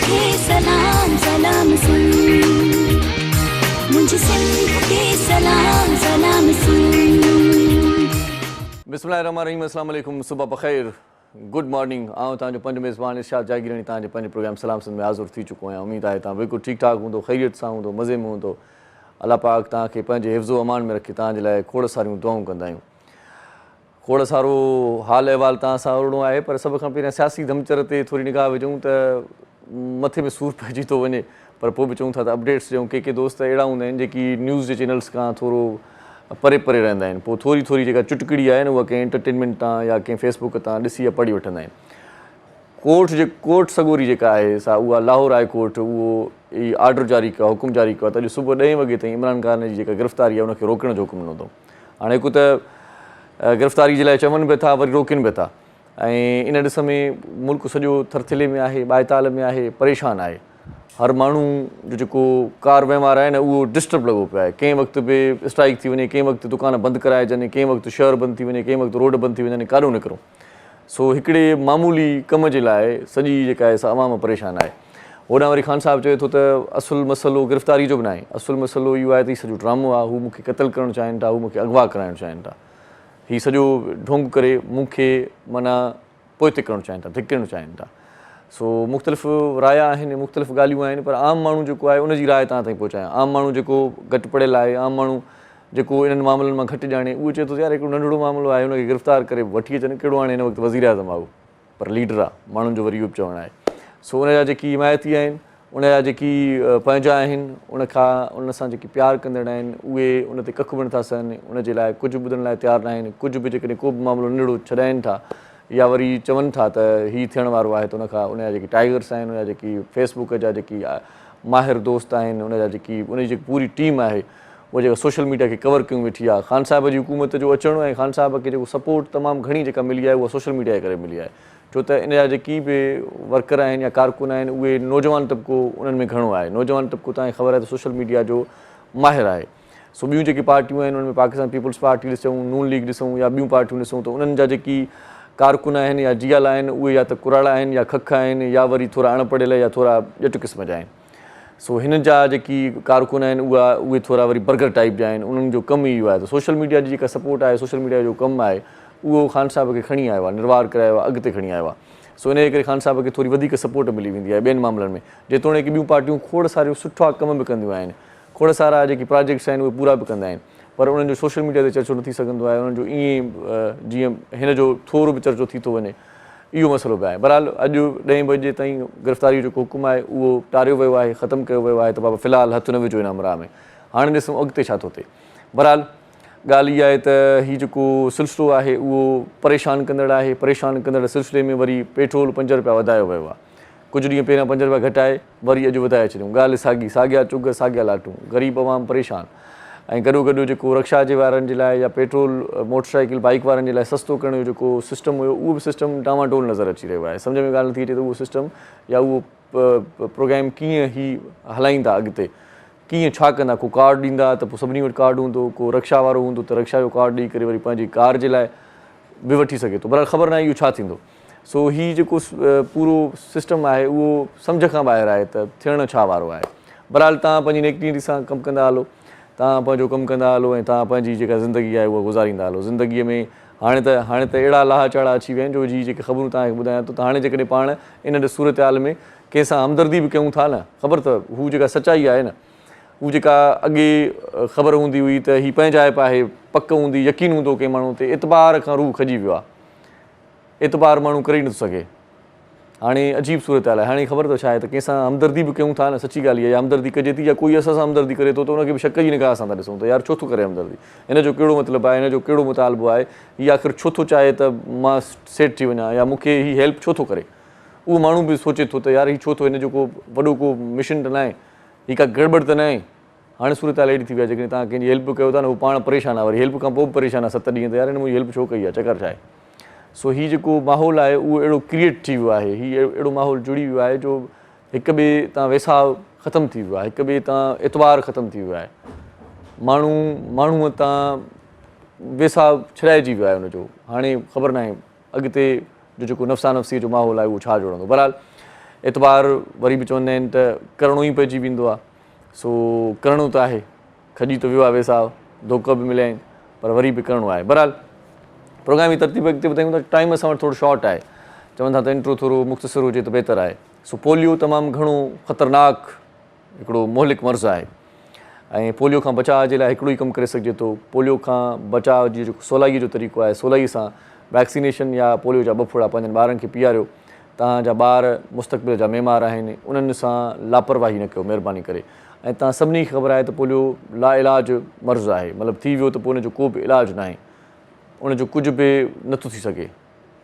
खे सलाम सलाम सुन, मुझे सिंध खे सलाम सलाम सुन। बिस्मिल्लाहिर्रहमानिर्रहीम, अस्सलाम वालेकुम, सुबह बख़ैर, गुड मॉर्निंग। आऊं तव्हांजो पंहिंजो मेज़बान इरशाद जागीरानी तव्हांजे पंहिंजे प्रोग्राम सलाम सिंध में हाज़िर थी चुको आहियां। उमेद आहे तव्हां बिल्कुलु ठीकु ठाक हूंदो, ख़ैरियत सां हूंदो, मज़े में हूंदो। अल्लाह पाक तव्हांखे पंहिंजे हिफ़्ज़ो अमान में रखे। तव्हांजे लाइ खोड़ सारियूं दुआऊं कंदा आहियूं। खोड़ सारो हाल अहिवाल तव्हां सां ओड़ो आहे, पर सभ खां पहिरियां सियासी धमचर ते थोरी निगाह विझूं त मथे में सूरु पइजी थो वञे, पर पोइ बि चऊं था त अपडेट्स ॾियूं। के दोस्त अहिड़ा हूंदा आहिनि जेकी न्यूज़ जे चैनल्स खां थोरो परे परे रहंदा आहिनि। पोइ थोरी जेका चुटकिड़ी आहे न, उहा कंहिं एंटरटेनमेंट तां या कंहिं फेसबुक तां ॾिसी या पढ़ी वठंदा आहिनि। कोर्ट सॻोरी जेका आहे सा उहा लाहौर हाई कोर्ट उहो ई आर्डर जारी कयो, हुकुम जारी कयो आहे त अॼु सुबुह 10 वॻे ताईं इमरान ख़ान जी जेका गिरफ़्तारी आहे उनखे रोकण जो हुकुम ॾिनो अथऊं। हाणे हिकु त गिरफ़्तारी जे लाइ चवनि बि था, वरी रोकनि बि था, ऐं इन ॾिस में मुल्क सॼो थरथिले में आहे, ॿाएताल में आहे, परेशान आहे। हर माण्हू जो जेको कार वहिंवार आहे न, उहो डिस्टर्ब लॻो पियो आहे। कंहिं वक़्तु बि स्ट्राइक थी वञे, कंहिं वक़्तु दुकान बंदि कराइजनि, कंहिं वक़्तु शहर बंदि थी वञे, कंहिं वक़्तु रोड बंदि थी वञनि, काॾो निकिरूं। सो हिकिड़े मामूली कम जे लाइ सॼी जेका आहे सा अवाम परेशान आहे। होॾां वरी ख़ान साहिबु चए थो त असुलु मसइलो गिरफ़्तारी जो बि न आहे, असुलु मसइलो इहो आहे त हीउ सॼो ड्रामो आहे, हू मूंखे क़तलु करणु चाहिनि था, हू मूंखे अगवा कराइणु चाहिनि था, हीउ सॼो ढोंग करे मूंखे माना पोइते करणु चाहिनि था, धिकिणु चाहिनि था। सो मुख़्तलिफ़ राया आहिनि, मुख़्तलिफ़ ॻाल्हियूं आहिनि, पर आम माण्हू जेको आहे उनजी राय तव्हां ताईं पहुचायां। आम माण्हू जेको घटि पढ़ियल आहे, आम माण्हू जेको इन्हनि मामलनि मां घटि ॼाणे, उहो चए थो यार हिकिड़ो नंढिड़ो मामिलो आहे, हुनखे गिरफ़्तार करे वठी अचनि, कहिड़ो हाणे हिन वक़्तु वज़ीर आज़म आहे, पर लीडर आहे, माण्हुनि जो वरी इहो बि चवणु आहे। सो उनजा जेकी हिमायती आहिनि, उनजा जेकी पंहिंजा आहिनि, उन सां जेकी प्यारु कंदड़ आहिनि, उहे उन ते कखु बि नथा सहनि, उनजे लाइ कुझु ॿुधण लाइ तयारु न आहिनि। कुझु बि जेकॾहिं को बि मामिलो नंढिड़ो छॾाइनि था या वरी चवनि था त हीउ थियण वारो आहे, त उनखां उनजा जेकी टाइगर्स आहिनि, उनजा जेकी फेसबुक जा जेकी माहिर दोस्त आहिनि, उनजी जेकी पूरी टीम आहे, उहा जेका सोशल मीडिया खे कवर कयूं वेठी आहे। ख़ान साहिब जी हुकूमत जो अचणु ऐं ख़ान साहिब खे जेको सपोर्ट तमामु घणी जेका मिली आहे, उहा सोशल मीडिया जे करे मिली आहे। छो त इन जा जेकी बि वर्कर आहिनि या कारकुन आहिनि, उहे नौजवान तबिको उन्हनि में घणो आहे। नौजवान तबिको तव्हांखे ख़बर आहे त सोशल मीडिया जो माहिर आहे। सो ॿियूं जेकी पार्टियूं आहिनि, उनमें पाकिस्तान पीपल्स पार्टी ॾिसूं, नून लीग ॾिसूं या ॿियूं पार्टियूं ॾिसूं, त उन्हनि जा जेकी कारकुन आहिनि या जियल आहिनि, उहे या त कुराड़ा आहिनि या खख आहिनि, या वरी थोरा अणपढ़ियल या थोरा ॼट क़िस्म जा आहिनि। सो हिन जा जेकी कारकुन आहिनि उहे थोरा वरी बर्गर टाइप जा आहिनि। उन्हनि जो कमु ई इहो आहे त सोशल मीडिया जी जेका सपोर्ट आहे, सोशल मीडिया जो कमु आहे, उहो ख़ान साहिब खे खणी आयो आहे, निर्वार करायो आहे, अॻिते खणी आयो आहे। सो इन जे करे ख़ान साहिब खे थोरी वधीक सपोर्ट मिली वेंदी आहे ॿियनि मामलनि में, जेतोणीकि ॿियूं पार्टियूं खोड़ सारियूं सुठा कम बि कंदियूं आहिनि, खोड़ सारा जेकी प्रोजेक्ट्स आहिनि उहे पूरा बि कंदा आहिनि, पर उन्हनि जो सोशल मीडिया ते चर्चो न थी सघंदो आहे। उन्हनि जो ईअं जीअं हिन जो थोरो बि चर्चो थी थो वञे, इहो मसइलो बि आहे। बहरहाल अॼु 10 बजे ताईं गिरफ़्तारी जो जेको हुकुम आहे उहो टारियो वियो आहे, ख़तमु कयो वियो आहे, त बाबा फ़िलहालु हथु न विझो हिन अमरा में, हाणे ॾिसूं अॻिते छा थो थिए। बहरहाल ॻाल्हि इहा आहे त हीउ जेको सिलसिलो आहे उहो परेशान कंदड़ आहे। परेशान कंदड़ सिलसिले में वरी पेट्रोल 5 रुपया वधायो वियो आहे। कुझु ॾींहं पहिरियां 5 रुपया घटाए वरी अॼु वधाए छॾियूं। ॻाल्हि साॻिया चुग साॻिया लाटूं, ग़रीब अवाम परेशान। ऐं गॾोगॾु जेको रक्षा जे वारनि जे लाइ या पेट्रोल मोटरसाइकिल बाइक वारनि जे लाइ सस्तो करण जो जेको सिस्टम हुयो, उहो बि सिस्टम डामाडोल नज़र अची रहियो आहे। सम्झ में ॻाल्हि नथी अचे त उहो सिस्टम या उहो प्रोग्राम कीअं ई हलाईंदा अॻिते, कीअं छा कंदा। को कार्ड ॾींदा त पोइ सभिनी वटि कार्ड हूंदो, को रक्षा वारो हूंदो त रक्षा जो कार्ड ॾेई करे वरी पंहिंजी कार जे लाइ बि वठी सघे थो। बहरहाल ख़बर न आहे इहो छा थींदो। सो हीउ जेको पूरो सिस्टम आहे उहो सम्झ खां ॿाहिरि आहे त थियण छा वारो आहे। बहरहाल तव्हां पंहिंजी नेकनीति सां कमु कंदा हलो, तव्हां पंहिंजो कमु कंदा हलो, ऐं तव्हां पंहिंजी जेका ज़िंदगी आहे उहा गुज़ारींदा हलो। ज़िंदगीअ में हाणे त अहिड़ा लाहा चढ़ा अची विया आहिनि जो जी जेके ख़बरूं तव्हांखे ॿुधायां थो, त हाणे जेकॾहिं पाण इन सूरत हाल में कंहिंसां हमदर्दी बि कयूं था न, ख़बर अथव हू जेका सचाई आहे न, हू जेका अॻे ख़बर हूंदी हुई त हीअ पंहिंजाइप आहे, पक हूंदी, यकीन हूंदो कंहिं माण्हू ते, एतबार खां रूह खजी वियो आहे, एतबार माण्हू करे ई नथो सघे। हाणे अजीब सूरत हाल आहे। हाणे ख़बर अथव छा आहे त कंहिंसां हमदर्दी बि कयूं था न, सची ॻाल्हि इहा या हमदर्दी कजे थी या कोई असां सां हमदर्दी करे थो त उनखे बि शक जी निगाह सां था ॾिसूं त यार छो थो करे हमदर्दी, हिन जो कहिड़ो मतिलबु आहे, हिन जो कहिड़ो मुतालबो आहे, हीअ आख़िर छो थो चाहे त मां सेट थी वञा या मूंखे हीअ हेल्प छो थो करे। उहो माण्हू बि सोचे थो त यार हीअ छो थो, हिन जो को वॾो को मिशन त न आहे, हीअ का गड़बड़ त न आहे। हाणे सूरत हाल अहिड़ी थी वई आहे, जेकॾहिं तव्हां कंहिंजी हेल्प कयो था न, उहो पाण परेशान आहे, वरी हेल्प खां पोइ बि परेशान आहे 7 ॾींहं त यार हिन मुंहिंजी हेल्प छो कई आहे, चकर छा आहे। सो हीउ जेको माहौल आहे उहो अहिड़ो क्रिएट थी वियो आहे, हीउ अहिड़ो माहौल जुड़ी वियो आहे जो हिक ॿिए तां वेसाव ख़तमु थी वियो आहे, हिक ॿिए तां एतबार ख़तमु थी वियो आहे, माण्हूअ तां वेसाव छॾाइजी वियो आहे हुनजो। हाणे ख़बर न आहे अॻिते जो जेको नफ़्सा नफ़्सी जो माहौल आहे उहो छा जुड़ंदो। बहरहाल एतबार वरी बि चवंदा आहिनि त करिणो ई पइजी वेंदो आहे। सो करिणो त आहे, खॼी त वियो आहे वेसा, धोखा बि मिलिया आहिनि, पर वरी बि करिणो आहे। बहरहाल प्रोग्राम जी तरतीब अॻिते ॿुधायूं त टाइम असां वटि थोरो शॉर्ट आहे, चवनि था त इंट्रो थोरो मुख़्तसिर हुजे त बहितर आहे। सो पोलियो तमामु घणो ख़तरनाक हिकिड़ो मोहलिक मर्ज़ु आहे ऐं पोलियो खां बचाव जे लाइ हिकिड़ो ई कमु करे सघिजे थो। पोलियो खां बचाव जी जेको सवलाईअ जो तरीक़ो आहे, सवलाईअ सां वैक्सीनेशन या पोलियो जा 2 फुड़ा पंहिंजनि ॿारनि खे पीआरियो। तव्हांजा ॿार मुस्तक़बिल जा महिमार आहिनि, उन्हनि सां लापरवाही न कयो महिरबानी करे। ऐं तव्हां सभिनी खे ख़बर आहे त पोलियो लाइलाज मर्ज़ु आहे, मतिलबु थी वियो त पोइ उनजो को बि इलाजु न आहे, उनजो कुझु बि नथो थी सघे,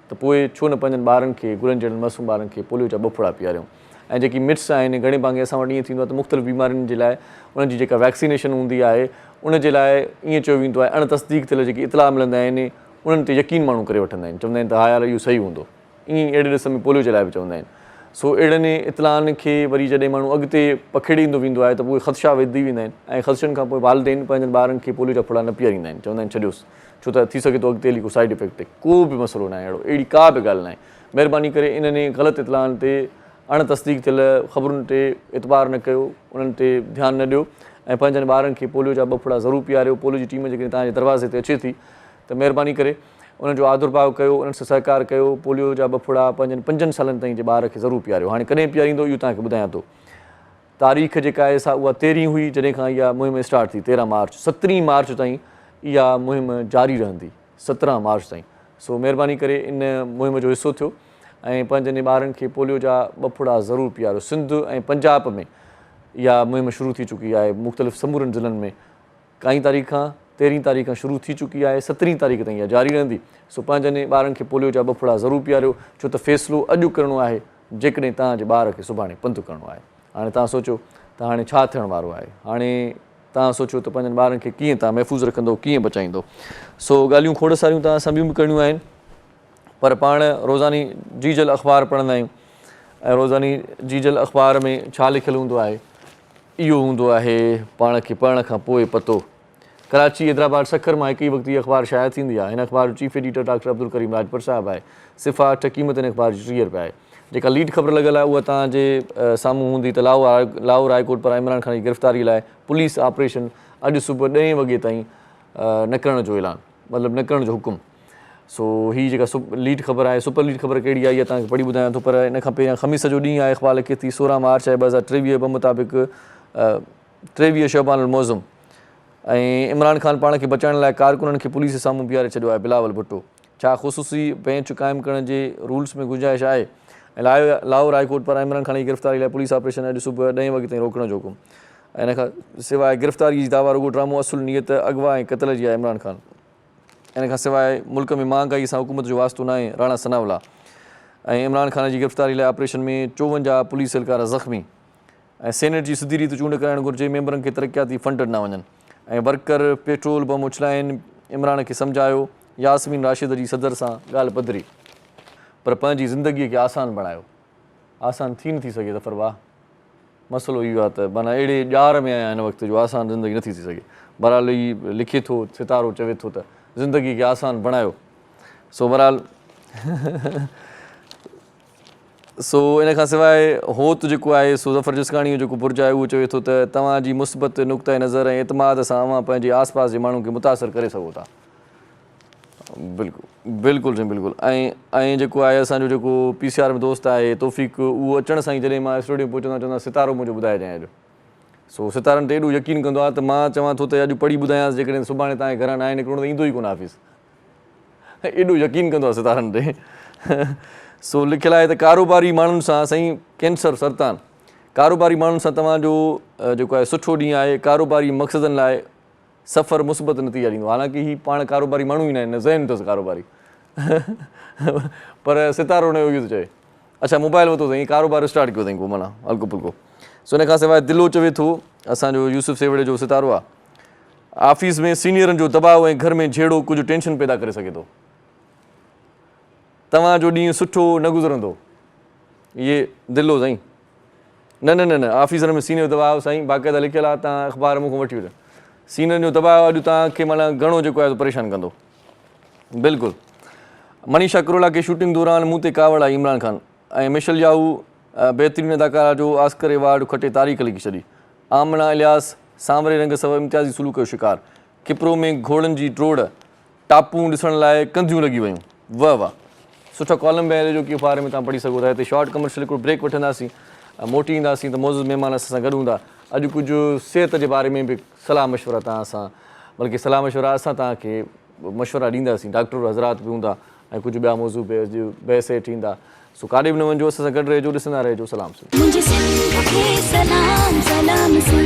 त पोइ छो न पंहिंजनि ॿारनि खे, गुलनि जहिड़नि मासूम ॿारनि खे पोलियो जा 2 फुड़ा पीआरियूं। ऐं जेकी मिट्स आहिनि, घणे भाङे असां वटि ईअं थींदो आहे त मुख़्तलिफ़ बीमारियुनि जे लाइ उन्हनि जी जेका वैक्सीनेशन हूंदी आहे, उन जे लाइ ईअं चयो वेंदो आहे, अण तस्दीक थियल जेकी इतलाह मिलंदा आहिनि उन्हनि ते यकीन माण्हू करे वठंदा आहिनि, चवंदा आहिनि त हा यार इहो सही हूंदो। ईअं अहिड़े ॾिस में पोलियो जे लाइ बि चवंदा आहिनि। सो अहिड़नि इतलाहनि खे वरी जॾहिं माण्हू अॻिते पखेड़ींदो वेंदो आहे त उहे ख़दशा वधी वेंदा आहिनि ऐं ख़दशनि खां पोइ वालिदेन पंहिंजनि ॿारनि खे पोलियो जा फुड़ा न पीआरींदा आहिनि, चवंदा आहिनि छॾियोसि, छो त थी सघे थो अॻिते हली को साइड इफेक्ट थिए। को बि मसइलो न आहे अहिड़ो, अहिड़ी का बि ॻाल्हि न आहे। महिरबानी करे इन्हनि ग़लति इतलाहनि ते, अण तस्दीक थियल ख़बरुनि ते एतबार न कयो, उन्हनि ते ध्यानु न ॾियो ऐं पंहिंजनि ॿारनि खे पोलियो जा 2 फुड़ा ज़रूरु पीआरियो। पोलियो जी टीम जेकॾहिं तव्हांजे दरवाज़े ते अचे थी त महिरबानी करे उनजो आदुरभाव कयो, उन्हनि सां सहकार कयो। पोलियो जा 2 फुड़ा पंहिंजनि 5 सालनि ताईं जे ॿार खे ज़रूरु पीआरियो। हाणे कॾहिं पीआरींदो इहो तव्हांखे ॿुधायां थो। तारीख़ जेका आहे सा उहा 13 हुई जॾहिं खां इहा मुहिम स्टार्ट थी, 13 मार्च। 17 मार्च ताईं इहा मुहिम जारी रहंदी, 17 मार्च ताईं। सो महिरबानी करे इन मुहिम जो हिसो थियो ऐं पंहिंजनि ॿारनि खे पोलियो जा 2 फुड़ा ज़रूरु पीआरियो। सिंध ऐं पंजाब में इहा मुहिम शुरू थी चुकी आहे, मुख़्तलिफ़ समूरनि ज़िलनि में। काई तारीख़ खां 13 तारीख़ खां शुरू थी चुकी आहे, 17 तारीख़ ताईं इहा जारी रहंदी। सो पंहिंजनि ॿारनि खे पोलियो जा 2 फुड़ा ज़रूरु पीआरियो, छो त फ़ैसिलो अॼु करिणो आहे जेकॾहिं तव्हांजे ॿार खे सुभाणे पंधु करिणो आहे। हाणे तव्हां सोचो त हाणे छा थियण वारो आहे, हाणे तव्हां सोचो त पंहिंजनि ॿारनि खे कीअं तव्हां महफ़ूज़ रखंदो, कीअं बचाईंदो। सो ॻाल्हियूं खोड़ सारियूं तव्हां सां ॿियूं बि करणियूं आहिनि, पर पाण रोज़ानी जीजल अख़बार पढ़ंदा आहियूं ऐं रोज़ानी जीजल अख़बार में छा लिखियलु हूंदो आहे, इहो हूंदो आहे पाण खे पढ़ण खां पोइ पतो। कराची, हैदराबाद, सखर मां हिकु ई वक़्तु इहा अख़बार शाया थींदी आहे। हिन अख़बार जो chief editor doctor Abdul Karim Rajpar साहिबु आहे। सिफ़ा 8 क़ीमत हिन अख़बार जी 30 रुपया आहे। जेका लीड ख़बर लॻल आहे उहा तव्हांजे साम्हूं हूंदी त लाहौर हाई कोर्ट पारां इमरान ख़ान जी गिरफ़्तारी लाइ पुलिस ऑपरेशन अॼु सुबुह 10 वॻे ताईं न करण जो ऐलान, मतिलबु न करण जो हुकुम। सो हीअ जेका लीड ख़बर आहे, सुपर लीड ख़बर कहिड़ी आहे इहा तव्हांखे पढ़ी ॿुधायां थो, पर इन खां पहिरियां ख़मीस जो ॾींहुं आहे। अख़बार लिखे थी 16 मार्च आहे 2023 मुताबिक़ 23 शबानुल मौज़म ऐं इमरान ख़ान पाण खे बचाइण लाइ कारकुननि खे पुलिस जे साम्हूं बीहारे छॾियो आहे। बिलावल भुट्टो, छा ख़ुसूसी बेंच क़ाइमु करण जे रूल्स में गुंजाइश आहे? ऐं लाहौर हाई कोर्ट पारां इमरान ख़ान जी गिरफ़्तारी लाइ पुलिस ऑपरेशन अॼु सुबुह 10 वॻे ताईं रोकण जो हुकुम। ऐं इन खां सवाइ गिरफ़्तारी जी दावा रुॻो ड्रामो, असुलु नियत अगवा ऐं क़तल जी आहे इमरान ख़ान। इन खां सवाइ मुल्क में महांगाई सां हुकूमत जो वास्तो न आहे, राणा सनावला। ऐं इमरान ख़ान जी गिरफ़्तारी लाइ ऑपरेशन में 54 पुलिस एहलकार ज़ख़्मी। ऐं सेनेट जी सिधी रीति चूंड कराइणु घुरिजे, मेंबरनि खे तरक़ियाती फंड न वञनि। ऐं वर्कर पेट्रोल बम उछलाइनि, इमरान खे सम्झायो। यासमीन राशिद जी सदर सां ॻाल्हि पधरी, पर पंहिंजी ज़िंदगीअ खे आसान बणायो। आसान थी नथी सघे ज़फ़र वाह, मसइलो इहो आहे त माना अहिड़े ॼार में आहियां हिन वक़्तु जो आसान ज़िंदगी नथी थी सघे। बहरहाल हीउ लिखे थो, सितारो चवे थो त ज़िंदगी खे आसान बणायो। सो बहरहाल सो इन खां सवाइ होत जेको आहे सो ज़फ़र जिसकाणी जो जेको बुर्ज आहे उहो चवे थो त तव्हांजी मुस्बत नुक़्ता नज़र ऐं एतमाद सां अवां पंहिंजे आस पास जे माण्हुनि खे मुतासिर करे सघो था। बिल्कुलु जी बिल्कुलु। ऐं जेको आहे असांजो जेको PCR में दोस्त आहे तौफ़ीक़, उहो अचण सां ई जॾहिं मां स्टूडियो पहुचंदो चवंदा सितारो मुंहिंजो ॿुधाइजांइ अॼु। सो सितारनि ते एॾो यकीन कंदो आहे त मां चवां थो त अॼु पढ़ी ॿुधायांसि, जेकॾहिं सुभाणे तव्हांजे घरां न आहे निकिरणो त ईंदो ई कोन ऑफिस। एॾो यकीन कंदो आहे सितारनि ते। सो लिखियलु आहे त कारोबारी माण्हुनि सां साईं कैंसर सरतान, कारोबारी माण्हुनि सां तव्हांजो जेको आहे सुठो ॾींहुं आहे। कारोबारी मक़सदनि लाइ सफ़र मुस्बत नतीजा ॾींदो। हालांकि हीउ पाण कारोबारी माण्हू ई न आहिनि, ज़हन अथसि कारोबारी पर सितारो हुनजो इहो थो चए। अच्छा मोबाइल वरितो अथई, कारोबार स्टार्ट कयो अथई को माना हल्को फुल्को। सो इन खां सवाइ दिलो चवे थो, असांजो यूसुफ सेवड़े जो सितारो आहे, ऑफिस में सीनियरनि जो दबाव ऐं घर में झेड़ो कुझु टेंशन पैदा करे सघे थो। तव्हांजो ॾींहुं सुठो न गुज़रंदो। इहे दिलो साईं, न न न न ऑफिसर में सीनियर दबाव साईं बाक़ाइदा लिखियलु आहे, तव्हां अख़बार मूंखां वठी वठो। सीनियर जो दबाव अॼु तव्हांखे माना घणो जेको आहे परेशान कंदो। बिल्कुलु। मनीषा करोला खे शूटिंग दौरान मुंहुं ते कावड़ आई इमरान ख़ान ऐं मिशल याहू बहितरीन अदाकारा जो ऑस्कर अवार्ड खटे तारीख़ लिखी छॾी। आमना इलियास सांवरे रंग सबबि इम्तियाज़ी सुलूक जो शिकार। किपरो में घोड़नि जी ड्रोड़, टापूं ॾिसण लाइ कंधियूं लॻी वियूं। वाह वाह, सुठा कॉलम बि आहिनि जो की अख़बार में तव्हां पढ़ी सघो था। हिते शॉर्ट कमर्शियल हिकिड़ो ब्रेक वठंदासीं, मोटी ईंदासीं त मौज़ूद महिमान असां सां गॾु हूंदा। अॼु कुझु सिहत जे बारे में बि सलाह मशवरा तव्हां सां, बल्कि सलाह मशवरा असां तव्हांखे मशवरा ॾींदासीं। डॉक्टर हज़रात बि हूंदा ऐं कुझु ॿिया मौज़ू बि अॼु बहस हेठि ईंदा। सो काॾे बि न वञिजो, असां सां गॾु रहिजो, ॾिसंदा रहिजो। सलाम मुझे सिंध के सलाम सलाम सुन,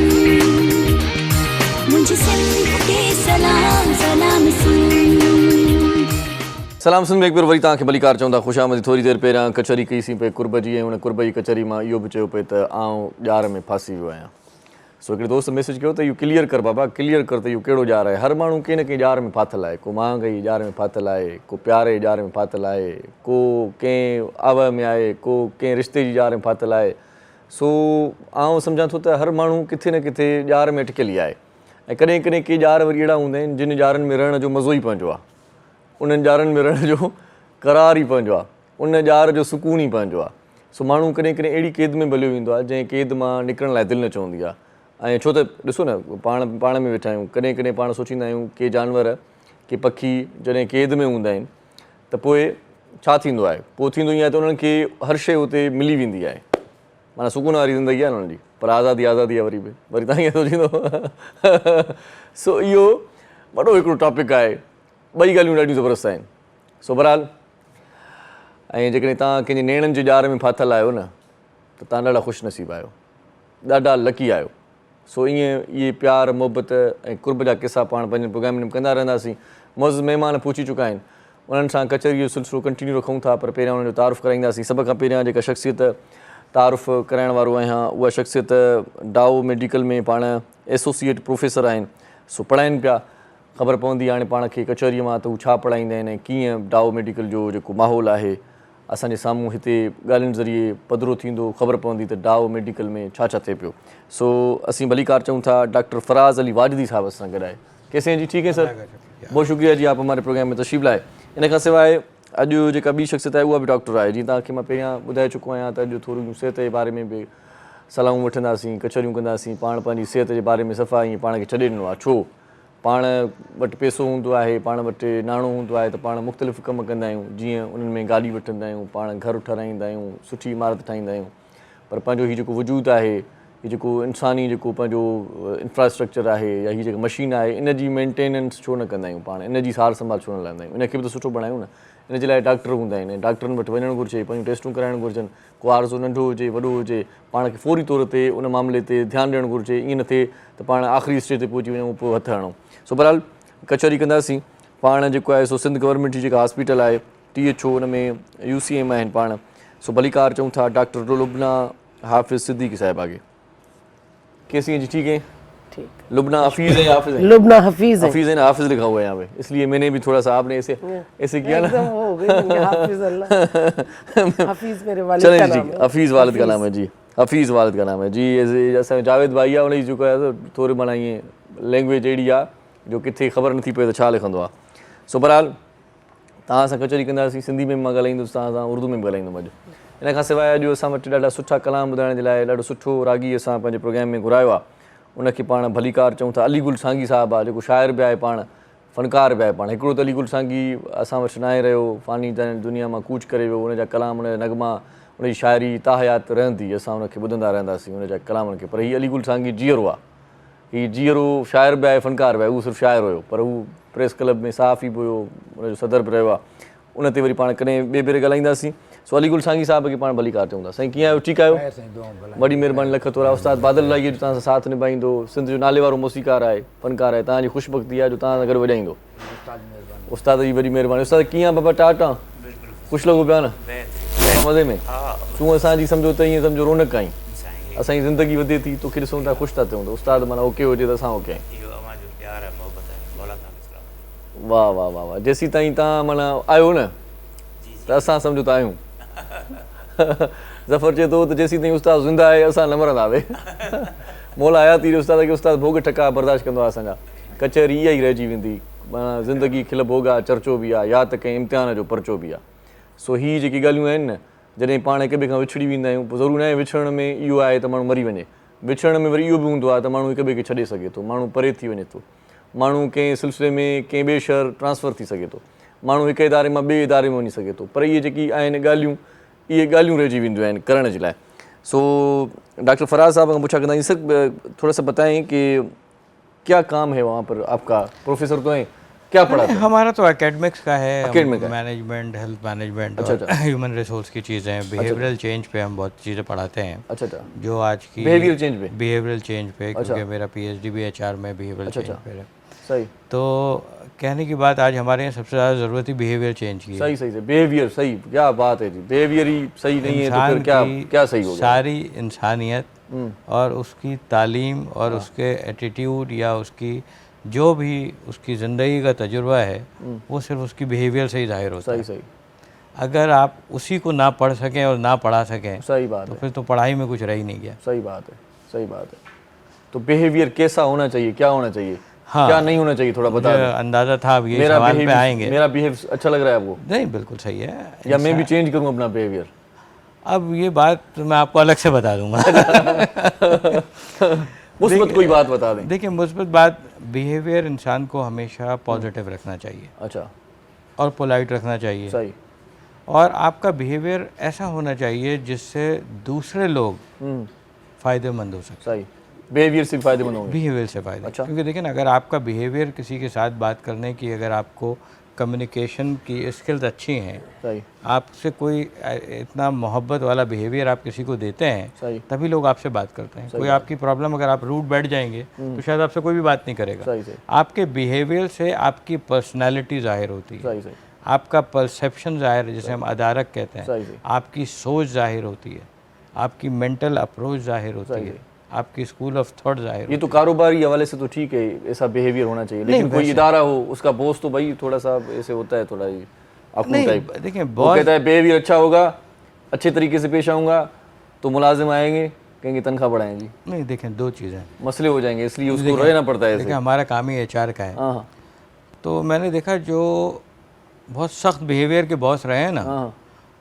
मुझे सिंध के सलाम सलाम सुन। सलाम सिंध में हिकु भेरो वरी तव्हांखे भलीकार चवंदा ख़ुशि आमदीद। थोरी देरि पहिरियां कचहरी कईसीं पे कुर्ब जी, ऐं हुन कुर्ब जी कचहरी मां इहो बि चयो पिए त आउं ॼार में फासी वियो आहियां। सो हिकिड़े दोस्त मैसेज कयो त इहो क्लियर कर बाबा, क्लियर कर त इहो कहिड़ो ॼार आहे। हर माण्हू कंहिं न कंहिं ॼार में फाथल आहे। को महांगाई ॼार में फाथल आहे, को प्यारे ॼार में फाथल आहे, को कंहिं आव में आहे, को कंहिं रिश्ते जी ॼार में फाथल आहे। सो आउं सम्झां थो त हर माण्हू किथे न किथे ॼार में अटकियल ई आहे। ऐं कॾहिं कॾहिं के ॼार वरी अहिड़ा हूंदा आहिनि जिन ॼारनि में रहण जो मज़ो ई पंहिंजो आहे, उन्हनि ॼारनि में रहण जो करार ई पंहिंजो आहे, उन ॼार जो सुकून ई पंहिंजो आहे। सो माण्हू कॾहिं कॾहिं अहिड़ी क़ैद में भलियो वेंदो आहे जंहिं क़ैद मां निकिरण लाइ दिलि न चवंदी आहे। ऐं छो त ॾिसो न, पाण में वेठा आहियूं, कॾहिं कॾहिं पाण सोचींदा आहियूं के जानवर, के पखी जॾहिं क़ैद में हूंदा आहिनि त पोइ छा थींदो आहे। पोइ थींदो ईअं आहे त उन्हनि खे हर शइ हुते मिली वेंदी आहे, माना सुकून वारी ज़िंदगी आहे उन्हनि जी। पर आज़ादी आहे वरी तव्हां ईअं सोचींदो। सो इहो वॾो हिकिड़ो टॉपिक आहे, ॿई ॻाल्हियूं ॾाढियूं ज़बरदस्त आहिनि। सो बहरहाल, ऐं जेकॾहिं तव्हां कंहिंजे नेणनि जे ॼार में फाथल आहियो न, त तव्हां ॾाढा ख़ुशनसीब आहियो, ॾाढा लकी आहियो। सो ईअं इहे प्यार मुहबत ऐं कुर्ब जा किसा पाण पंहिंजे प्रोग्राम में कंदा रहंदासीं। मौज़ महिमान पहुची चुका आहिनि, उन्हनि सां कचहरी जो सिलसिलो कंटिन्यू रखूं था। पर पहिरियां उन्हनि जो तारुफ़ कराईंदासीं। सभ खां पहिरियां जेका शख़्सियत तारुफ़ कराइण वारो आहियां, उहा शख़्सियत डाउ मेडिकल में पाण एसोसिएट प्रोफेसर आहिनि। सो पढ़ाइनि पिया, ख़बर पवंदी हाणे पाण खे कचहरीअ मां त हू छा पढ़ाईंदा आहिनि ऐं कीअं डाउ मेडिकल जो जेको माहौल आहे असांजे साम्हूं हिते ॻाल्हियुनि ज़रिए पधिरो थींदो, ख़बर पवंदी त डाउ मेडिकल में छा छा थिए पियो। सो असीं भलीकार चऊं था डॉक्टर फराज़ अली वाजिदी साहब असां गॾु आहे। कैसे हैं जी? ठीक है सर, बहुत शुक्रिया जी आप हमारे प्रोग्राम में तशरीफ़ लाए। इन खां सवाइ अॼु जेका ॿी शख़्सियत आहे उहा बि डॉक्टर आहे। जीअं तव्हांखे मां पहिरियां ॿुधाए चुको आहियां त अॼु थोरियूं सिहत जे बारे में बि सलाहूं वठंदासीं, कचहरियूं कंदासीं। पाण पंहिंजी सिहत जे बारे में सफ़ा ईअं पाण खे छॾे ॾिनो आहे। छो? पाण वटि पैसो हूंदो आहे, पाण वटि नाणो हूंदो आहे त पाण मुख़्तलिफ़ कम कंदा आहियूं। जीअं उन्हनि में गाॾी वठंदा आहियूं, पाण घर ठाराईंदा आहियूं, सुठी इमारत ठाहींदा आहियूं। पर पंहिंजो हीउ जेको वजूदु आहे, हीउ जेको इंसानी जेको पंहिंजो इंफ्रास्ट्रक्चर आहे या हीअ जेका मशीन आहे, इन जी मेंटेनेंस छो न कंदा आहियूं पाण, इन जी सार संभाल छो न लहंदा आहियूं। इनखे बि त सुठो बणायूं न। इन जे लाइ डॉक्टर हूंदा आहिनि, डॉक्टरनि वटि वञणु घुरिजे, पंहिंजूं टेस्टूं कराइणु घुरिजनि। को आरज़ो नंढो हुजे वॾो हुजे, पाण खे फौरी तौर ते उन मामले ते ध्यानु ॾियणु घुरिजे। ईअं न थिए त पाण आख़िरी स्टेज ते पहुची वञूं, पोइ हथु हणूं। सो बहरहाल कचहरी कंदासीं। पाण जेको आहे सो सिंध गवर्नमेंट जी जेका हॉस्पिटल आहे THO, उन में UCM आहिनि पाण। सो भलीकार चऊं था डॉक्टर लुबना हाफ़िज़ सिद्दीकी साहिब आगे। कैसी हैं जी? ठीक है, ठीक। लुबना हफीज़ है, हाफिज़ है? लुबना हफीज है। हफीज़ है ना, हाफिज़ लिखा हुआ है यहाँ पे, इसलिए मैंने भी थोड़ा सा आपने ऐसे किया ना। एकदम हो गई हाफिज अल्लाह। हफीज मेरे वालिद चलें का जी, नाम है। हफीज़ वालिद का नाम है जी, हफीज़ वालिद का नाम है जी। ऐसे जावेद भाई आहे, उन जी जेको आहे थोरी माना ईअं लैंग्वेज अहिड़ी आहे जो किथे ख़बर नथी पए त छा लिखंदो आहे। सो बहरहाल तव्हां सां कचहरी कंदासीं। सिंधी में मां ॻाल्हाईंदुसि, तव्हां सां उर्दू में बि ॻाल्हाईंदुमि अॼु। इन खां सवाइ अॼु असां वटि ॾाढा सुठा कलाम ॿुधाइण जे लाइ ॾाढो सुठो रागी असां पंहिंजे प्रोग्राम में घुरायो आहे। उनखे पाण भलीकार चऊं था। अलीगुल सांगी साहिबु आहे, जेको शाइर बि आहे, पाण फ़नकार बि आहे। पाण हिकिड़ो त अलीगुल सांगी असां वटि न आहे रहियो, फ़ानी दुनिया मां कूच करे वियो। उनजा कलाम, उनजा नगमा, उनजी शाइरी ताहयात रहंदी, असां उनखे ॿुधंदा रहंदासीं उनजा कलामनि खे। पर हीउ अलीगुल सांगी जीअरो आहे, हीउ जीअरो शाइर बि आहे, फ़नकार बि आहे। उहो सिर्फ़ु शाइर हुयो, पर हू प्रेस क्लब में सहाफ़ी बि हुयो, उनजो सदर बि रहियो आहे। उन ते वरी पाण कॾहिं ॿिए भेरे ॻाल्हाईंदासीं। सो अलीगुल सांगी साहिब खे पाण भलीकार चऊं था। साईं कीअं आहियो? ठीकु आहियो? वॾी महिरबानी, लख थोरा। उस्ताद बादल लाही जो तव्हां सां साथ निभाईंदो, सिंध जो नाले वारो मौसीकार आहे, फ़नकार आहे। तव्हांजी ख़ुशबख़्ती आहे जो तव्हां सां गॾु वॼाईंदो। उस्ताद जी वॾी महिरबानी। उस्ताद कीअं आहे बाबा? टाटा ख़ुशि लॻो पिया न? मज़े में? तूं असांजी सम्झो त ईअं सम्झो रौनक आहीं, असांजी ज़िंदगी वधे थी, तोखे ॾिसूं था ख़ुशि था थियूं। त उस्ताद माना ओके हुजे त असां ओके आहियूं। वाह वाह वाह वाह। जेसीं ताईं तव्हां माना आहियो न त असां सम्झो त आहियूं। ज़फ़र चए थो त जेसीं ताईं उस्ताद ज़िंदा आहे असां न मरंदासीं। मौला हयाती ॾे उस्ताद खे, उस्ताद भोग ठका बर्दाश्त कंदो आहे असांजा। कचहरी इहा ई रहिजी वेंदी, माना ज़िंदगी खिल भोग आहे, चर्चो बि आहे, या त कंहिं इम्तिहान जो परचो बि आहे। सो हीअ जेकी ॻाल्हियूं आहिनि न, जॾहिं पाण हिक ॿिए खां विछड़ी वेंदा आहियूं पोइ ज़रूरी न आहे विछड़ण में इहो आहे त माण्हू मरी वञे, विछड़ण में वरी इहो बि हूंदो आहे त माण्हू हिक ॿिए खे छॾे सघे थो, माण्हू परे थी वञे थो, माण्हू कंहिं सिलसिले में कंहिं ॿिए शहर ट्रांसफ़र थी सघे थो, माण्हू हिकु इदारे मां ॿिए इदारे में वञी सघे थो, पर इहे जेकी आहिनि ॻाल्हियूं इहे ॻाल्हियूं रहिजी वेंदियूं आहिनि करण जे लाइ। सो डॉक्टर फराज साहब खां पुछा कंदा सर थोड़ा सा बताएं कि क्या काम है वहाँ पर आपका, प्रोफेसर तो हैं, क्या पढ़ा था? हमारा तो एकेडमिक्स का है, Academic का है। मैनेजमेंट, हेल्थ मैनेजमेंट अच्छा, और ह्यूमन रिसोर्स की चीज़ें, बिहेवियरल चेंज पे हम बहुत चीज़ें पढ़ाते हैं। अच्छा अच्छा, जो आज की बिहेवियर चेंज पे, बिहेवियरल चेंज पे, क्योंकि मेरा पीएचडी भी एचआर में बिहेवियरल चेंज पे है। सही, तो कहने की बात आज हमारे यहाँ सबसे ज़्यादा ज़रूरत ही बिहेवियर चेंज की है। सही सही, बिहेवियर सही, क्या बात है जी, बिहेवियर ही सही नहीं है तो फिर क्या क्या सही होगा? सारी इंसानियत और उसकी तालीम और उसके एटीट्यूड या उसकी जो भी उसकी ज़िंदगी का तजुर्बा है वो सिर्फ उसकी बिहेवियर से ही जाहिर होता है। सही सही, अगर आप उसी को ना पढ़ सकें और ना पढ़ा सकें सही बात तो है, फिर तो पढ़ाई में कुछ रह ही नहीं गया। सही बात है, सही बात है। तो बिहेवियर कैसा होना चाहिए, क्या होना चाहिए, हाँ, क्या नहीं होना चाहिए, थोड़ा बता मुझे दें। अंदाज़ा था अब ये मेरा सवाल पे behavior- आएंगे। मेरा बिहेव अच्छा लग रहा है आपको, नहीं बिल्कुल सही है। या मैं भी चेंज करूँ अपना बिहेवियर? अब ये बात तो मैं आपको अलग से बता दूंगा। मुस्बत कोई बात बता दें। देखिए मुस्बत बात, बिहेवियर इंसान को हमेशा पॉजिटिव रखना चाहिए अच्छा, और पोलाइट रखना चाहिए, सही, और आपका बिहेवियर ऐसा होना चाहिए जिससे दूसरे लोग फ़ायदेमंद हो सकें। सही, बिहेवियर से फायदेमंद होंगे। बिहेवियर से फ़ायदा, अच्छा। क्योंकि देखिए ना, अगर आपका बिहेवियर किसी के साथ बात करने की, अगर आपको कम्युनिकेशन की स्किल्स अच्छी हैं, सही आपसे कोई इतना मोहब्बत वाला बिहेवियर आप किसी को देते हैं, सही, तभी लोग आपसे बात करते हैं। कोई आपकी प्रॉब्लम अगर आप रूट बैठ जाएंगे तो शायद आपसे कोई भी बात नहीं करेगा। सही सही, आपके बिहेवियर से आपकी पर्सनैलिटी ज़ाहिर होती है, सही सही, आपका परसेप्शन ज़ाहिर, जिसे हम अदारक कहते हैं, सही सही, आपकी सोच ज़ाहिर होती है, आपकी मेंटल अप्रोच ज़ाहिर होती सही है, आपकी स्कूल ऑफ थॉट ज़ाहिर ये तो कारोबारी हवाले से तो ठीक है, ऐसा बिहेवियर होना चाहिए, लेकिन कोई इदारा हो उसका बॉस तो भाई थोड़ा सा ऐसे होता है, थोड़ा ही अकूल टाइप। देखिए वो बहुत कहता है बिहेवियर अच्छा होगा, अच्छे तरीके से पेश आऊँगा तो मुलाजिम आएंगे, कहेंगे तनख्वाह बढ़ाएं जी, नहीं। देखें दो चीज़ें, मसले हो जाएंगे, इसलिए उसको रहना पड़ता है ऐसे। देखिए हमारा काम ही एचआर का है, हाँ हाँ तो मैंने देखा जो बहुत सख्त बिहेवियर के बॉस रहे हैं ना, हाँ,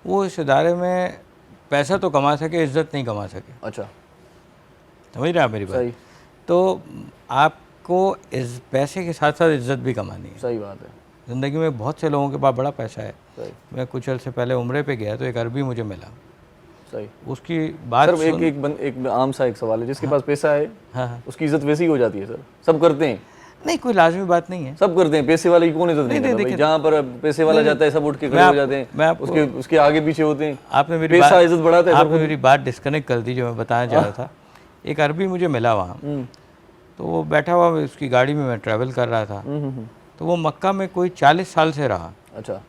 वो इस इदारे में पैसा तो कमा सके, इज्जत नहीं कमा सके। अच्छा, समझ रहे हैं आप मेरी बात? सही तो आपको इस पैसे के साथ साथ इज्जत भी कमानी है। सही बात है, ज़िंदगी में बहुत से लोगों के पास बड़ा पैसा है। सही मैं कुछ अर्से पहले उम्रे पे गया तो एक अरबी मुझे मिला, सही। उसकी बात सर एक आम सा एक सवाल है, जिसके पास पैसा है हाँ हाँ, उसकी इज्जत वैसी ही हो जाती है सर, सब करते हैं, नहीं कोई लाजमी बात नहीं है। सब करते हैं, पैसे वाले की कौन इज्जत नहीं करता भाई, जहाँ पर पैसे वाला जाता है सब उठ के खड़े हो जाते हैं, उसके आगे पीछे होते हैं, आपने मेरी पैसा इज्जत बढ़ाता है। आपने मेरी बात डिस्कनेक्ट कर दी जो मैं बताना चाह रहा था। एक अरबी मुझे मिला वहाँ, तो वो बैठा हुआ, उसकी गाड़ी में मैं ट्रैवल कर रहा था, तो वो मक्का में कोई 40 साल से रहा। अच्छा,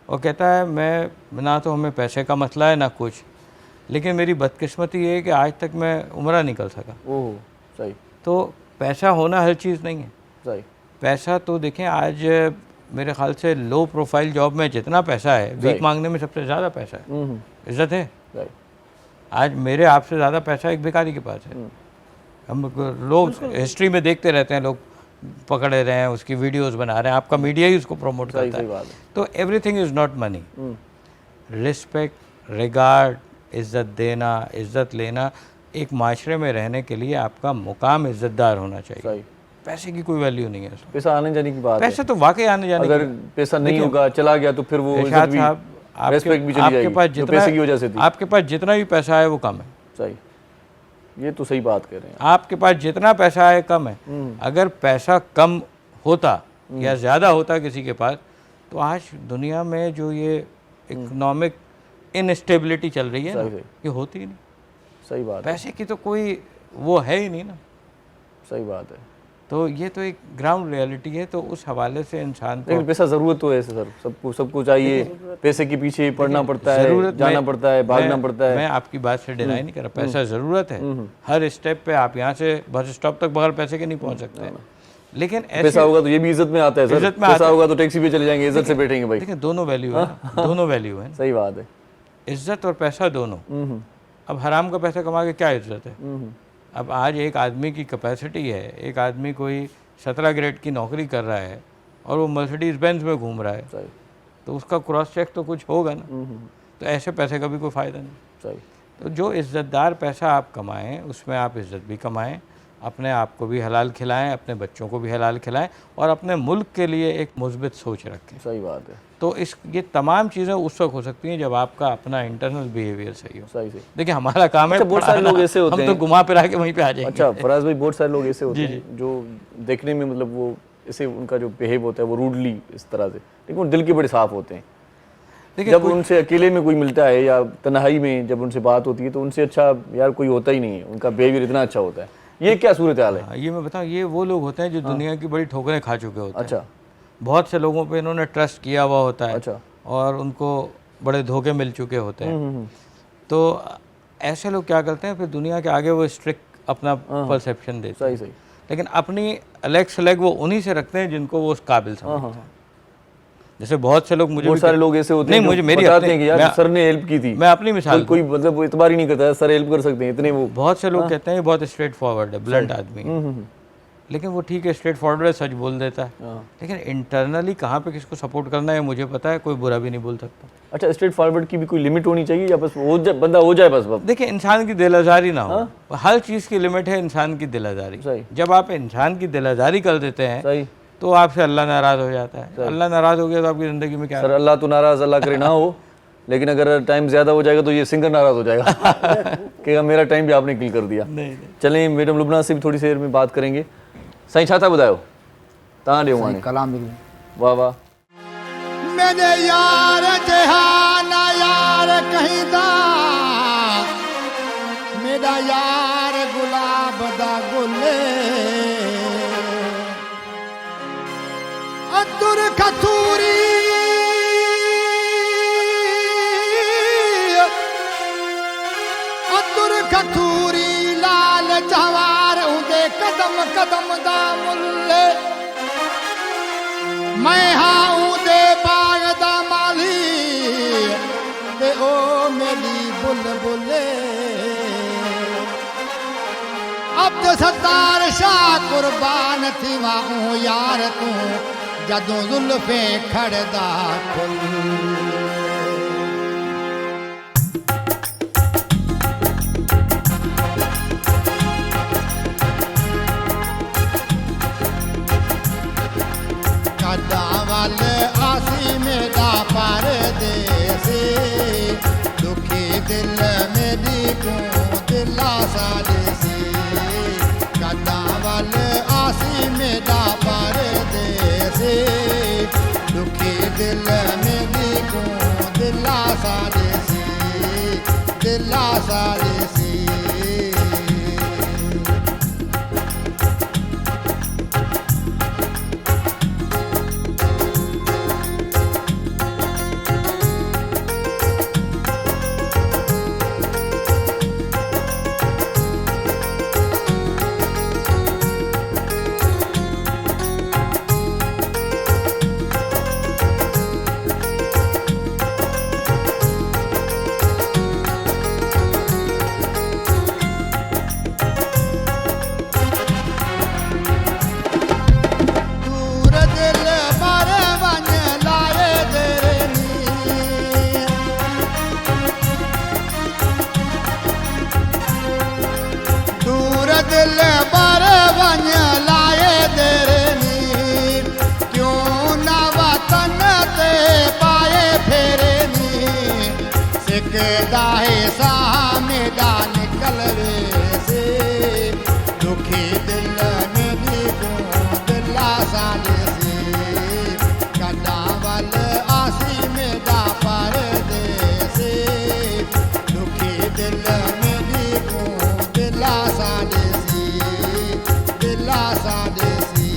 और कहता है मैं ना तो हमें पैसे का मसला है ना कुछ, लेकिन मेरी बदकिस्मती ये है कि आज तक मैं उम्रा निकल सका। ओह सही, तो पैसा होना हर चीज़ नहीं है। सही, पैसा तो देखें, आज मेरे ख्याल से लो प्रोफाइल जॉब में जितना पैसा है, भीख मांगने में सबसे ज़्यादा पैसा है, इज्जत है। सही, आज मेरे आपसे ज़्यादा पैसा एक भिखारी के पास है। हम लोग हिस्ट्री में देखते रहते हैं, लोग पकड़े रहे हैं, उसकी वीडियोस बना रहे हैं, आपका मीडिया ही उसको प्रमोट सही करता सही है। बात है, तो everything is not money. Respect, regard, इज़्ज़त देना, इज़्ज़त लेना, एक माशरे में रहने के लिए आपका मुकाम इज़्ज़तदार होना चाहिए। सही, पैसे की कोई वैल्यू नहीं है उसमें। पैसा आने जाने की बात है, पैसे तो वाकई आने जाने अगर पैसा नहीं होगा, चला गया तो फिर वो इज्जत इरशाद भी, साहब, रेस्पेक्ट भी चली आपके जाएगी, पास जो पैसे की वजह से थी। आपके पास जितना भी पैसा है वो कम है। सही, ये तो सही बात कह रहे हैं। आपके पास जितना पैसा है कम है। अगर पैसा कम होता या ज़्यादा होता किसी के पास, तो आज दुनिया में जो ये इकोनॉमिक इनस्टेबिलिटी चल रही है ना, सही। ये होती ही नहीं। सही बात है, पैसे की तो कोई वो है ही नहीं ना। सही बात है, तो ये तो एक ग्राउंड रियलिटी है। तो उस हवाले से इंसान को लेकिन पैसा ज़रूरत तो है सर, सबको चाहिए, पैसे के पीछे पढ़ना पड़ता है, जाना पड़ता है, भागना पड़ता है। मैं आपकी बात से डिनाई नहीं कर रहा, पैसा ज़रूरत है। हर स्टेप पे आप यहाँ से बस स्टॉप तक बगैर पैसे के नहीं पहुँच सकते। लेकिन पैसा होगा तो ये भी इज्जत में आता है सर, इज्जत में पैसा होगा तो टैक्सी पे चले जाएंगे, इज्जत से बैठेंगे भाई। देखिए दोनों वैल्यू है, दोनों वैल्यू है। सही बात है, इज्जत और पैसा दोनों। अब हराम का पैसा कमा के क्या इज्जत है? अब आज एक आदमी की कैपेसिटी है, एक आदमी कोई 17 ग्रेड की नौकरी कर रहा है और वो मर्सिडीज बेंज में घूम रहा है, सही, तो उसका क्रॉस चेक तो कुछ होगा ना। तो तो ऐसे पैसे का भी कोई फ़ायदा नहीं। सही। तो जो इज़्ज़तदार पैसा आप कमाएं उसमें आप इज़्ज़त भी कमाएं, अपने आप को भी हलाल खिलाएं, अपने बच्चों को भी हलाल खिलाएं और अपने मुल्क के लिए एक मुस्बित सोच रखें। सही बात है। तो ये तमाम चीज़ें उस वक्त हो सकती हैं जब आपका अपना इंटरनल बिहेवियर सही हो। सही। देखिए हमारा काम है, अच्छा, बहुत सारे लोग ऐसे होते हम तो घुमा फिरा के वहीं पे आ जाएंगे। अच्छा फराज भाई, बहुत सारे लोग ऐसे होते हैं जो देखने में मतलब वो ऐसे उनका जो बिहेव होता है वो रूडली इस तरह से, लेकिन वो दिल के बड़े साफ होते हैं। जब उनसे अकेले में कोई मिलता है या तन्हाई में जब उनसे बात होती है तो उनसे अच्छा यार कोई होता ही नहीं है, उनका बिहेवियर इतना अच्छा होता है। ये क्या सूरत हाल है? ये मैं बताऊँ, ये वो लोग होते हैं जो दुनिया की बड़ी ठोकरें खा चुके होते हैं। अच्छा। बहुत से लोगों पे इन्होंने ट्रस्ट किया हुआ होता है। अच्छा। और उनको बड़े धोखे मिल चुके होते हैं। तो ऐसे लोग क्या करते हैं, फिर दुनिया के आगे वो स्ट्रिक्ट अपना परसेप्शन देते हैं। सही। लेकिन अपनी अलग सलग वो उन्हीं से रखते हैं जिनको वो उस काबिल समझते हैं। जैसे बहुत से लोग मुझे बहुत सारे लोग ऐसे होते हैं नहीं, मुझे मेरी बताते हैं कि यार सर ने हेल्प की थी। मैं अपनी मिसाल कोई मतलब इतबार ही नहीं करता, सर हेल्प कर सकते हैं इतने वो। बहुत से लोग कहते हैं बहुत स्ट्रेट फॉरवर्ड है, ब्लंट आदमी है। लेकिन वो ठीक है, स्ट्रेट फॉरवर्ड है, सच बोल देता है। लेकिन इंटरनली कहाँ पे किसको सपोर्ट करना है मुझे पता है, कोई बुरा भी नहीं बोल सकता। अच्छा, स्ट्रेट फॉरवर्ड की भी कोई लिमिट होनी चाहिए या बस हो जाए, बंदा हो जाए बस? देखिए इंसान की दिल आज़ारी ना हो, हर चीज़ की लिमिट है इंसान की दिल आज़ारी। जब आप इंसान की दिल आज़ारी कर देते हैं तो आपसे अल्लाह नाराज़ हो जाता है। अल्लाह नाराज़ हो गया तो आपकी ज़िंदगी में क्या? सर अल्लाह तो नाराज़, अल्लाह करे ना हो, लेकिन अगर टाइम ज़्यादा हो जाएगा तो ये सिंगर नाराज़ हो जाएगा कि मेरा टाइम भी आपने किल कर दिया। नहीं। चलें, मैडम लुबना से भी थोड़ी देर में बात करेंगे। साईं छा था ॿुधायो तव्हां ॾियो हाणे कलाम लिखूं। वाह वाह। मेरे यार जहाना यार कहीं दा, मेरा यार गुलाब दा गुले, अतुर खतूरी अतुर खतूरी लाल जवार उदे कदम कदम दा मुल्ले, मैं हाँ दे बाग दा माली ते ओ मेरी बुलबुले, अब्द सत्तार शाह कुर्बान थी वाहूं यार तू जदों जुल्फे खड़दा खुल। वाल आसी मेरा परदेसी, दुखी दिल मेरी को दिलासा देसी, कदा वाल आसी मेरा परदेसी, दुखी दिल मेरी को दिलासा देसी, दिलासा देसी। दिल पर वन लाए तेरे नी, क्यों ना वतन ते पाए फेरे नी, सिकदा है सामेदा निकल वे से, दुखी दिल मेरी को दिलासा देसी, कदा वल आसी मेरा परदेसी, दुखी दिल मेरी को दिलासा देसी, दिलासा देसी।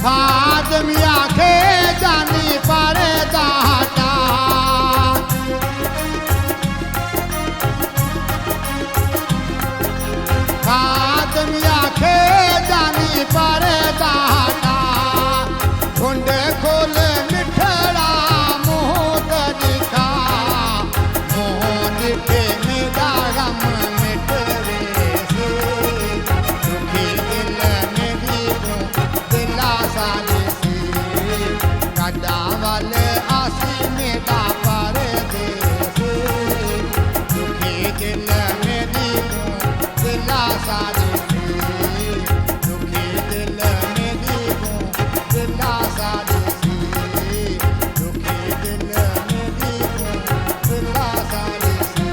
खादम आखे जानी पारे दाटा खादम आखे जानी पारे दाटा ढूंढ खोल मिठड़ा मोह दिखा मोह दिखे मेरा गम मिट रे से दुखी दिल मेरी को दिलासा देसी कदा वाले आसी मेरा पारे देसी दुखी दिल मेरी को दिलासा देसी दुखी दिल मेरी को दिलासा देसी दुखी दिल मेरी को दिलासा देसी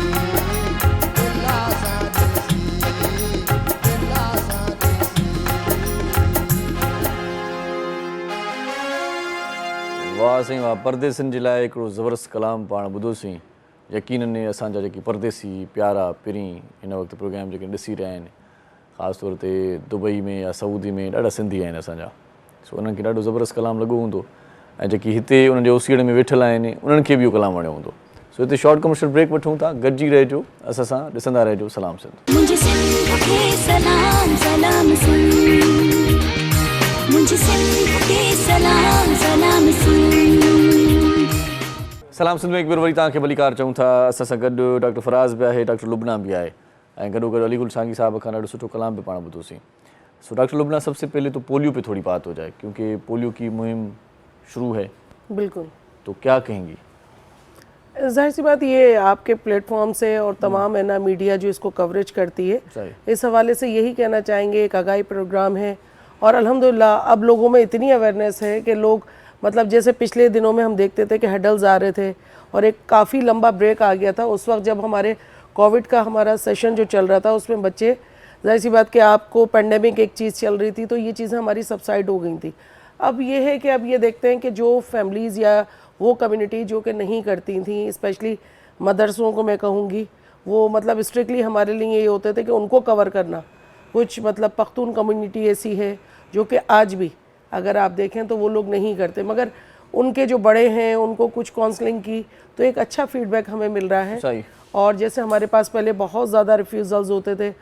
दिलासा देसी दिलासा देसी वाह साईं वाह परदेसियुनि जे लाइ हिकिड़ो ज़बरदस्त कलाम पाण ॿुधोसीं यकीनन असांजा जेकी परदेसी प्यारा पहिरीं हिन वक़्तु प्रोग्राम जेके ॾिसी रहिया आहिनि ख़ासि तौर ते दुबई में या सऊदी में ॾाढा सिंधी आहिनि असांजा सो उन्हनि खे ॾाढो ज़बरदस्त कलाम लॻो हूंदो ऐं जेकी हिते उन्हनि जे ओसीअड़ में वेठल आहिनि उन्हनि खे बि इहो कलाम वणियो हूंदो सो हिते शॉर्ट कमर्शियल ब्रेक वठूं था गॾिजी रहिजो असां सां ॾिसंदा रहिजो सलाम सिंध मुझे सिंध के सलाम सलाम सिंध मुझे सिंध के सलाम सलाम सिंध सलाम सिंध में हिकु भेरो वरी तव्हांखे भलीकार चऊं था असां सां गॾु डॉक्टर फराज़ बि आहे डॉक्टर लुबना बि आहे ऐं गॾोगॾु अलीगुल सांगी साहब खां ॾाढो सुठो कलाम बि पाण ॿुधोसीं सो डॉक्टर लुबना सबसे पहले तो पोलियो पे थोड़ी बात हो जाए क्योंकि पोलियो की मुहिम शुरू है बिल्कुल। तो क्या कहेंगी? जाहिर सी बात ये आपके प्लेटफॉर्म से और तमाम है ना मीडिया जो इसको कवरेज करती है सही। इस हवाले से यही कहना चाहेंगे एक आगाही प्रोग्राम है और अल्हम्दुलिल्लाह अब लोगों में इतनी अवेयरनेस है कि लोग मतलब जैसे पिछले दिनों में हम देखते थे कि हडल्स आ रहे थे और एक काफ़ी लंबा ब्रेक आ गया था उस वक्त जब हमारे कोविड का हमारा सेशन जो चल रहा था उसमें बच्चे जाहिर सी बात कि आपको पेंडेमिक एक चीज़ चल रही थी तो ये चीज़ें हमारी सबसाइड हो गई थी। अब ये है कि अब ये देखते हैं कि जो फैमिलीज़ या वो कम्युनिटी जो कि नहीं करती थी स्पेशली मदरसों को मैं कहूँगी वो मतलब स्ट्रिक्टली हमारे लिए ये होते थे कि उनको कवर करना। कुछ मतलब पख्तून कम्युनिटी ऐसी है जो कि आज भी अगर आप देखें तो वो लोग नहीं करते मगर उनके जो बड़े हैं उनको कुछ काउंसलिंग की तो एक अच्छा फीडबैक हमें मिल रहा है। सही। और जैसे हमारे पास पहले बहुत ज़्यादा रिफ्यूज़ल्स होते थे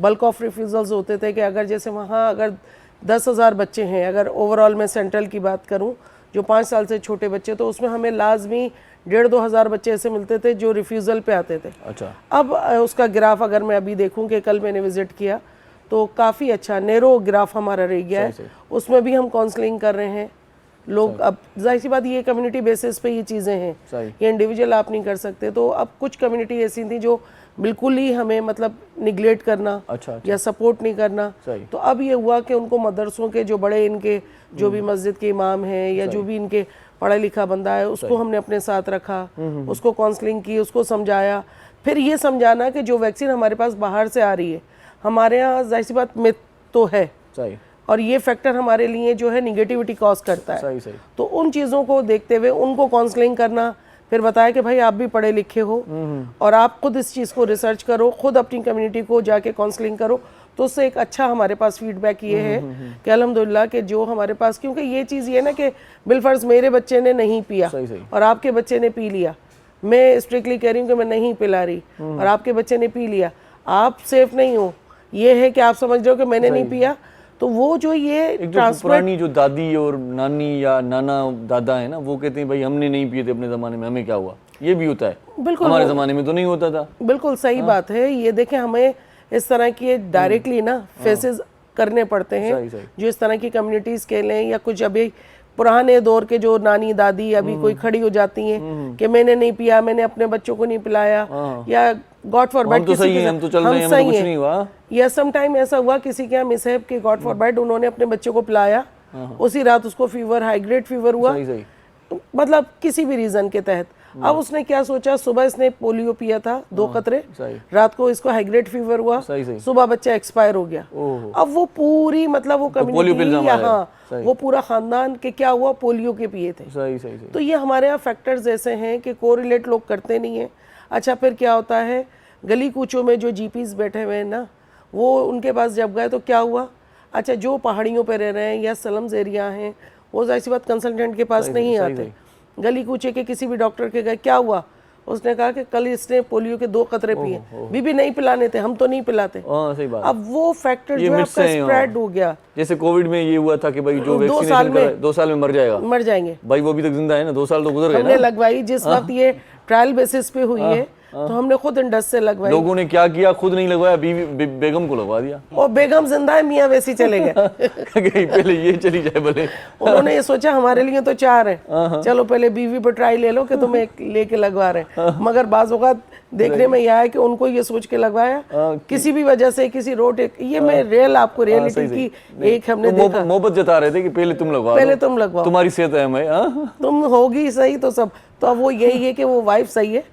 बल्क ऑफ रिफ्यूज़ल्स होते थे कि अगर जैसे वहाँ अगर 10,000 बच्चे हैं अगर ओवरऑल मैं सेंट्रल की बात करूँ जो 5 साल से छोटे बच्चे तो उसमें हमें लाजमी 1,500-2 हज़ार बच्चे ऐसे मिलते थे जो रिफ्यूज़ल पे आते थे। अच्छा। अब उसका ग्राफ अगर मैं अभी देखूँ कि कल मैंने विज़िट किया तो काफ़ी अच्छा नैरो ग्राफ हमारा रह गया है उसमें भी हम काउंसलिंग कर रहे हैं लोग। अब जाहिर सी बात ये कम्युनिटी बेसिस पे ये चीज़ें हैं ये इंडिविजुअल आप नहीं कर सकते तो अब कुछ कम्युनिटी ऐसी थी जो बिल्कुल ही हमें मतलब निगलेक्ट करना या सपोर्ट नहीं करना तो अब ये हुआ कि उनको मदरसों के जो बड़े इनके जो भी मस्जिद के इमाम हैं या जो भी इनके पढ़ा लिखा बंदा है उसको हमने अपने साथ रखा उसको काउंसलिंग की उसको समझाया फिर ये समझाना कि जो वैक्सीन हमारे पास बाहर से आ रही है हमारे यहाँ जाहिर सी बात मिथ तो है और ये फैक्टर हमारे लिए जो है निगेटिविटी कॉज करता है। सही। तो उन चीज़ों को देखते हुए उनको काउंसलिंग करना फिर बताया कि भाई आप भी पढ़े लिखे हो और आप खुद इस चीज़ को रिसर्च करो खुद अपनी कम्युनिटी को जाके काउंसलिंग करो तो उससे एक अच्छा हमारे पास फीडबैक ये है कि अल्हम्दुलिल्लाह कि जो हमारे पास क्योंकि ये चीज़ ये ना कि बिलफर्ज मेरे बच्चे ने नहीं पिया और आपके बच्चे ने पी लिया मैं स्ट्रिक्टली कह रही हूँ कि मैं नहीं पिला रही और आपके बच्चे ने पी लिया आप सेफ नहीं हो ये है कि आप समझ रहे हो कि मैंने नहीं पिया तो वो जो ये पुरानी जो दादी और नानी या नाना दादा है ना वो कहते हैं भाई हमने नहीं पिए थे अपने ज़माने में हमें क्या हुआ ये भी होता है बिल्कुल हमारे ज़माने में तो नहीं होता था। बिल्कुल सही बात है ये देखें हमें इस तरह की डायरेक्टली ना फेसेस करने पड़ते हैं जो इस तरह की कम्युनिटीज़ के लें या कुछ अभी पुराने दौर के जो नानी दादी अभी कोई खड़ी हो जाती हैं कि मैंने नहीं पिया मैंने अपने बच्चों को नहीं पिलाया या गॉड फॉरबिड किसी के हम तो चल रहे हैं हमें कुछ नहीं हुआ या सम टाइम ऐसा हुआ किसी के यहाँ मिसहैप के गॉड फॉरबिड उन्होंने अपने बच्चे को पिलाया उसी रात उसको फीवर हाई ग्रेड फीवर हुआ मतलब किसी भी रीजन के तहत अब उसने क्या सोचा सुबह इसने पोलियो पिया था 2 कतरे रात को इसको हाई ग्रेड फीवर हुआ सुबह बच्चा एक्सपायर हो गया। अब वो पूरी मतलब वो कम्युनिटी यहाँ वो पूरा खानदान के क्या हुआ पोलियो के पिए थे। तो ये हमारे यहाँ फैक्टर्स ऐसे हैं कि कोरिलेट लोग करते नहीं है। अच्छा फिर क्या होता है गली कूचों में जो जीपीज बैठे हुए हैं ना वो उनके पास जब गए तो क्या हुआ अच्छा जो पहाड़ियों पे रह रहे हैं या स्लम्स एरिया हैं, वो जाहिर सी बात कंसल्टेंट के पास नहीं आते। गली कूचे के किसी भी डॉक्टर के गए, क्या हुआ, उसने कहा कि कल इसने पोलियो के 2 कतरे पिए, बीबी नहीं पिलाने थे, हम तो नहीं पिलाते। सही बात। अब वो फैक्टर जो है आपका स्प्रेड हो गया। जैसे कोविड में ये हुआ था कि भाई जो 2 साल में 2 साल में मर जाएगा, मर जाएंगे भाई वो अभी तक जिंदा है ना, 2 साल तो गुजर गए हमने ना। लगवाई जिस वक्त ये ट्रायल बेसिस पे हुई है, तो हमने खुद इंडस से लगवाई। लोगों ने क्या किया, खुद नहीं लगवाया, बीवी बेगम को लगवा दिया। और बेगम जिंदा है, मियाँ वैसी चले गए। पहले ये चली जाए भले। उन्होंने ये सोचा हमारे लिए तो 4 हैं, चलो पहले बीवी पर ट्राई ले लो कि तुम एक लेके लगवा रहे हैं। मगर बाज़ औक़ात देखने में यह है कि उनको ये सोच के लगवाया किसी भी वजह से, किसी रोड, ये मैं रियल आपको रियलिटी की एक हमने देखा। मोहब्बत जता रहे थे कि पहले तुम लगवा, पहले तुम लगवाओ, तुम्हारी सेहत है मैं, तुम होगी सही तो सब। तो अब वो यही है कि वो वाइफ सही है,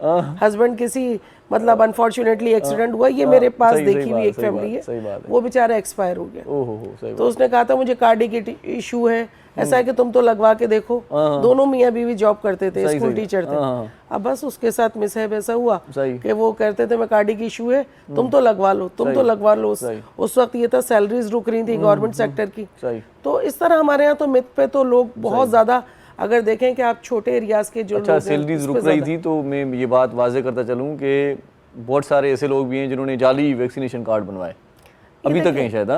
हस्बैंड किसी मतलब अनफॉर्चुनेटली एक्सीडेंट हुआ। ये मेरे पास देखी हुई एक फैमिली है, वो बेचारा एक्सपायर हो गया। तो उसने कहा था मुझे कार्डियक इशू है, ऐसा है कि तुम तो लगवा के देखो। दोनों मियाँ बीवी जॉब करते थे, स्कूल टीचर थे। अब बस उसके साथ मिसहैप ऐसा हुआ कि वो कहते थे मैं कार्डियक इशू है, तुम तो लगवा लो, तुम तो लगवा लो। उस वक्त ये था सैलरीज रुक रही थी गवर्नमेंट सेक्टर की। तो इस तरह हमारे यहाँ तो मिथ पे तो लोग बहुत ज्यादा, अगर देखें कि आप छोटे एरियाज के जो अच्छा सैलरीज रुक रही थी, तो मैं ये बात वाजे करता चलूँ कि बहुत सारे ऐसे लोग भी हैं जिन्होंने जाली वैक्सीनेशन कार्ड बनवाए, अभी तक हैं शायद।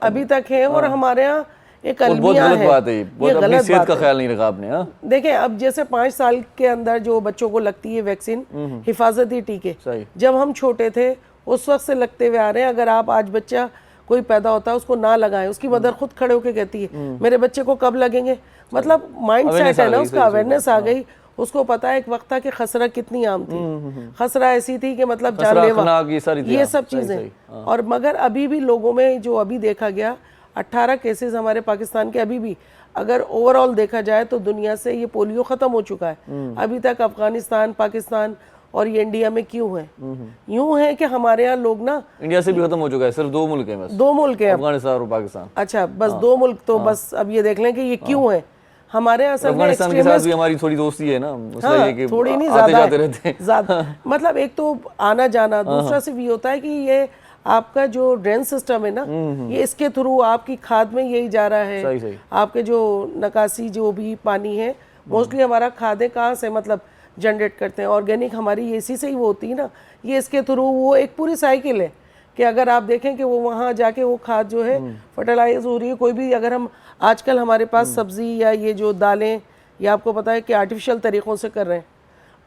अभी तक है। और हमारे यहाँ एक बहुत अलमिया गलत है, बात है, बहुत अपनी सेहत का ख्याल नहीं रखा आपने। देखें अब जैसे 5 साल के अंदर जो बच्चों को लगती है वैक्सीन, हिफाजती टीके, जब हम छोटे थे उस वक्त से लगते हुए आ रहे हैं। अगर आप आज बच्चा कोई पैदा होता है उसको ना लगाएं, उसकी मदर खुद खड़े होके कहती है मेरे बच्चे को कब लगेंगे। मतलब माइंड सेट है ना उसका, अवेयरनेस आ गई, उसको पता है। एक वक्त था कि खसरा कितनी आम थी, खसरा ऐसी थी कि मतलब जानलेवा, ये सब चीजें। और मगर अभी भी लोगों में जो अभी देखा गया 18 केसेस हमारे पाकिस्तान के, अभी भी अगर ओवरऑल देखा जाए तो दुनिया से ये पोलियो खत्म हो चुका है। अभी तक अफगानिस्तान, पाकिस्तान और ये इंडिया में क्यों है? यूं है कि हमारे यहाँ लोग ना, इंडिया से भी खत्म हो चुका है, सिर्फ 2 मुल्क हैं बस, 2 मुल्क हैं, अफगानिस्तान और पाकिस्तान। अच्छा बस 2 मुल्क। तो बस अब ये देख लें कि ये क्यों है हमारे यहाँ। अफगानिस्तान के साथ भी हमारी थोड़ी दोस्ती है ना, हाँ, कि थोड़ी नहीं, ज्यादा मतलब एक तो आना जाना, दूसरा सिर्फ ये होता है कि ये आपका जो ड्रेन सिस्टम है ना, ये इसके थ्रू आपकी खाद में यही जा रहा है। सही। आपके जो नकासी जो भी पानी है, मोस्टली हमारा खादें कहाँ से मतलब जनरेट करते हैं, ऑर्गेनिक हमारी इसी से ही वो होती है ना, ये इसके थ्रू। वो एक पूरी साइकिल है कि अगर आप देखें कि वो वहाँ जाके वो खाद जो है फर्टिलाइज हो रही है। कोई भी अगर हम आजकल हमारे पास सब्जी या ये जो दालें, ये आपको पता है कि आर्टिफिशियल तरीक़ों से कर रहे हैं।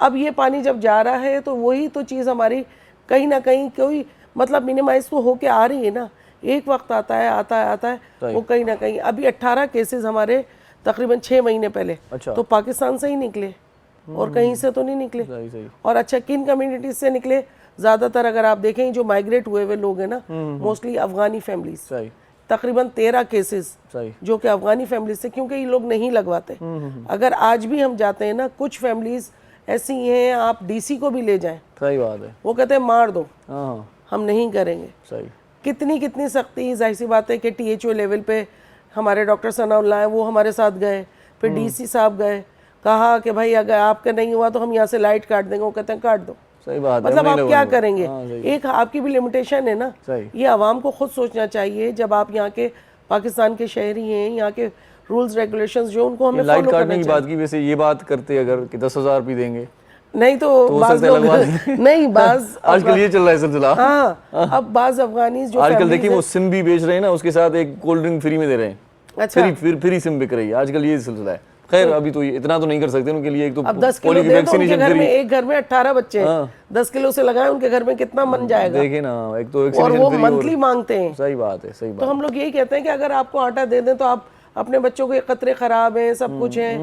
अब ये पानी जब जा रहा है तो वही तो चीज़ हमारी कहीं ना कहीं कोई मतलब मिनिमाइज तो होके आ रही है ना। एक वक्त आता है वो कहीं ना कहीं। अभी 18 केसेस हमारे तकरीबन 6 महीने पहले तो पाकिस्तान से ही निकले और कहीं से तो नहीं निकले। और अच्छा किन कम्युनिटीज से निकले? ज़्यादातर अगर आप देखें जो माइग्रेट हुए हुए लोग हैं ना, मोस्टली अफगानी फैमिलीज, तकरीबन 13 केसेस जो कि अफगानी फैमिलीज से, क्योंकि ये लोग नहीं लगवाते। अगर आज भी हम जाते हैं ना, कुछ फैमिलीज ऐसी हैं, आप डीसी को भी ले जाएं, सही बात है, वो कहते हैं मार दो, हम नहीं करेंगे। सही। कितनी सख्ती, जाहिर सी बात है कि THO लेवल पे हमारे डॉक्टर सनाउल्लाह हैं, वो हमारे साथ गए, फिर DC साहब गए, कहा कि भाई अगर आपका नहीं हुआ तो हम यहाँ से लाइट काट देंगे। वो कहते हैं काट दो। सही बात मतलब है, आप क्या करेंगे? एक आपकी भी लिमिटेशन है ना। ये आवाम को खुद सोचना चाहिए। जब आप यहाँ के पाकिस्तान के शहरी हैं, यहाँ के रूल्स रेगुलेशंस जो उनको हमें लाइट फॉलो करना काटने की बात की, वैसे ये बात करते अगर कि 10,000 भी देंगे नहीं तो बाज लोग नहीं, बाज आजकल ये चल रहा है सिलसिला। हाँ, अब बाज अफगानीज जो आजकल देखिए वो सिम भी बेच रहे हैं ना, उसके साथ एक कोल्ड ड्रिंक फ्री में दे रहे हैं। अच्छा, फ्री सिम बिक रही है आजकल, ये सिलसिला है। खैर अभी तो इतना तो नहीं कर सकते उनके लिए। एक तो अब 10 किलो दे तो उनके घर में, एक घर में 18 बच्चे हैं, 10 किलो से लगाए उनके घर में कितना मन जाएगा? देखे ना, एक तो और वो मंथली मांगते हैं। सही बात है, सही बात। तो हम लोग यही कहते हैं कि अगर आपको आटा दे दें तो आप अपने बच्चों के कतरे खराब हैं, सब कुछ है,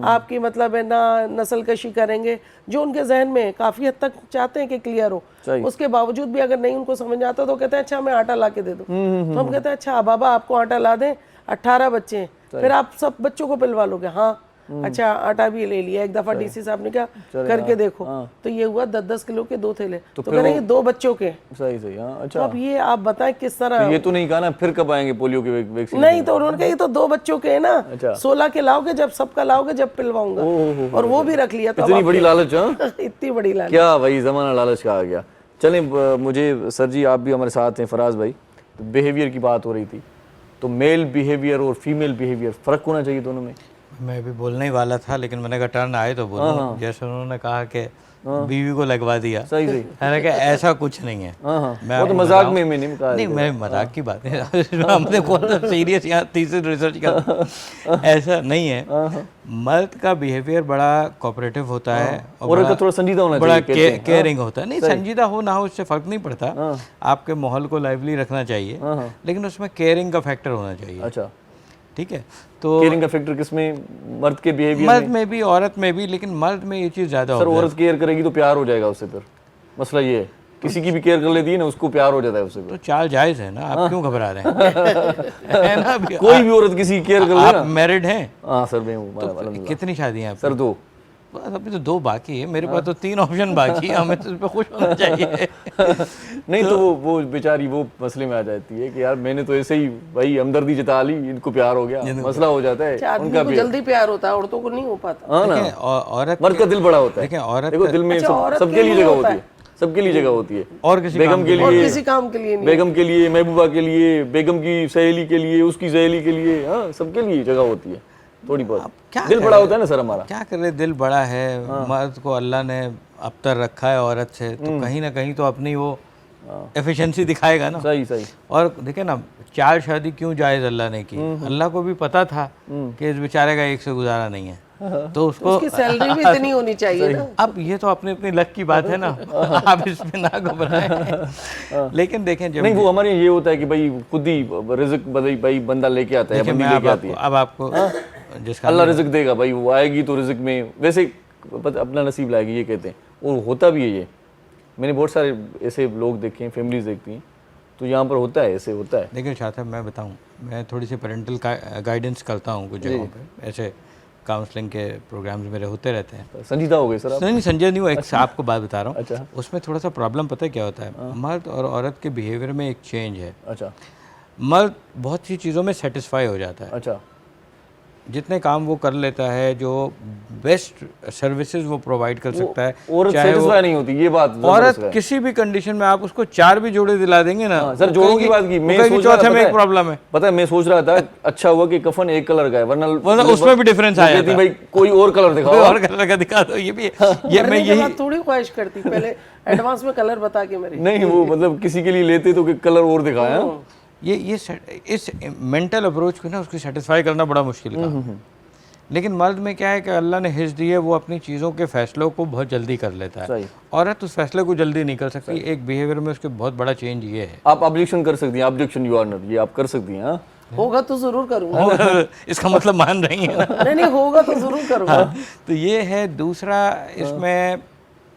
आपकी मतलब है ना नस्ल कशी करेंगे, जो उनके जहन में काफी हद तक चाहते हैं कि क्लियर हो। उसके बावजूद भी अगर नहीं उनको समझ आता तो कहते हैं अच्छा मैं आटा ला के दे दूं। तो हम कहते हैं अच्छा बाबा आपको आटा ला दें, 18 बच्चे हैं, फिर आप सब बच्चों को पिलवा लोगे? हाँ, अच्छा आटा भी ले लिया। एक दफा DC साहब ने क्या करके देखो, तो ये हुआ 10-10 किलो के 2 थैले, तो कह रहे हैं 2 बच्चों के। सही। हाँ, अच्छा। तो अब ये आप बताएं किस तरह। तो ये तो नहीं कहा ना फिर कब आएंगे पोलियो के वैक्सीन? नहीं, तो उन्होंने कहा ये तो 2 बच्चों के है ना। अच्छा। 16 के लाओगे, जब सबका लाओगे जब पिलवाऊंगा, और वो भी रख लिया। तो इतनी बड़ी लालच? इतनी बड़ी लालच क्या भाई, जमाना लालच का आ गया। चलें, मुझे सर जी आप भी हमारे साथ हैं, फराज भाई, बिहेवियर की बात हो रही थी। तो मेल बिहेवियर और फीमेल बिहेवियर फ़र्क होना चाहिए दोनों में? मैं भी बोलने ही वाला था, लेकिन मैंने कहा टर्न आए तो बोलूं। जैसे उन्होंने कहा कि बीवी को लगवा दिया, सही सही। मैंने कहा ऐसा कुछ नहीं है। मैं वो तो मजाक में मैंने कहा नहीं, मैं मजाक की बात है हमने कौन सा सीरियस यहाँ तीसरी रिसर्च कर ऐसा नहीं है। मर्द का बिहेवियर बड़ा कोऑपरेटिव होता है और का थोड़ा संजीदा होना बड़ा चाहिए, केयरिंग होता है। नहीं, संजीदा हो ना हो उससे फर्क नहीं पड़ता, आपके माहौल को लाइवली रखना चाहिए, लेकिन उसमें केयरिंग का फैक्टर होना चाहिए। अच्छा, ठीक है। तो केयरिंग का फैक्टर किसमें? मर्द के बिहेवियर मर्द में भी औरत में भी, लेकिन मर्द में ये चीज़ ज़्यादा सर होती है। औरत केयर करेगी तो प्यार हो जाएगा उससे, फिर मसला ये है किसी की भी केयर कर लेती है ना उसको प्यार हो जाता है उससे। तो चाल जायज़ है ना, आप क्यों घबरा रहे हैं? है ना, कोई भी औरत किसी की केयर कर ले आप ना। मैरिड हैं? हाँ सर मैं हूँ। कितनी शादियाँ हैं सर 2। बस अभी तो 2 बाकी है, मेरे पास तो 3 ऑप्शन बाकी है, हमें तो इस पर खुश होना चाहिए। नहीं तो वो बेचारी वो मसले में आ जाती है कि यार मैंने तो ऐसे ही भाई हमदर्दी जता ली, इनको प्यार हो गया, मसला हो जाता है। आदमी को जल्दी प्यार होता है, औरतों को नहीं हो पाता। हाँ ना, औरत मर्द का दिल बड़ा होता है। देखें, औरत देखो दिल में औरत सबके के लिए लिए जगह होता होती है, सबके लिए जगह होती है। और किसी बेगम के और लिए, किसी काम के लिए नहीं। बेगम के लिए, महबूबा के लिए, बेगम की सहेली के लिए, उसकी सहेली के लिए, हाँ सबके लिए जगह होती है थोड़ी बहुत। दिल बड़ा होता है ना सर हमारा। क्या करे, दिल बड़ा है। मर्द को अल्लाह ने अबतर रखा है औरत से, तो कहीं ना कहीं तो अपनी वो एफिशिएंसी दिखाएगा ना। सही सही। और देखे ना, 4 शादी क्यों जायज़ अल्लाह ने की? अल्लाह को भी पता था कि इस बेचारे का एक से गुजारा नहीं है, तो उसकी सैलरी भी इतनी होनी चाहिए ना। अब ये तो अपनी अपनी लक की बात है ना, आप इसमें ना घबराएं। लेकिन देखें, जब नहीं वो हमारे ये होता है कि भाई खुद ही रिज़्क भाई बंदा लेके आता है, बंदी लेके आती है। अब आपको जिसका अल्लाह रिज़्क देगा भाई, वो आएगी तो रिज़्क में वैसे अपना नसीब लाएगी, ये कहते हैं। और होता भी है ये, मैंने बहुत सारे ऐसे लोग देखे हैं, फैमिलीज देखती हैं, तो यहाँ पर होता है, ऐसे होता है। देखिए शाह साहब, मैं बताऊं, मैं थोड़ी सी पेरेंटल गाइडेंस करता हूं कुछ जगहों पे, ऐसे काउंसलिंग के प्रोग्राम्स मेरे होते रहते हैं। संजीदा हो गए सर आप? नहीं, संजय नहीं हुआ, एक आपको बात बता रहा हूँ। अच्छा। उसमें थोड़ा सा प्रॉब्लम पता है क्या होता है? मर्द और औरत के बिहेवियर में एक चेंज है। अच्छा। मर्द बहुत सी चीज़ों में सेटिस्फाई हो जाता है। अच्छा। जितने काम वो कर लेता है, जो बेस्ट सर्विसेज वो प्रोवाइड कर सकता है, औरत सेटिस्फाई नहीं होती, ये बात औरत किसी भी कंडीशन में आप उसको 4 भी जोड़े दिला देंगे ना। सर जोड़ों की बात की, मैं सोच रहा चौथे में एक प्रॉब्लम है, पता है, मैं सोच रहा था अच्छा हुआ कि कफन एक कलर का है, वरना उसमें भी डिफरेंस आया था। भाई कोई और कलर दिखाओ, कोई और कलर का दिखा दो। ये भी ये मैं यही थोड़ी ख्वाहिश करती, पहले एडवांस में कलर बता के मेरी। नहीं वो मतलब किसी के लिए लेते तो कलर और दिखाया। ये इस मेंटल अप्रोच को ना उसको सेटिस्फाई करना बड़ा मुश्किल काम है। लेकिन मर्द में क्या है कि अल्लाह ने हिस्स दी है, वो अपनी चीज़ों के फैसलों को बहुत जल्दी कर लेता है। औरत उस फैसले को जल्दी नहीं कर सकती। एक बिहेवियर में उसके बहुत बड़ा चेंज ये है। आप ऑब्जेक्शन कर सकती हैं, ऑब्जेक्शन यू ऑनर, ये आप कर सकती हैं। हाँ होगा तो जरूर करूँगा। इसका मतलब मान रही है ना? नहीं होगा तो जरूर करूँगा। तो ये है। दूसरा, इसमें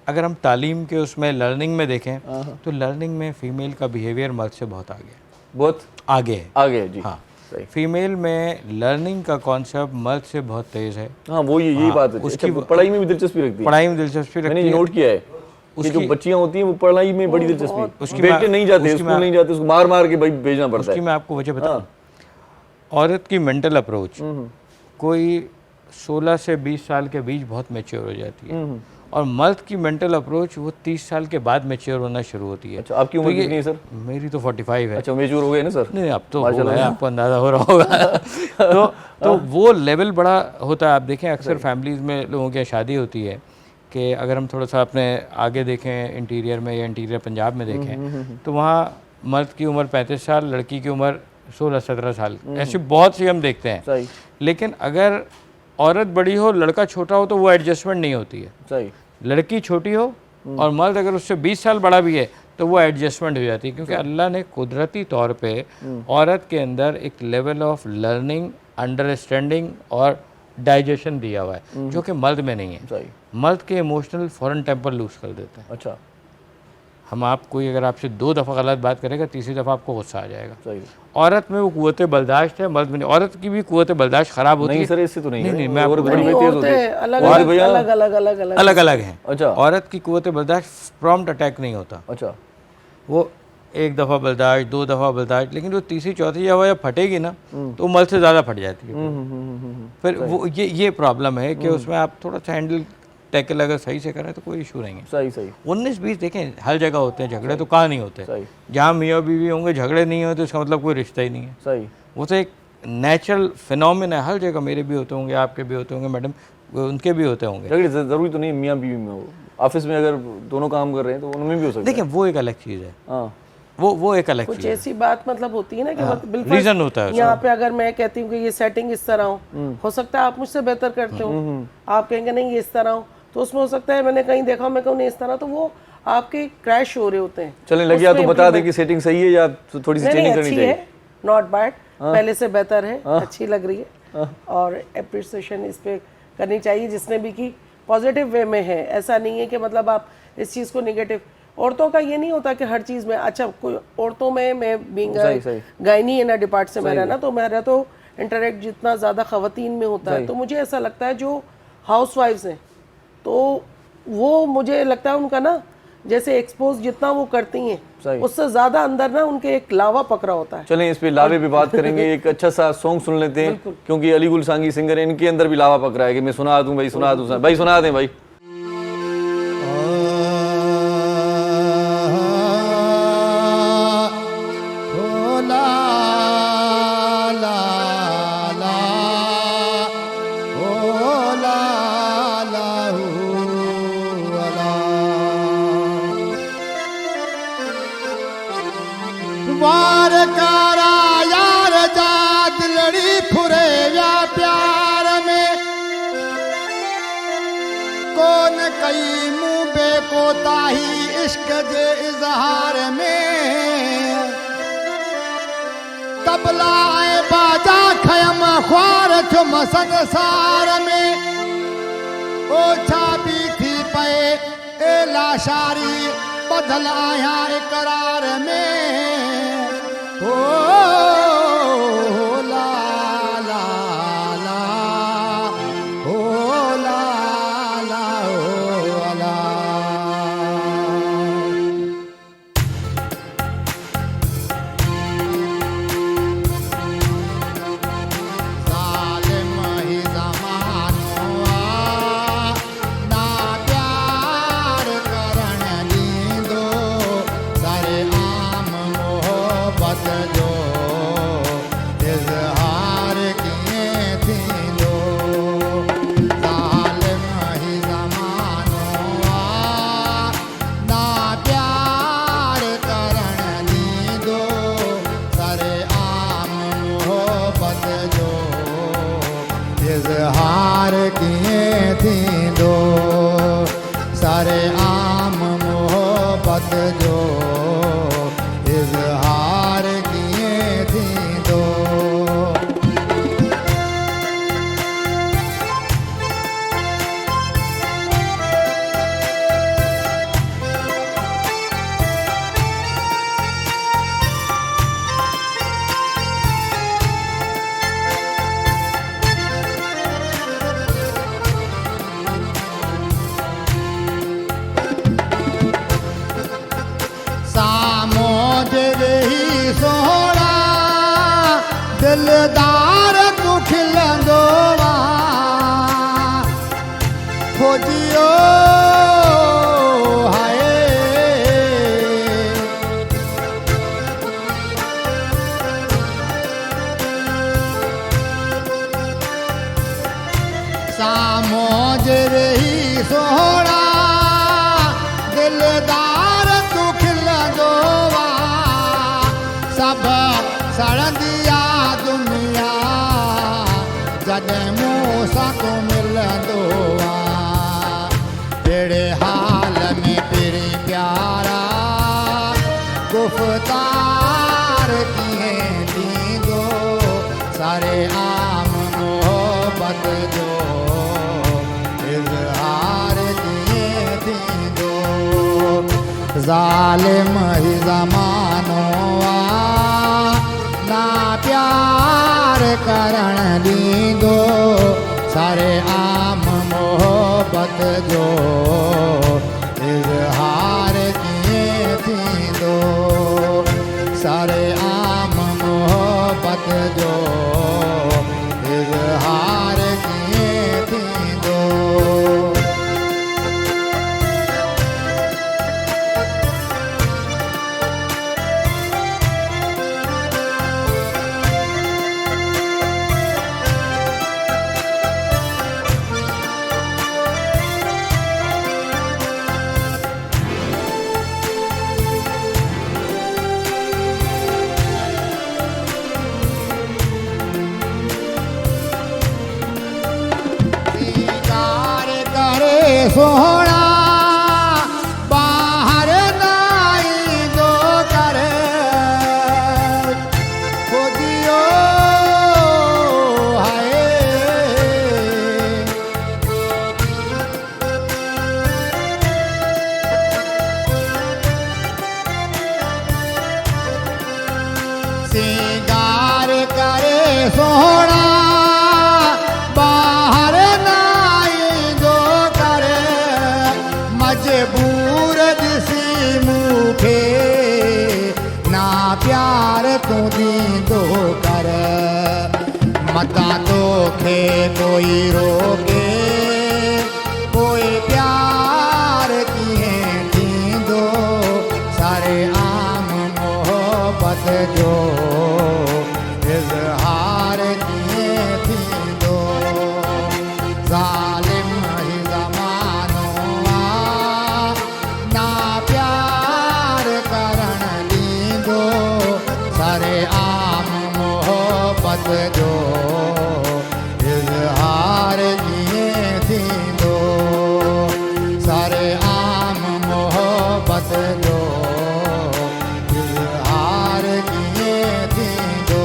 अगर हम तालीम के उसमें लर्निंग में देखें तो लर्निंग में फ़ीमेल का बिहेवियर मर्द से बहुत आगे है, बहुत आगे है। आगे जी। हाँ, फीमेल में लर्निंग का कॉन्सेप्ट मर्द से बहुत तेज है। हाँ वो यही बात है। उसकी पढ़ाई में भी दिलचस्पी रखती है। पढ़ाई में दिलचस्पी रखती है, मैंने नोट किया है। उसकी जो बच्चियां होती हैं वो पढ़ाई में बड़ी दिलचस्पी, उसकी बेटे नहीं जाते स्कूल, नहीं जाते, उसको मार मार के भाई भेजना पड़ता है। उसकी मैं आपको वजह बताऊं, औरत की मेंटल अप्रोच कोई 16 से 20 साल के बीच बहुत मैच्योर हो जाती है, और मर्द की मेंटल अप्रोच वो 30 साल के बाद मैच्योर होना शुरू होती है। अच्छा, आपकी उम्र कितनी है सर? मेरी तो 45 है। अच्छा, मैच्योर हो गए ना सर? नहीं, अब तो हो गया, आपको अंदाज़ा हो रहा होगा। तो वो लेवल बड़ा होता है। आप देखें अक्सर फैमिलीज़ में लोगों की शादी होती है कि अगर हम थोड़ा सा अपने आगे देखें, इंटीरियर में या इंटीरियर पंजाब में देखें, तो वहाँ मर्द की उम्र 35 साल, लड़की की उम्र 16-17 साल, ऐसी बहुत सी हम देखते हैं। लेकिन अगर औरत बड़ी हो, लड़का छोटा हो, तो वो एडजस्टमेंट नहीं होती है। सही। लड़की छोटी हो और मर्द अगर उससे 20 साल बड़ा भी है तो वो एडजस्टमेंट हो जाती है, क्योंकि अल्लाह ने कुदरती तौर पे औरत के अंदर एक लेवल ऑफ लर्निंग, अंडरस्टैंडिंग और डाइजेशन दिया हुआ है, जो कि मर्द में नहीं है। मर्द के इमोशनल फ़ौरन टेम्पर लूज कर देते हैं। अच्छा। हम आप कोई अगर आपसे 2 दफ़ा गलत बात करेगा, तीसरी दफ़ा आपको गुस्सा आ जाएगा। औरत में वो कुव्वत बर्दाश्त है, मर्द में नहीं। औरत की भी कुव्वत बर्दाश्त खराब होती है। नहीं सर, इससे तो नहीं। नहीं, मैं आपको अलग अलग है। अच्छा। औरत की कुव्वत बर्दाश्त प्रॉम्प्ट अटैक नहीं होता। अच्छा। वो 1 दफ़ा बर्दाश्त, 2 दफ़ा बर्दाश्त, लेकिन जो तीसरी चौथी जब जब फटेगी ना तो मर्द से ज़्यादा फट जाती है। फिर वो ये प्रॉब्लम है कि उसमें आप थोड़ा सा हैंडल टैकल अगर सही से करें तो कोई इशू नहीं है। सही सही 19-20 देखें हर जगह होते हैं झगड़े, तो कहाँ नहीं होते। सही जहाँ मियाँ बीवी होंगे झगड़े नहीं होते उसका मतलब कोई रिश्ता ही नहीं है। सही वो तो एक नेचुरल फिनोमिना है, हर जगह मेरे भी होते होंगे, आपके भी होते होंगे, मैडम उनके भी होते होंगे। झगड़े जरूरी तो नहीं मियाँ बीवी में हो, ऑफिस में अगर दोनों काम कर रहे हैं तो उनमें भी हो सकता है। देखिए वो एक अलग चीज़ है, हाँ वो एक अलग कुछ चीज़ है, ऐसी बात मतलब होती है ना कि मतलब बिल्कुल रीज़न होता है। यहाँ पे अगर मैं कहती हूँ कि ये सेटिंग इस तरह हो सकता है आप मुझसे बेहतर करते हो, आप कहेंगे नहीं ये इस तरह हो, तो उसमें हो सकता है मैंने कहीं देखा, मैं कहूँ नहीं इस तरह, तो वो आपके क्रैश हो रहे होते हैं। चलें लग गया तो बता दें कि सेटिंग सही है या थोड़ी सी चेंजिंग करनी चाहिए। नॉट बैड, पहले से बेहतर है, अच्छी लग रही है और एप्रिसिएशन इस पे करनी चाहिए जिसने भी की, पॉजिटिव वे में है। ऐसा नहीं है कि मतलब आप इस चीज़ को निगेटिव, औरतों का ये नहीं होता कि हर चीज़ में अच्छा, कोई औरतों में मैं बीइंग गायनी ना डिपार्ट से मेरा ना, तो मेरा तो इंटरेक्ट जितना ज़्यादा खवातीन में होता है, तो मुझे ऐसा लगता है जो हाउस वाइफ्स हैं तो वो मुझे लगता है उनका ना जैसे एक्सपोज जितना वो करती हैं उससे ज़्यादा अंदर ना उनके एक लावा पकड़ा होता है। चलें इस पे लावे पे बात करेंगे, एक अच्छा सा सॉन्ग सुन लेते हैं क्योंकि अली गुल सांगी सिंगर है, इनके अंदर भी लावा पकड़ा है कि मैं सुना दूं भाई, सुना दूं भाई, सुना दें भाई। वार कारा यार जात लड़ी फुरे या प्यार में, कौन कई मुंह बेकोताही इश्क जे इजहार में, तबला ऐं बाजा खयम ख्वार थुम संसार में, ओछा भी थी पे ए लाशारी बदल आया इकरार में, ओ ला ला ला, ओ ला ला ओ ला। जालिम ही ज़मानो आ, ना प्यार करण ॾींदो, सरे आम मोहब्बत जो इज़हार कीअं थींदो। ज़ालिम ही ज़मानो आ, ना प्यार करण ॾींदो, सरे आम मोहब्बत जो इज़हार कीअं थींदो, सरे आम मोहब्बत जो इज़हार कीअं थींदो। सामो जरे ही सोहरा दिलदार तू खिलंदो वा, खोजियो हाय सामो जरे ही सोहरा दिलदार तू खिलंदो वा, सब सड़ंदिया दुनिया जॾहिं मूं सां तूं मिलंदो वा, अहिड़े हाल में पहिरीं प्यारा गुफ़्तार कीअं थींदो, सारे आम मोहब्बत जो इज़हार कीअं थींदो। ज़ालिम ही ज़मानो आ, ना प्यार करण ॾींदो, सारे आम मोहब्बत जो इज़हार कीअं थींदो, सारे आम मोहब्बत जो इज़हार कीअं थींदो। सोहना बाहर नाई दो करे खोदियो हाय सिंगार करे सोहना बाहर नाई दो करे मजबूर दिसी मुखे ना प्यार तू दींदो कर मता तोखे कोई रोके कोई प्यार कीअं थींदो सारे आम मोहब्बत जो इज़हार कीअं थींदो ज़ालिम ही ज़मानो आ ना प्यार करण ॾींदो सारे आम मोहब्बत जो इज़हार कीअं थींदो सारे आम मोहब्बत जो इज़हार कीअं थींदो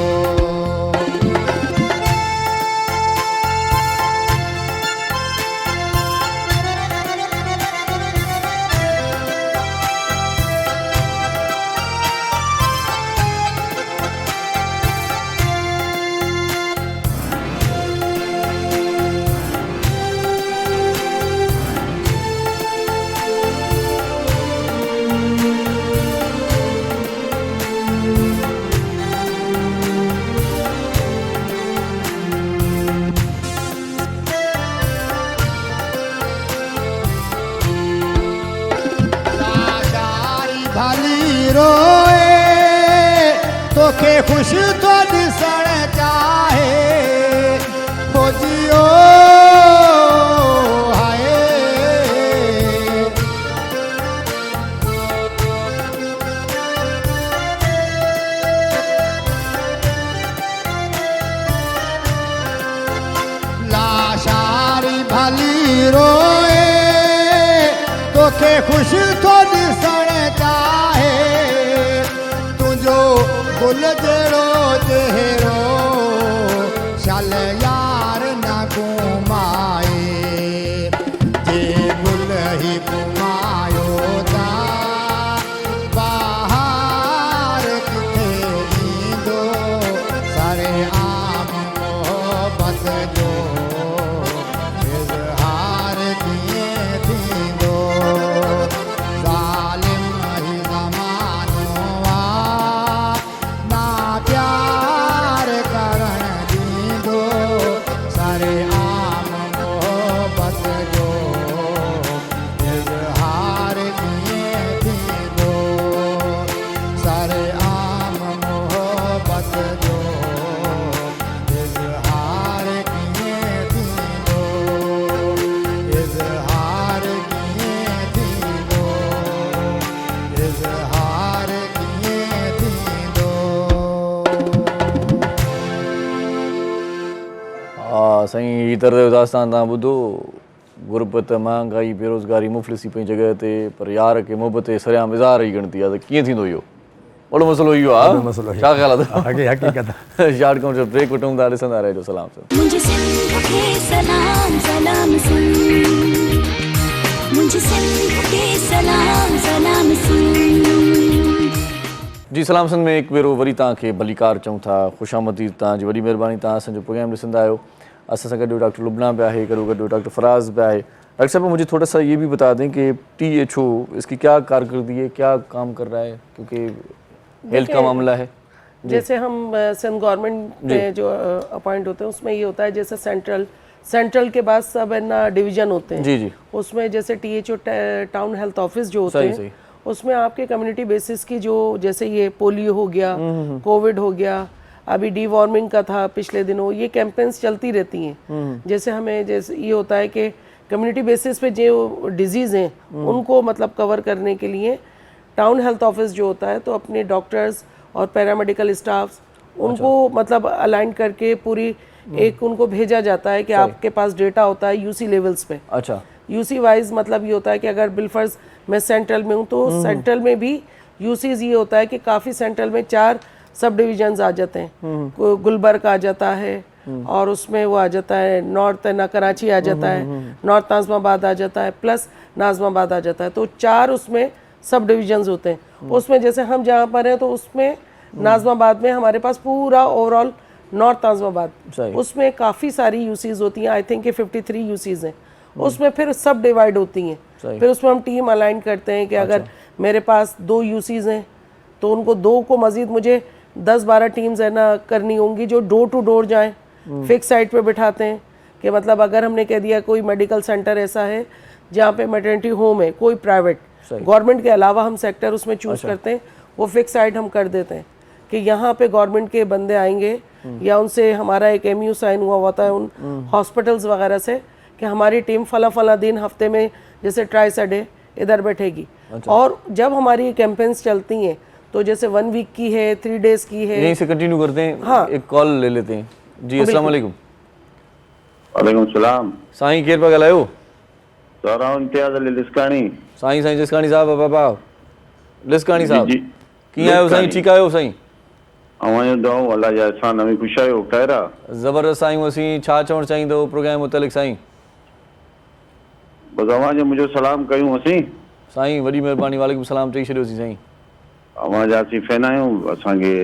लाचारी भली रोए तोखे खुश तो ॾिसण चाहे खोजियो हाय लाचारी भली रोए तोखे खुश तो ॾिसण चाहे तुंहिंजो गुल जहिड़ो चेहरो शल यार न घुमाए जे गुल ही घुमायो ता बाहर किथे ईंदो सारे आम मोहब्बत जो इज़हार कीअं थींदो ज़ालिम ही ज़मानो आ ना प्यार करण ॾींदो सारे आम मोहब्बत जो इज़हार कीअं थींदो सारे आम मोहब्बत जो इज़हार कीअं थींदो इज़हार कीअं थींदो इज़हार कीअं थींदो साईं ही तरह दास्तान तव्हां ॿुधो गुरबत महांगाई बेरोज़गारी मुफ़लिसी पंहिंजी जॻह ते पर यार खे मोहबत सरियाम इज़हार ई ॻणती आहे त कीअं थींदो इहो वॾो मसइलो इहो आहे छा ख़्यालु आहे हक़ीक़त शार्ट काउंटर ब्रेक वठूं था ॾिसंदा रहिजो सलाम सां मुझे सिंध के सलाम सलाम सुन मुझे सिंध के सलाम सलाम सुन जी सलाम सिंध में हिकु भेरो वरी तव्हांखे भलीकार चऊं था ख़ुशामदी तव्हांजी वॾी महिरबानी तव्हां असांजो प्रोग्राम ॾिसंदा आहियो असां सां गॾु डॉक्टर लुबना भी है गॾो गॾु डॉक्टर फराज भी है डॉक्टर साहब मुझे थोड़ा सा ये भी बता दें कि THO इसकी क्या कारकर्दगी है क्या काम कर रहा है क्योंकि हेल्थ का मामला है जैसे हम सिंध गवर्नमेंट में जो अपॉइंट होते हैं उसमें ये होता है जैसे सेंट्रल के बाद सब है ना डिवीजन होते हैं जी जी उसमें जैसे THO टाउन हेल्थ ऑफिस जो होते हैं उसमें आपके कम्युनिटी बेसिस की जो जैसे ये पोलियो हो गया कोविड हो गया अभी डीवॉर्मिंग का था पिछले दिनों ये कैंपेन्स चलती रहती हैं जैसे हमें जैसे ये होता है कि कम्युनिटी बेसिस पे जो डिजीज़ हैं उनको मतलब कवर करने के लिए टाउन हेल्थ ऑफिस जो होता है तो अपने डॉक्टर्स और पैरामेडिकल स्टाफ्स उनको मतलब अलाइन करके पूरी एक उनको भेजा जाता है कि आपके पास डेटा होता है UC लेवल्स पे अच्छा यूसी वाइज मतलब ये होता है कि अगर बिलफर्ज मैं सेंट्रल में हूँ तो सेंट्रल में भी यूसीज ये होता है कि काफ़ी सेंट्रल में 4 सब डिविजन्स आ जाते हैं। गुलबर्ग आ जाता है और उसमें वो आ जाता है नॉर्थ ना कराची आ जाता है, नॉर्थ नाज़माबाद आ जाता है, प्लस नाज़माबाद आ जाता है। तो 4 उसमें सब डिविजन्स होते हैं। उसमें जैसे हम जहाँ पर हैं तो उसमें नाज़माबाद में हमारे पास पूरा ओवरऑल नॉर्थ नाज़माबाद, उसमें काफ़ी सारी यूसीज होती हैं। आई थिंक कि 53 यूसीज हैं। उसमें फिर सब डिवाइड होती हैं। फिर उसमें हम टीम अलाइन करते हैं कि अगर मेरे पास 2 यूसीज हैं तो उनको 2 को मज़ीद मुझे 10-12 टीम्स है ना करनी होंगी जो डोर टू डोर जाएं, फिक्स साइट पे बिठाते हैं कि मतलब अगर हमने कह दिया कोई मेडिकल सेंटर ऐसा है जहाँ पे मैटरनिटी होम है, कोई प्राइवेट, गवर्नमेंट के अलावा हम सेक्टर उसमें चूज करते हैं, वो फिक्स साइट हम कर देते हैं कि यहाँ पे गवर्नमेंट के बंदे आएंगे या उनसे हमारा एक MU साइन हुआ होता है उन हॉस्पिटल्स वगैरह से कि हमारी टीम फला दिन हफ्ते में जैसे ट्राइस अ डे इधर बैठेगी। और जब हमारी कैंपेन्स चलती हैं तो जैसे 1 वीक की है, 3 डेज की है। यहीं से कंटिन्यू करते हैं। हाँ, एक कॉल ले लेते हैं जी। अस्सलाम वालेकुम। वालेकुम सलाम। साईं केर पिया ॻाल्हायो? सारा इम्तियाज़ अली लिस्कानी। साईं लिस्कानी साहब, बाबा लिस्कानी साहब जी, कीअं आहियो साईं? ठीकु आहियो साईं? अवां दुआऊं अल्लाह जा एहसान, नवी ख़ुश आहियो? ख़ैर आहे? ज़बरदस्त साईं। असीं छा चवणु चाहींदो प्रोग्राम मुतलिक़ साईं? बसि अवां जो मुंहिंजो सलाम कयूं असीं। साईं वॾी महिरबानी, वालेकुम सलाम चई छॾियोसीं साईं। अवां जा असीं फैन आहियूं, असांखे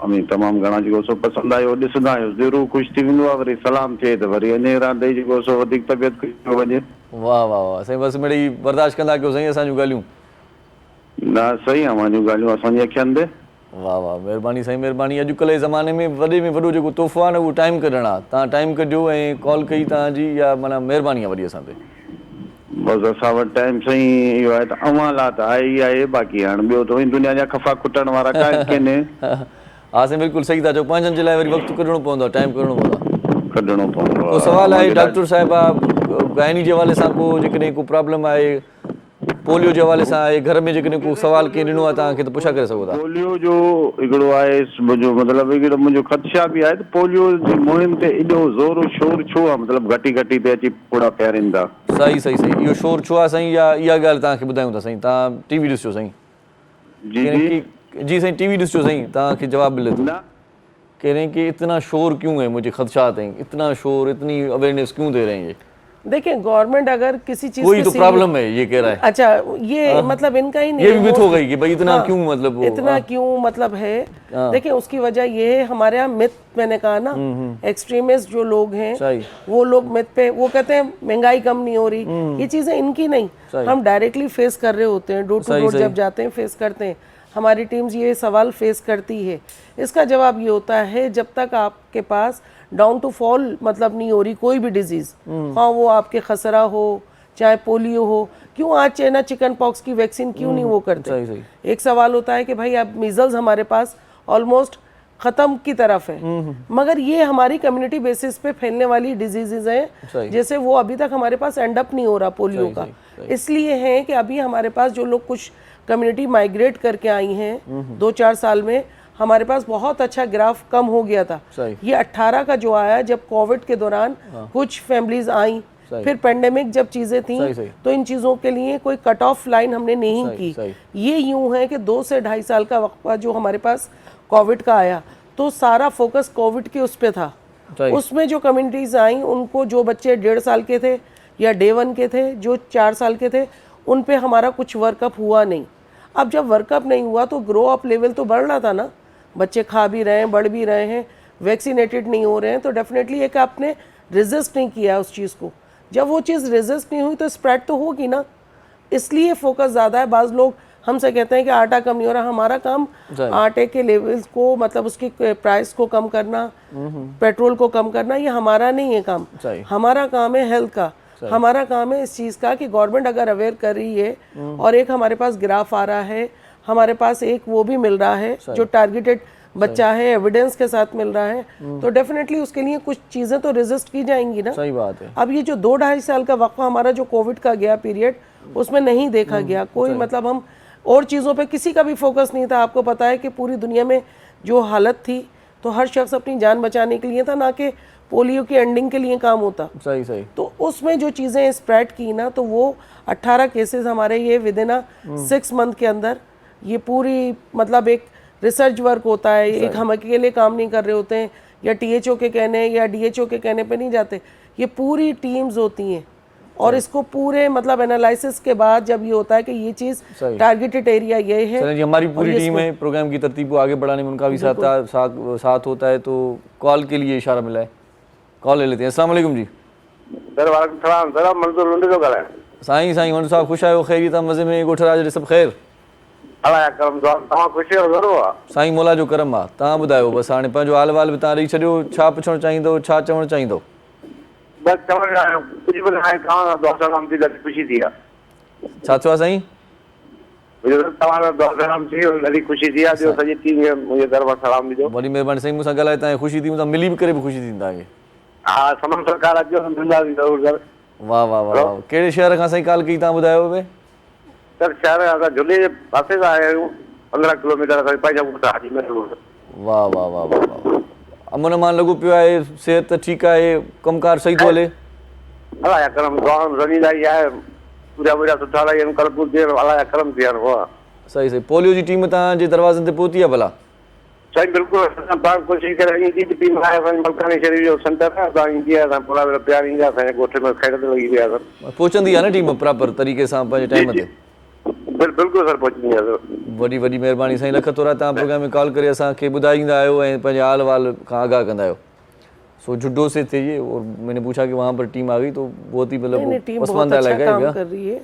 अमीं तमामु घणा जेको सो पसंदि आयो, ॾिसंदा आहियूं, ज़रूरु ख़ुशि थी वेंदो आहे, वरी सलाम थिए त वरी अञे राति ॾेई जेको सो वधीक तबियत ख़ुशि थी वञे। वाह वाह वाह साईं, बसि मिड़ई बर्दाश्त कंदा कयो साईं असांजूं ॻाल्हियूं। न सही, अवां जूं ॻाल्हियूं असांजी अखियुनि ते। वाह वाह, महिरबानी साईं महिरबानी। अॼुकल्ह जे ज़माने में वॾो जेको तोहफ़ो आहे न उहो टाइम कढणु आहे। तव्हां टाइम कढियो ऐं कॉल कई तव्हांजी, या माना महिरबानी आहे वॾी असां ते। बसि असां वटि टाइम साईं इहो आहे त अवां लाइ त आहे ई आहे, बाक़ी हाणे ॿियो त दुनिया जा खफ़ा खुटण वारा कान केने। हा साईं बिल्कुलु सही था चओ, पंहिंजनि जे लाइ वरी वक़्तु कढणो पवंदो आहे, टाइम कढणो पवंदो आहे। कढणो पवंदो को सवाल आहे डॉक्टर साहिबा, गाइनी जे हवाले सां को जेकॾहिं को प्रॉब्लम आहे, पोलियो जे हवाले सां आहे, घर में जेकॾहिं को सवाल कंहिं ॾिनो आहे तव्हांखे त पुछा करे सघो था। पोलियो जो हिकिड़ो आहे मुंहिंजो मतिलबु हिकिड़ो मुंहिंजो ख़दशा बि आहे त पोलियो जी मुहिम ते एॾो ज़ोर शोर छो आहे, मतिलबु घटी ते अची पूरा प्यारनि था। सही सही सही, इहो शोर छो आहे साईं? इहा ॻाल्हि तव्हांखे ॿुधायूं था साईं। तव्हां टीवी ॾिसो साईं। जी साईं टीवी ॾिसो साईं, तव्हांखे जवाबु मिले थो। कह रहे हैं कि इतना शोर क्यों है, मुझे खदशात हैं, इतना शोर, इतनी अवेयरनेस क्यों दे रहे हैं ये? देखिए गवर्नमेंट अगर किसी चीज कोई तो प्रॉब्लम है ये कह रहा है। अच्छा, ये मतलब इनका ही नहीं, ये भी मिथ हो गई कि भाई इतना क्यों, मतलब वो इतना क्यों मतलब है। देखिए उसकी वजह ये है, हमारे यहाँ मिथ, मैंने कहा ना, एक्सट्रीमिस्ट जो लोग हैं वो लोग मिथ पे वो कहते हैं महंगाई कम नहीं हो रही, ये चीजें इनकी नहीं, हम डायरेक्टली फेस कर रहे होते हैं, डोर टू डोर जब जाते हैं फेस करते हैं। हमारी टीम्स ये सवाल फेस करती है। इसका जवाब ये होता है, जब तक आपके पास डाउन टू फॉल मतलब नहीं हो रही कोई भी डिजीज, हाँ वो आपके खसरा हो चाहे पोलियो हो, क्यों आज चाइना चिकन पॉक्स की वैक्सीन क्यों नहीं वो करते। एक सवाल होता है कि भाई अब मीजल्स हमारे पास ऑलमोस्ट खत्म की तरफ है, मगर ये हमारी कम्युनिटी बेसिस पे फैलने वाली डिजीजेज हैं, जैसे वो अभी तक हमारे पास एंड अप नहीं हो रहा पोलियो का। इसलिए है कि अभी हमारे पास जो लोग कुछ कम्युनिटी माइग्रेट करके आई हैं 2-4 साल में, हमारे पास बहुत अच्छा ग्राफ कम हो गया था। ये 18 का जो आया, जब कोविड के दौरान कुछ फैमिलीज आई, फिर पेंडेमिक जब चीजें थी तो इन चीजों के लिए कोई कट ऑफ लाइन हमने नहीं की। ये यूं है कि 2 से 2.5 साल का वक्फा जो हमारे पास कोविड का आया, तो सारा फोकस कोविड के उस पे था। उसमें जो कम्युनिटीज आई, उनको जो बच्चे 1.5 साल के थे या डे 1 के थे, जो 4 साल के थे, उन पे हमारा कुछ वर्कअप हुआ नहीं। अब जब वर्कअप नहीं हुआ तो ग्रो अप लेवल तो बढ़ रहा था ना, बच्चे खा भी रहे हैं, बढ़ भी रहे हैं, वैक्सीनेटेड नहीं हो रहे हैं, तो डेफिनेटली एक आपने रेजिस्ट नहीं किया उस चीज़ को। जब वो चीज़ रेजिस्ट नहीं हुई तो स्प्रेड तो होगी ना, इसलिए फोकस ज़्यादा है। बाज़ लोग हमसे कहते हैं कि आटा कम नहीं हो रहा, हमारा काम आटे के लेवल्स को, मतलब उसकी प्राइस को कम करना, पेट्रोल को कम करना, ये हमारा नहीं है काम। हमारा काम है हेल्थ का, हमारा काम है इस चीज़ का कि गवर्नमेंट अगर अवेयर कर रही है, और एक हमारे पास ग्राफ आ रहा है, हमारे पास एक वो भी मिल रहा है जो टारगेटेड बच्चा है, एविडेंस के साथ मिल रहा है, तो डेफिनेटली उसके लिए कुछ चीज़ें तो रेजिस्ट की जाएंगी ना। सही बात है। अब ये जो 2-2.5 साल का वक्फा हमारा जो कोविड का गया पीरियड, उसमें नहीं देखा गया कोई, मतलब हम और चीज़ों पे किसी का भी फोकस नहीं था। आपको पता है कि पूरी दुनिया में जो हालत थी तो हर शख्स अपनी जान बचाने के लिए था, ना कि पोलियो की एंडिंग के लिए काम होता। सही सही। तो उसमें जो चीज़ें स्प्रेड की ना, तो वो 18 केसेस हमारे ये विद इन 6 मंथ के अंदर, ये पूरी मतलब एक रिसर्च वर्क होता है, एक हम अकेले काम नहीं कर रहे होते हैं या THO के कहने या DHO के कहने पे नहीं जाते, ये पूरी टीम्स होती हैं और इसको पूरे मतलब एनालिसिस के बाद जब ये होता है कि ये चीज़ टारगेटेड एरिया ये है। चलें जी, हमारी पूरी टीम है प्रोग्राम की तरतीब को आगे बढ़ाने में, उनका भी साथ होता है। तो कॉल के लिए इशारा मिला है, कॉल ले लेते हैं। अस्सलाम वालेकुम जी। सर वालेकुम सलाम। सर मंजूर लुंडे जो ॻाल्हायां। साईं साईं मंजूर साहब, ख़ुशि आहियो? ख़ैरियत आहे? मज़े में? ॻोठ राज सभु ख़ैरु? अलाह जा करम दुआ। तव्हां ख़ुशी जो ज़रूरु आहे। साईं मौला जो करम आहे। तव्हां ॿुधायो, बसि हाणे पंहिंजो हाल वाल बि तव्हां ॾेई छॾियो। छा पुछणु चाहींदो, छा चवणु चाहींदो? बस चवण आहियां कुझु बि हाणे तव्हां दुआ सलाम थी ॾाढी ख़ुशी थी आहे। छा थियो आहे साईं? तव्हां दुआ सलाम थी ॾाढी ख़ुशी थी आहे। ॿियो सॼी टीम खे मुंहिंजे तरफ़ां सलाम ॾिजो। वॾी महिरबानी साईं, मूंसां ॻाल्हाए तव्हांखे ख़ुशी थी, मूंसां मिली बि करे बि ख़ुशी थींदी तव्हांखे। हा तमामु सरकार अचो मिलंदासीं ज़रूरु सर। वाह वाह वाह वाह। कहिड़े शहर खां साईं कॉल कई, तव्हां ॿुधायो पिए? सर शहर असां झुले जे पासे खां आया आहियूं, 15 किलोमीटर असां पंहिंजा पुट हाजी महसूस। वाह वाह वाह वाह वाह। अमन अमान लॻो पियो आहे, सिहत ठीकु आहे, कमकार सही थो हले? अलाह जा करम दुआ ज़मीदारी आहे, पूरा पूरा सुठा लॻा आहिनि, कल्ह पूर अलाह जा करम थी आहिनि। वाह सही सही। पोलियो जी टीम तव्हांजे दरवाज़नि ते पहुती आहे भला? साईं बिल्कुलु असां पाण कोशिशि करे ईंदी टीम आहे। असांजे मलकानी शरीफ़ जो सेंटर आहे, असां ईंदी आहे, असां पूरा प्यार ईंदा, असांजे ॻोठ में ख़ैरत लॻी वई आहे सर। पहुचंदी आहे न टीम प्रॉपर तरीक़े सां पंहिंजे टाइम ते? बिल्कुलु सर पहुचंदी आहे सर। वॾी वॾी महिरबानी साईं, लख थोरा। तव्हां प्रोग्राम में कॉल करे असांखे ॿुधाईंदा आहियो ऐं पंहिंजे हाल वाल खां आगाह कंदा आहियो। सो जुड्डो से थे ये, और मैंने पूछा कि वहाँ पर टीम आ गई तो बहुत ही मतलब टीम बहुत अच्छा काम कर रही है।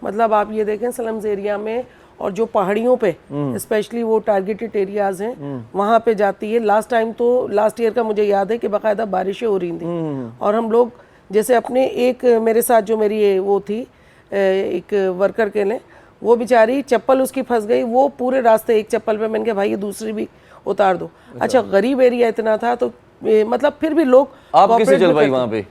मतलब आप ये देखें स्लम्स एरिया में और जो पहाड़ियों पे स्पेशली वो टारगेटेड एरियाज हैं वहाँ पे जाती है। लास्ट टाइम तो लास्ट ईयर का मुझे याद है कि बाकायदा बारिशें हो रही थी और हम लोग जैसे अपने एक मेरे साथ जो मेरी वो थी एक वर्कर के लिए, वो बेचारी चप्पल उसकी फंस गई, वो पूरे रास्ते एक चप्पल पे, मैंने कहा भाई ये दूसरी भी उतार दो। अच्छा गरीब एरिया इतना था तो मतलब फिर भी लोग आप कैसे चल पाई वहाँ पे?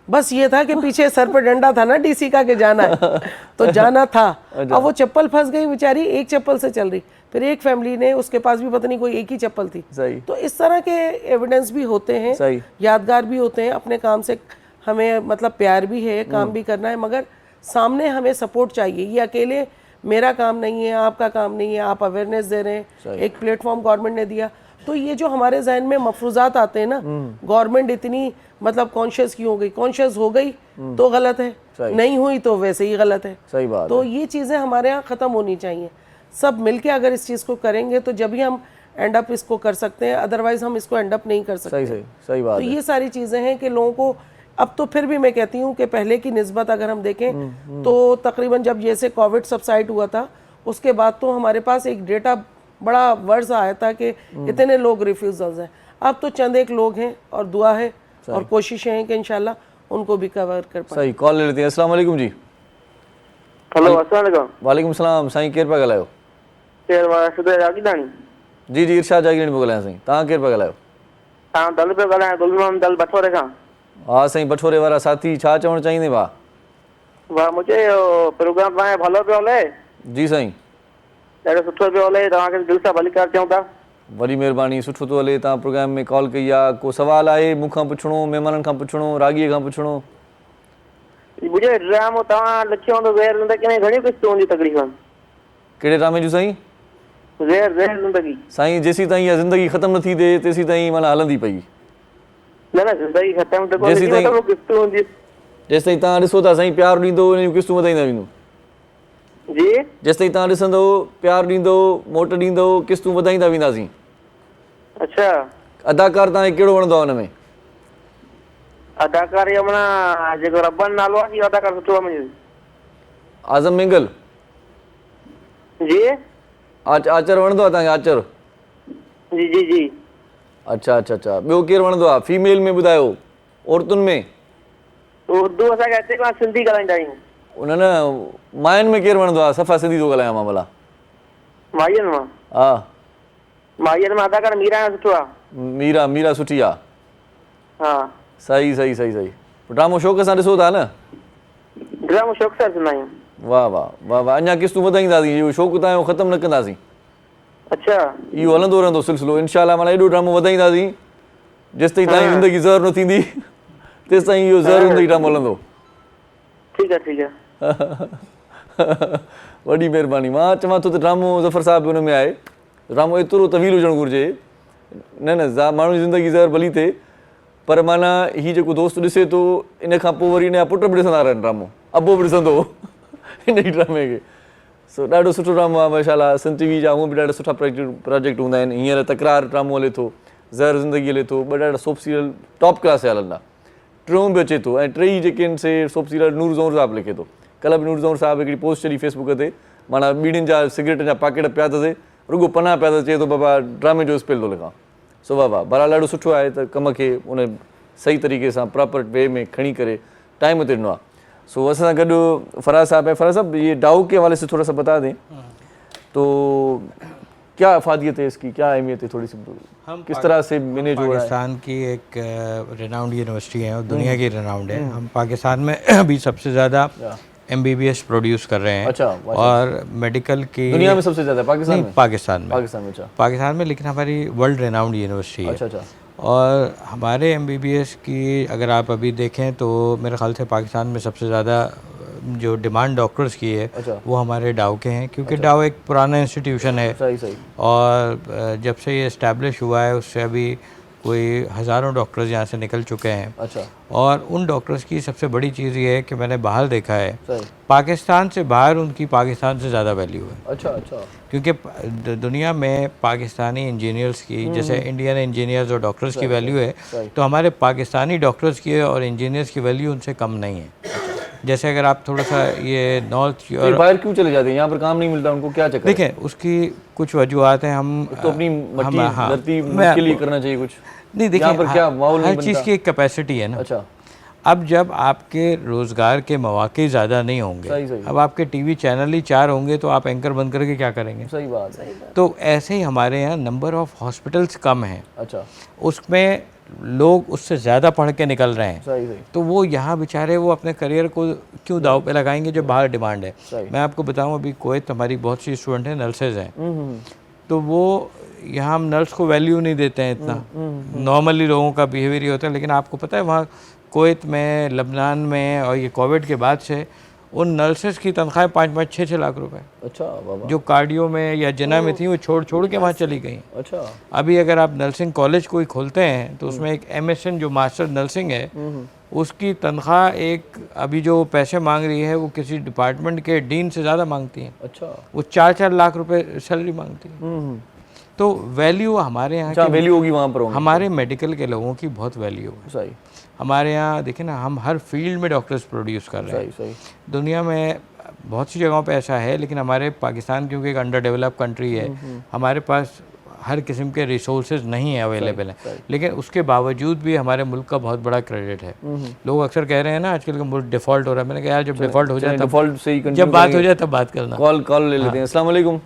बस ये था कि पीछे सर पे डंडा था ना डीसी का के जाना है तो जाना था। अब वो चप्पल फंस गई बेचारी, एक चप्पल से चल रही। फिर एक फैमिली ने, उसके पास भी पता नहीं कोई एक ही चप्पल थी। सही। तो इस तरह के एविडेंस भी होते हैं, सही। यादगार भी होते हैं। अपने काम से हमें मतलब प्यार भी है, काम भी करना है, मगर सामने हमें सपोर्ट चाहिए। ये अकेले मेरा काम नहीं है, आपका काम नहीं है। आप अवेयरनेस दे रहे हैं, एक प्लेटफॉर्म गवर्नमेंट ने दिया, तो ये जो हमारे जहन में मफरूजात आते हैं ना, गवर्नमेंट इतनी मतलब कॉन्शियस क्यों हो गई, कॉन्शियस हो गई तो गलत है, नहीं हुई तो वैसे ही गलत है। सही बात। तो ये चीज़ें हमारे यहाँ ख़त्म होनी चाहिए। सब मिलके अगर इस चीज़ को करेंगे तो जब ही हम एंड अप इसको कर सकते हैं, अदरवाइज हम इसको एंड अप नहीं कर सकते। सही बात। तो ये सारी चीज़ें हैं कि लोगों को अब तो फिर भी मैं कहती हूँ कि पहले की निस्बत अगर हम देखें तो तकरीबन जब जैसे कोविड सबसाइड हुआ था उसके बाद तो हमारे पास एक डेटा बड़ा वर्ष आया था कि इतने लोग रिफ्यूजल्स हैं। अब तो चंद एक लोग हैं और दुआ है और कोशिशें हैं कि इंशाल्लाह उनको भी कवर कर पाए। सही। कॉल ले लेते हैं। अस्सलाम वालेकुम जी। हेलो अस्सलाम वालेकुम। वालेकुम सलाम। साईं केरु पिया ॻाल्हायो? जी जी इरशाद जागीरणी पियो ॻाल्हायां साईं। तव्हां केरु पिया ॻाल्हायो? तव्हां दल पियो ॻाल्हायां, गुलमान दल बठोरे खां। हा साईं, बठोरे वारा साथी, छा चवणु चाहींदे भाउ? वाह मुंहिंजे प्रोग्राम तव्हांजो भलो पियो हले। जी साईं। ॾाढो सुठो पियो हले, तव्हांखे दिलि सां भलीकार चऊं था। वॾी महिरबानी, सुठो थो हले। तव्हां प्रोग्राम में कॉल कई आहे, को सवाल आहे मूंखां पुछणो, महिमाननि खां पुछणो, रागीअ खां पुछणो? मुंहिंजो ड्रामो तव्हां लिखियो हूंदो ज़हर ज़िंदगी में, घणी क़िस्तूं हूंदी तकरीबन? कहिड़े ड्रामे जूं साईं? ज़हर ज़िंदगी। साईं जेसीं ताईं इहा ज़िंदगी ख़तमु नथी थिए तेसीं ताईं माना हलंदी पई। न न ज़िंदगी ख़तमु त कोन्हे, मतलब क़िस्तूं हूंदी। जेसि ताईं तव्हां ॾिसो था साईं, प्यारु ॾींदो उन जूं क़िस्तूं वधाईंदा वेंदो। जी जेसि ताईं तव्हां ॾिसंदो, प्यारु ॾींदो, मोट ॾींदो, क़िस्तूं वधाईंदा वेंदासीं। अच्छा। अदाकार तव्हांखे कहिड़ो वणंदो आहे हुन में? अदाकार इहो माना जेको रब्बानी नालो आहे, इहो अदाकार सुठो आहे मुंहिंजो। आज़म मिंगल। जी आचर वणंदो आहे तव्हांखे? आचर? जी जी जी। अच्छा अच्छा अच्छा। ॿियो केरु वणंदो आहे? फीमेल में ॿुधायो, औरतुनि में? उर्दू असांखे अचे कोन, सिंधी ॻाल्हाईंदा आहियूं। उन न मायुनि में केरु वणंदो आहे? सफ़ा सिंधी थो ॻाल्हायां मां भला। माईअनि मां? हा माईअनि मां अदाकार मीरा सुठो आहे। मीरा? मीरा सुठी आहे। हा सही सही सही सही। ड्रामो शौक़ सां ॾिसो था न? ड्रामो शौक़ सां ॾिसंदा आहियूं। वाह वाह वाह वाह। अञा क़िस्तूं वधाईंदासीं, इहो शौक़ु तव्हांजो ख़तमु न कंदासीं। अच्छा इहो हलंदो रहंदो सिलसिलो इंशाल्लाह। माना एॾो ड्रामो वधाईंदासीं जेसिताईं तव्हांजी ज़िंदगी ज़हर न थींदी तेसिताईं इहो ज़हर ज़िंदगी ड्रामो हलंदो। ठीक है वॾी महिरबानी। मां चवां थो त ड्रामो ज़फ़र साहिब हुन में आहे, ड्रामो एतिरो तवील हुजणु घुरिजे। न माण्हू जी ज़िंदगी ज़हर भली थिए, पर माना हीउ जेको दोस्त ॾिसे थो इन खां पोइ वरी हिन जा पुट बि ॾिसंदा रहनि ड्रामो, अबो बि ॾिसंदो हिन ई ड्रामे खे। सो ॾाढो सुठो ड्रामो आहे माशाल्लाह। सन टीवी जा उहे बि ॾाढा सुठा प्रोजेक्ट हूंदा आहिनि। हींअर तकरार ड्रामो हले थो, ज़हर ज़िंदगी हले थो, ॿ ॾाढा सोप सीरियल टॉप क्लास जा हलंदा। टियों बि अचे थो ऐं टई जेके आहिनि से सोप सीरियल नूर ज़ोहर साहिबु लिखे थो। कल्ह बि नूर ज़ोहर साहिबु हिकिड़ी पोस्ट चढ़ी फेसबुक ते, माना बीड़ियुनि जा सिगरेट जा पैकेट पिया अथसि, रुगो पनाह पिया अथसि, चए थो बाबा ड्रामे जो स्पेल थो लिखां। सो वाह बहरहाल ॾाढो सुठो आहे त कम खे उन सही तरीक़े सां प्रॉपर वे में खणी करे टाइम ते ॾिनो आहे। सो असां सां गॾु फराज साहब है। फराज साहब ये डाउ के हवाले से थोड़ा सा बता दें तो क्या अफादियत है इसकी, क्या अहमियत है, थोड़ी सी किस तरह से मैनेज हो रहा है? पाकिस्तान की एक रेनाउंड यूनिवर्सिटी है और दुनिया की रेनाउंड है। हम पाकिस्तान में अभी सबसे ज़्यादा MBBS प्रोड्यूस कर रहे हैं। अच्छा, और मेडिकल की दुनिया में सबसे ज़्यादा पाकिस्तान में? पाकिस्तान में अच्छा पाकिस्तान में, लेकिन हमारी वर्ल्ड रेनाउंड यूनिवर्सिटी है। अच्छा और हमारे MBBS की अगर आप अभी देखें तो मेरे ख्याल से पाकिस्तान में सबसे ज़्यादा जो डिमांड डॉक्टर्स की है वो हमारे डाउ के हैं, क्योंकि डाउ एक पुराना इंस्टीट्यूशन है। सही और जब से ये इस्टेब्लिश हुआ है उससे अभी कोई हज़ारों डॉक्टर्स यहाँ से निकल चुके हैं। अच्छा और उन डॉक्टर्स की सबसे बड़ी चीज़ ये है कि मैंने बाहर देखा है, पाकिस्तान से बाहर उनकी पाकिस्तान से ज़्यादा वैल्यू है। अच्छा क्योंकि दुनिया में पाकिस्तानी इंजीनियर्स की जैसे इंडियन इंजीनियर्स और डॉक्टर्स की वैल्यू है, तो हमारे पाकिस्तानी डॉक्टर्स की और इंजीनियर्स की वैल्यू उनसे कम नहीं है। जैसे अगर आप थोड़ा सा ये नॉर्थ और बाहर क्यों चले जाते हैं, यहाँ पर काम नहीं मिलता उनको, क्या चक्कर? देखें उसकी कुछ वजूहत हैं। हम तो अपनी धरती के लिए करना चाहिए कुछ नहीं। देखिए यहाँ पर क्या माहौल हर चीज़ की एक कैपेसिटी है ना। अच्छा अब जब आपके रोज़गार के मौके ज़्यादा नहीं होंगे, अब आपके टीवी चैनल ही 4 होंगे तो आप एंकर बंद करके क्या करेंगे? सही बात। तो ऐसे ही हमारे यहाँ नंबर ऑफ़ हॉस्पिटल्स कम हैं। अच्छा उसमें लोग उससे ज़्यादा पढ़ के निकल रहे हैं। सही तो वो यहाँ बेचारे वो अपने करियर को क्यों दाव पे लगाएंगे जब बाहर डिमांड है? मैं आपको बताऊँ, अभी कुवैत हमारी बहुत सी स्टूडेंट हैं, नर्सेज हैं, तो वो यहाँ हम नर्स को वैल्यू नहीं देते हैं इतना। नॉर्मली लोगों का बिहेवियर ये होता है, लेकिन आपको पता है वहाँ कुवैत में, लबनान में और ये कोविड के बाद से उन नर्सेज की तनख्वाहें 5-5, 6-6 लाख रुपए। अच्छा बाबा। जो कार्डियो में या जना में थी वो छोड़ के वहाँ चली गई। अच्छा अभी अगर आप नर्सिंग कॉलेज कोई खोलते हैं तो उसमें एक MSN जो मास्टर नर्सिंग है उसकी तनख्वाह एक अभी जो पैसे मांग रही है वो किसी डिपार्टमेंट के डीन से ज़्यादा मांगती हैं। अच्छा वो 4-4 लाख रुपए सैलरी मांगती है। तो वैल्यू हमारे यहाँ की वैल्यू होगी वहाँ पर, हमारे मेडिकल के लोगों की बहुत वैल्यू है। सही। हमारे यहाँ देखिए ना, हम हर फील्ड में डॉक्टर्स प्रोड्यूस कर रहे हैं। सही। दुनिया में बहुत सी जगहों पे ऐसा है, लेकिन हमारे पाकिस्तान क्योंकि एक अंडर डेवलप कंट्री है, हमारे पास हर किस्म के रिसोर्सेज नहीं है अवेलेबल हैं, लेकिन उसके बावजूद भी हमारे मुल्क का बहुत बड़ा क्रेडिट है। लोग अक्सर कह रहे हैं ना आजकल का मुल्क डिफ़ॉल्ट हो रहा है। मैंने कहा यार जब डिफ़ॉल्ट हो जाए डिफ़ॉल्ट से ही जब बात हो जाए तब बात करना। कॉल ले लेते हैं। अस्सलाम वालेकुम।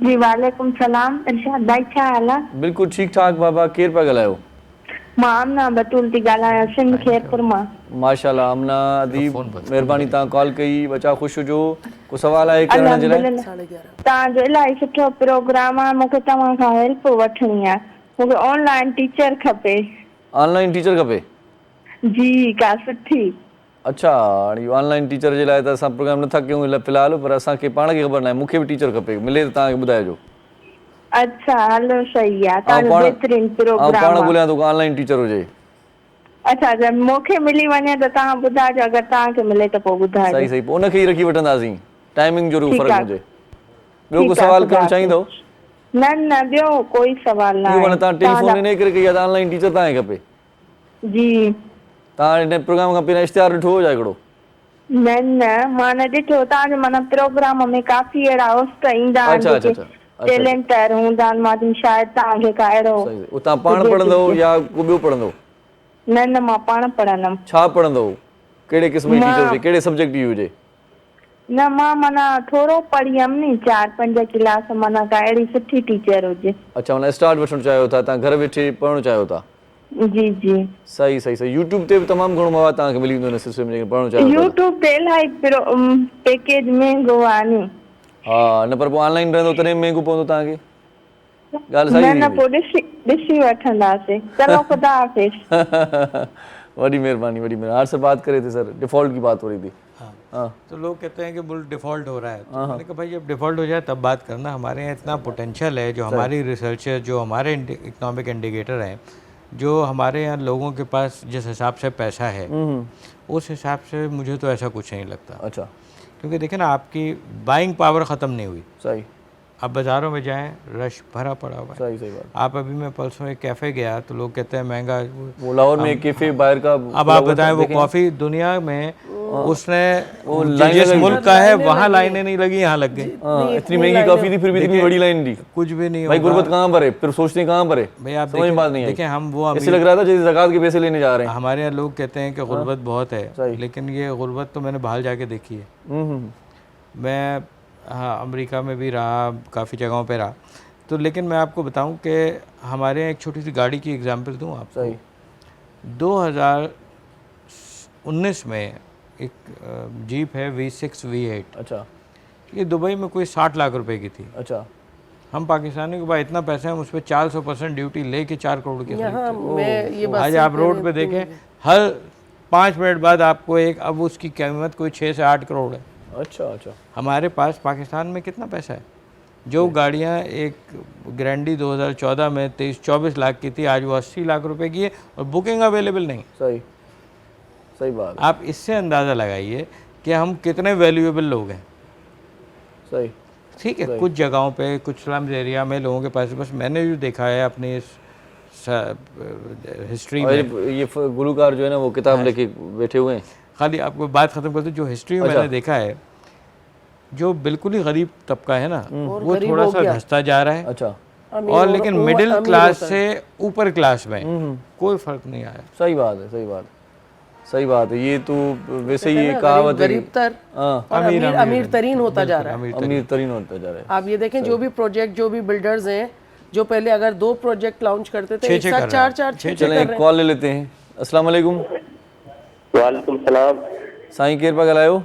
जी वालेकुम सलाम। इरशाद भाई छा हाल आहे? बिल्कुल ठीक ठाक बाबा। केर पिया ॻाल्हायो? मां आमना बतूल थी ॻाल्हायां, सिंध खेरपुर मां। माशाल्लाह आमना अदीब, महिरबानी तव्हां कॉल कई, बचा ख़ुशि हुजो। को सवाल आहे करण जे लाइ? तव्हांजो इलाही सुठो प्रोग्राम आहे, मूंखे तव्हां खां हेल्प वठणी आहे। मूंखे ऑनलाइन टीचर खपे। ऑनलाइन टीचर खपे? जी का सुठी। अच्छा, हाणे ऑनलाइन टीचर जे लाइ त असां प्रोग्राम नथा कयूं फ़िलहालु, पर असांखे पाण खे ख़बर न आहे। मूंखे बि टीचर खपे, मिले त तव्हांखे ॿुधाइजो। अच्छा हलो सही आहे, तव्हांजो बहितरीन प्रोग्राम आहे। पाण ॻोल्हियां थो ऑनलाइन टीचर हुजे। अच्छा जब मूंखे मिली वञे त तव्हां ॿुधाइजो, अगरि तव्हांखे मिले त पोइ ॿुधाइजो। सही पोइ उनखे ई रखी वठंदासीं, टाइमिंग जो फ़र्क़ु हुजे। ॿियो को सवाल करणु चाहींदव? न न ॿियो कोई सवाल न आहे। तव्हां टेलीफोन इन करे कई आहे त ऑनलाइन टीचर तव्हांखे खपे? जी। तव्हां हिन प्रोग्राम खां पहिरियों इश्तिहार ॾिठो हुजे हिकिड़ो? न न मां न ॾिठो। तव्हांजे माना प्रोग्राम में काफ़ी अहिड़ा होस्ट ईंदा आहिनि टैलेंटर हूंदा आहिनि, मां शायदि तव्हांखे का अहिड़ो। तव्हां पाण पढ़ंदव या को ॿियो पढ़ंदो? न न मां पाण पढ़ंदमि। छा पढ़ंदव? कहिड़े क़िस्म जी टीचर हुजे, कहिड़े सब्जेक्ट जी हुजे? न मां माना थोरो पढ़ी हुयमि नी, 4-5 क्लास, माना का अहिड़ी सुठी टीचर हुजे। अच्छा माना स्टार्ट वठणु चाहियो था, तव्हां घर वेठे पढ़णु चाहियो था? जी जी सही। यूट्यूब ते बि तमामु घणो मवाद तव्हांखे मिली वेंदो हिन सिलसिले में पढ़णु चाहियो था? यूट्यूब ते इलाही पैकेज महांगो आहे नी, हाँ न पर पोइ ऑनलाइन रहंदो तॾहिं महांगो पवंदो तव्हांखे ॻाल्हि न सही न पोइ ॾिसी वठंदासीं। चलो ख़ुदा हाफ़िज़। बड़ी मेहरबानी बड़ी मेहरबानी। आज से बात करे थे सर, डिफॉल्ट की बात हो रही थी। हाँ तो लोग कहते हैं कि मुल्क डिफ़ॉल्ट हो रहा है, तो मैंने कहा भाई जब डिफ़ॉल्ट हो जाए तब बात करना। हमारे यहाँ इतना पोटेंशियल है, जो हमारी रिसर्चर, जो हमारे इकोनॉमिक इंडिकेटर हैं, जो हमारे यहाँ लोगों के पास जिस हिसाब से पैसा है उस हिसाब से मुझे तो ऐसा कुछ नहीं लगता। अच्छा क्योंकि देखिए ना, आपकी बाइंग पावर ख़त्म नहीं हुई। सही आप बाज़ारों में जाएं, रश भरा पड़ा हुआ है। सही सही बात। आप अभी मैं परसों एक कैफ़े गया तो लोग कहते हैं महंगा। वो लाहौर में एक कैफे बाहर का, अब आप बताएं, वो कॉफ़ी दुनिया में उसने वो जिस मुल्क का है वहाँ लाइनें नहीं लगी, यहाँ लग गई। हाँ, इतनी महंगी कॉफी थी फिर भी इतनी बड़ी लाइन थी। कुछ भी नहीं भाई होगा। गुर्बत कहाँ पर है, फिर सोचते हैं कहाँ पर है। भाई आप समझ में बात नहीं आई। देखें, हम वो ऐसे लग रहा था जैसे ज़कात के पैसे लेने जा रहे हैं। हमारे यहाँ लोग कहते हैं कि गुर्बत बहुत है, लेकिन ये गुर्बत तो मैंने बाहर जाके देखी है। मैं हाँ अमेरिका में भी रहा, काफ़ी जगहों पे रहा, तो लेकिन मैं आपको बताऊं कि हमारे यहाँ एक छोटी सी गाड़ी की एग्जांपल दूं आपको। 2019 में एक जीप है V6 V8। अच्छा ये दुबई में कोई 60 लाख रुपए की थी। अच्छा हम पाकिस्तानी के पास इतना पैसा है, हम उस पर 400% ड्यूटी लेके 4 करोड़ की यहाँ मैं ये बात आज आप रोड पे देखें, हर 5 मिनट बाद आपको एक, अब उसकी कीमत कोई 6 से 8 करोड़ है। अच्छा अच्छा। हमारे पास पाकिस्तान में कितना पैसा है? जो गाड़ियाँ एक ग्रैंडी 2014 में 23-24 लाख की थी, आज वो 80 लाख रुपए की है और बुकिंग अवेलेबल नहीं। सही सही बात। आप इससे अंदाज़ा लगाइए कि हम कितने वैल्यूएबल लोग हैं। सही ठीक है, कुछ जगहों पे, कुछ स्लम्स एरिया में लोगों के पास, बस मैंने जो देखा है अपनी इस हिस्ट्री में, ये गुलूकार जो है ना वो किताब लेके बैठे हुए हैं। खाली आपको बात ख़त्म करते, जो हिस्ट्री में मैंने देखा है, जो बिल्कुल ही गरीब तबका है ना, वो थोड़ा सा धंसता जा रहा है। अच्छा। और लेकिन मिडिल क्लास से ऊपर क्लास में कोई फ़र्क नहीं आया। सही बात है, सही बात सही बात है। ये तो वैसे ही कहावत है, गरीब तर अमीर तरीन होता जा रहा है। अमीर तरीन होता जा रहा है। आप ये देखें, जो भी प्रोजेक्ट, जो भी बिल्डर्स हैं, जो पहले अगर 2 प्रोजेक्ट लॉन्च करते थे, एक साथ 4-4-6 चलें एक कॉल ले लेते हैं। अस्सलाम वालेकुम। वालेकुम सलाम। साईं केर पिया ॻाल्हायो?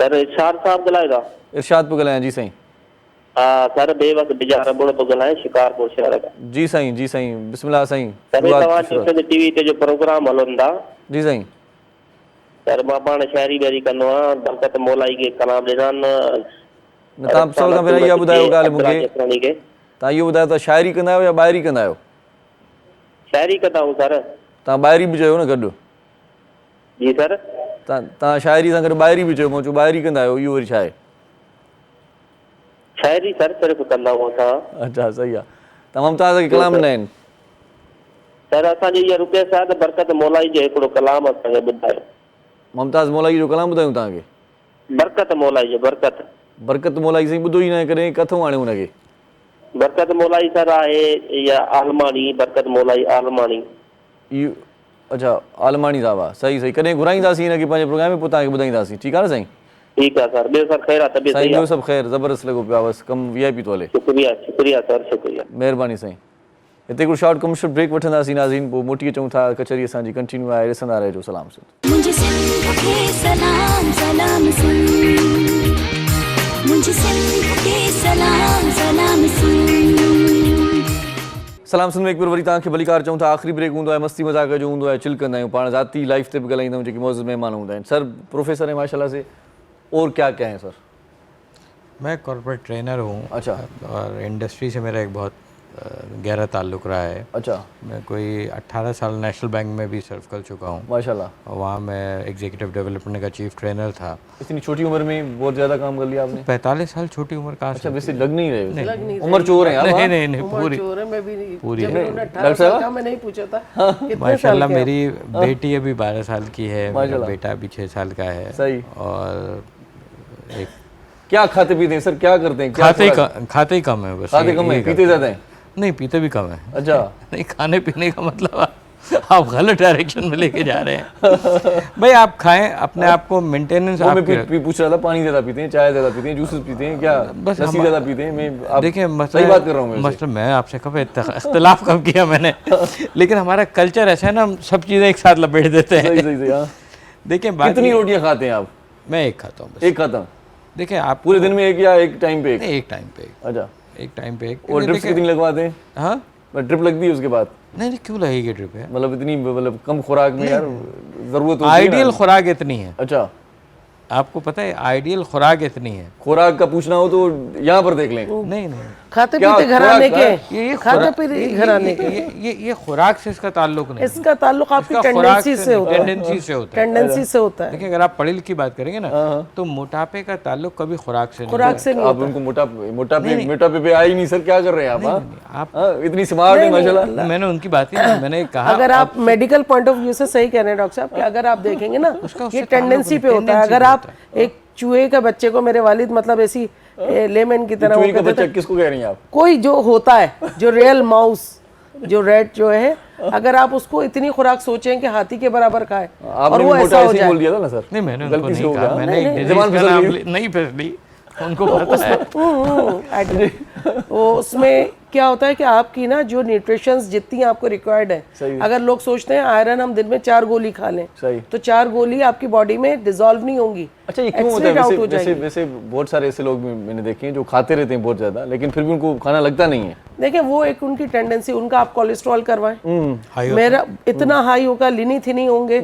सर इरशाद साहब ॻाल्हायो? इरशाद पियो ॻाल्हायां जी साईं। हा सर, ॿिए वक़्तु बिजार अबुण पियो ॻाल्हायां, शिकारपुर शहर खां। जी साईं जी साईं, बिस्मिल्लाह साईं। सर तव्हां टीवी ते जो प्रोग्राम हलनि था, जी साईं। सर मां पाण शाइरी ॿेरी कंदो आहियां, बरकत मोलाई खे कलाम ॾिननि। तव्हां सभ खां पहिरियों इहा ॿुधायो ॻाल्हि मूंखे, तव्हां इहो ॿुधायो, तव्हां शाइरी कंदा आहियो या ॿाहिरी कंदा आहियो? शाइरी कंदा आहियूं सर। तव्हां ॿाहिरी बि चयो न गॾु? जी सर। तव्हां शाइरी सां गॾु ॿाहिरी बि चयो, मां चयो ॿाहिरी कंदा आहियो, इहो वरी छा आहे? शाइरी सर सिर्फ़ु कंदा आहियूं असां। अच्छा सही आहे। तव्हां मुमताज़ खे कलाम ॾिना आहिनि? सर असांजी इहा रिक्वेस्ट आहे त बरकत मोलाई जो हिकिड़ो कलाम असांखे ॿुधायो। मुमताज़ मोलाई जो कलाम ॿुधायूं तव्हांखे? बरकत मोलाई जो। बरकत मोलाई साईं ॿुधो ई न करे, किथां आणियो हुनखे? बरकत मोलाई सर आहे इहा आलमानी, बरकत मोलाई आलमानी। इहो अच्छा आलमानी साहब आहे। सही सही, कॾहिं घुराईंदासीं हिनखे पंहिंजे प्रोग्राम में, पोइ तव्हांखे ॿुधाईंदासीं। ठीकु आहे न साईं? ठीकु आहे सर। ॿियो सर ख़ैर आहे? तबियत साईं ॿियो सभु ख़ैर, ज़बरदस्त लॻो पियो आहे, बसि कमु VIP थो हले। शुक्रिया शुक्रिया सर, शुक्रिया, महिरबानी साईं। हिते हिकिड़ो शॉर्ट कमर्शियल ब्रेक वठंदासीं नाज़रीन, पोइ मोटी अचूं था। कचहरी असांजी कंटिन्यू आहे, ॾिसंदा रहिजो। सलाम सिंध। मुझे सिंध के सलाम सलाम सिंध, मुझे सिंध के सलाम सलाम सिंध। सलाम सिंध में हिकु वरी तव्हांखे भलीकार चऊं था। आख़िरी ब्रेक हूंदो आहे, मस्ती मज़ाक जो हूंदो आहे, चिल कंदा आहियूं, पाण ज़ाती लाइफ ते बि ॻाल्हाईंदा आहियूं, जेके मौजूद महिमान हूंदा आहिनि। सर प्रोफेसर हैं माशाल्लाह से, और क्या क्या है सर? मैं कॉर्पोरेट ट्रेनर हूँ। अच्छा। और इंडस्ट्री से मेरा एक बहुत गहरा ताल्लुक़ रहा है। अच्छा। मैं कोई 18 साल नेशनल बैंक में भी सर्व कर चुका हूँ माशाल्लाह। और वहाँ मैं एग्जीक्यूटिव डेवलपमेंट का चीफ ट्रेनर था। इतनी छोटी उम्र में बहुत ज़्यादा काम कर लिया आपने? 45 साल छोटी उम्र कहाँ से? अच्छा वैसे लग नहीं रहे, उम्र चोर है आप? नहीं पूरी पूरी। डॉक्टर साहब मैं नहीं पूछा था। माशाल्लाह मेरी बेटी अभी 12 साल की है, मेरा बेटा अभी 6 साल का है। सही। और एक क्या खाते पीते हैं सर, क्या करते हैं? खाते ही कम है बस। खाते कम है, पीते ज़्यादा हैं? नहीं पीते भी कम है। अच्छा। नहीं, खाने पीने का मतलब आप गलत डायरेक्शन में लेके जा रहे हैं। भाई आप खाएं, अपने आप को मेंटेनेंस। मैं पूछ रहा था, पानी ज़्यादा पीते हैं, चाय ज़्यादा पीते हैं, जूसेस पीते हैं, क्या लस्सी ज़्यादा पीते हैं? मैं देखिए सही बात कर रहा हूँ। मतलब मैं आपसे कब इख्तिलाफ कब किया मैंने? लेकिन हमारा कल्चर ऐसा है ना, हम सब चीज़ें एक साथ लपेट देते हैं। सही। देखिए कितनी रोटियाँ खाते हैं आप? मैं एक खाता हूँ। एक खाता हूँ। देखिए आप पूरे दिन में एक या एक टाइम पे एक? नहीं, एक टाइम पे एक। अच्छा, एक टाइम पे एक। और ड्रिप्स कितनी लगवाते हैं? हाँ, ड्रिप लगती है उसके बाद? नहीं क्यों लगेगी ड्रिप है? मतलब इतनी, मतलब कम खुराक में यार जरूरत होती है आइडियल ना। खुराक इतनी है, अच्छा, आपको पता है आइडियल खुराक इतनी है। खुराक का पूछना हो तो यहाँ पर देख लें। नहीं नहीं, खाते क्या पीते घर खुराक आने है? के, ये खाते खुराक- पीते घर आने के, ये खुराक से इसका ताल्लुक नहीं, इसका ताल्लुक आपकी इसका खुराक टेंडेंसी से होता है। टेंडेंसी से होता है। टेंडेंसी से होता है। देखिए अगर आप पढ़ी लिखी बात करेंगे ना तो मोटापे का ताल्लुक कभी खुराक से नहीं खुराक से नहीं आप होता। उनको मोटापे पे आई नहीं सर, क्या कर रहे हैं आप? इतनी स्मार्ट है माशाल्लाह। मैंने उनकी बात ही मैंने कहा अगर आप मेडिकल पॉइंट ऑफ व्यू से सही कह रहे हैं डॉक्टर साहब, कि अगर आप देखेंगे ना ये टेंडेंसी पे होता है। अगर आप एक चूहे का बच्चे को, मेरे वालिद मतलब ऐसी लेमन की तरह, चूहे का बच्चा किसको कह रही हैं आप? कोई जो होता है, जो रियल माउस, जो रेड जो है, अगर आप उसको इतनी खुराक सोचें कि हाथी के बराबर खाए और आपने वो भी मोटा ऐसा हो ऐसे ही बोल जाए। दिया था ना सर? नहीं मैंने उनको गलती से नहीं हो कहा, गया। मैंने एक जबान डिजीज का फिसल नाम गई। नहीं फिसली, उनको पता है। वो उसमें क्या होता है कि आपकी ना जो न्यूट्रिशंस जितनी आपको रिक्वायर्ड है, अगर लोग सोचते हैं आयरन हम दिन में 4 गोली खा लें, सही। तो 4 गोली आपकी बॉडी में डिसॉल्व नहीं होंगी। अच्छा, ये क्यों होता है? वैसे बहुत सारे ऐसे लोग मैंने देखे हैं जो खाते रहते हैं बहुत ज्यादा, लेकिन फिर भी उनको खाना लगता नहीं है। देखिए वो एक उनकी टेंडेंसी, उनका आप कोलेस्ट्रॉल करवाएं, हाई मेरा इतना हाई होगा, लिनीथिनी होंगे।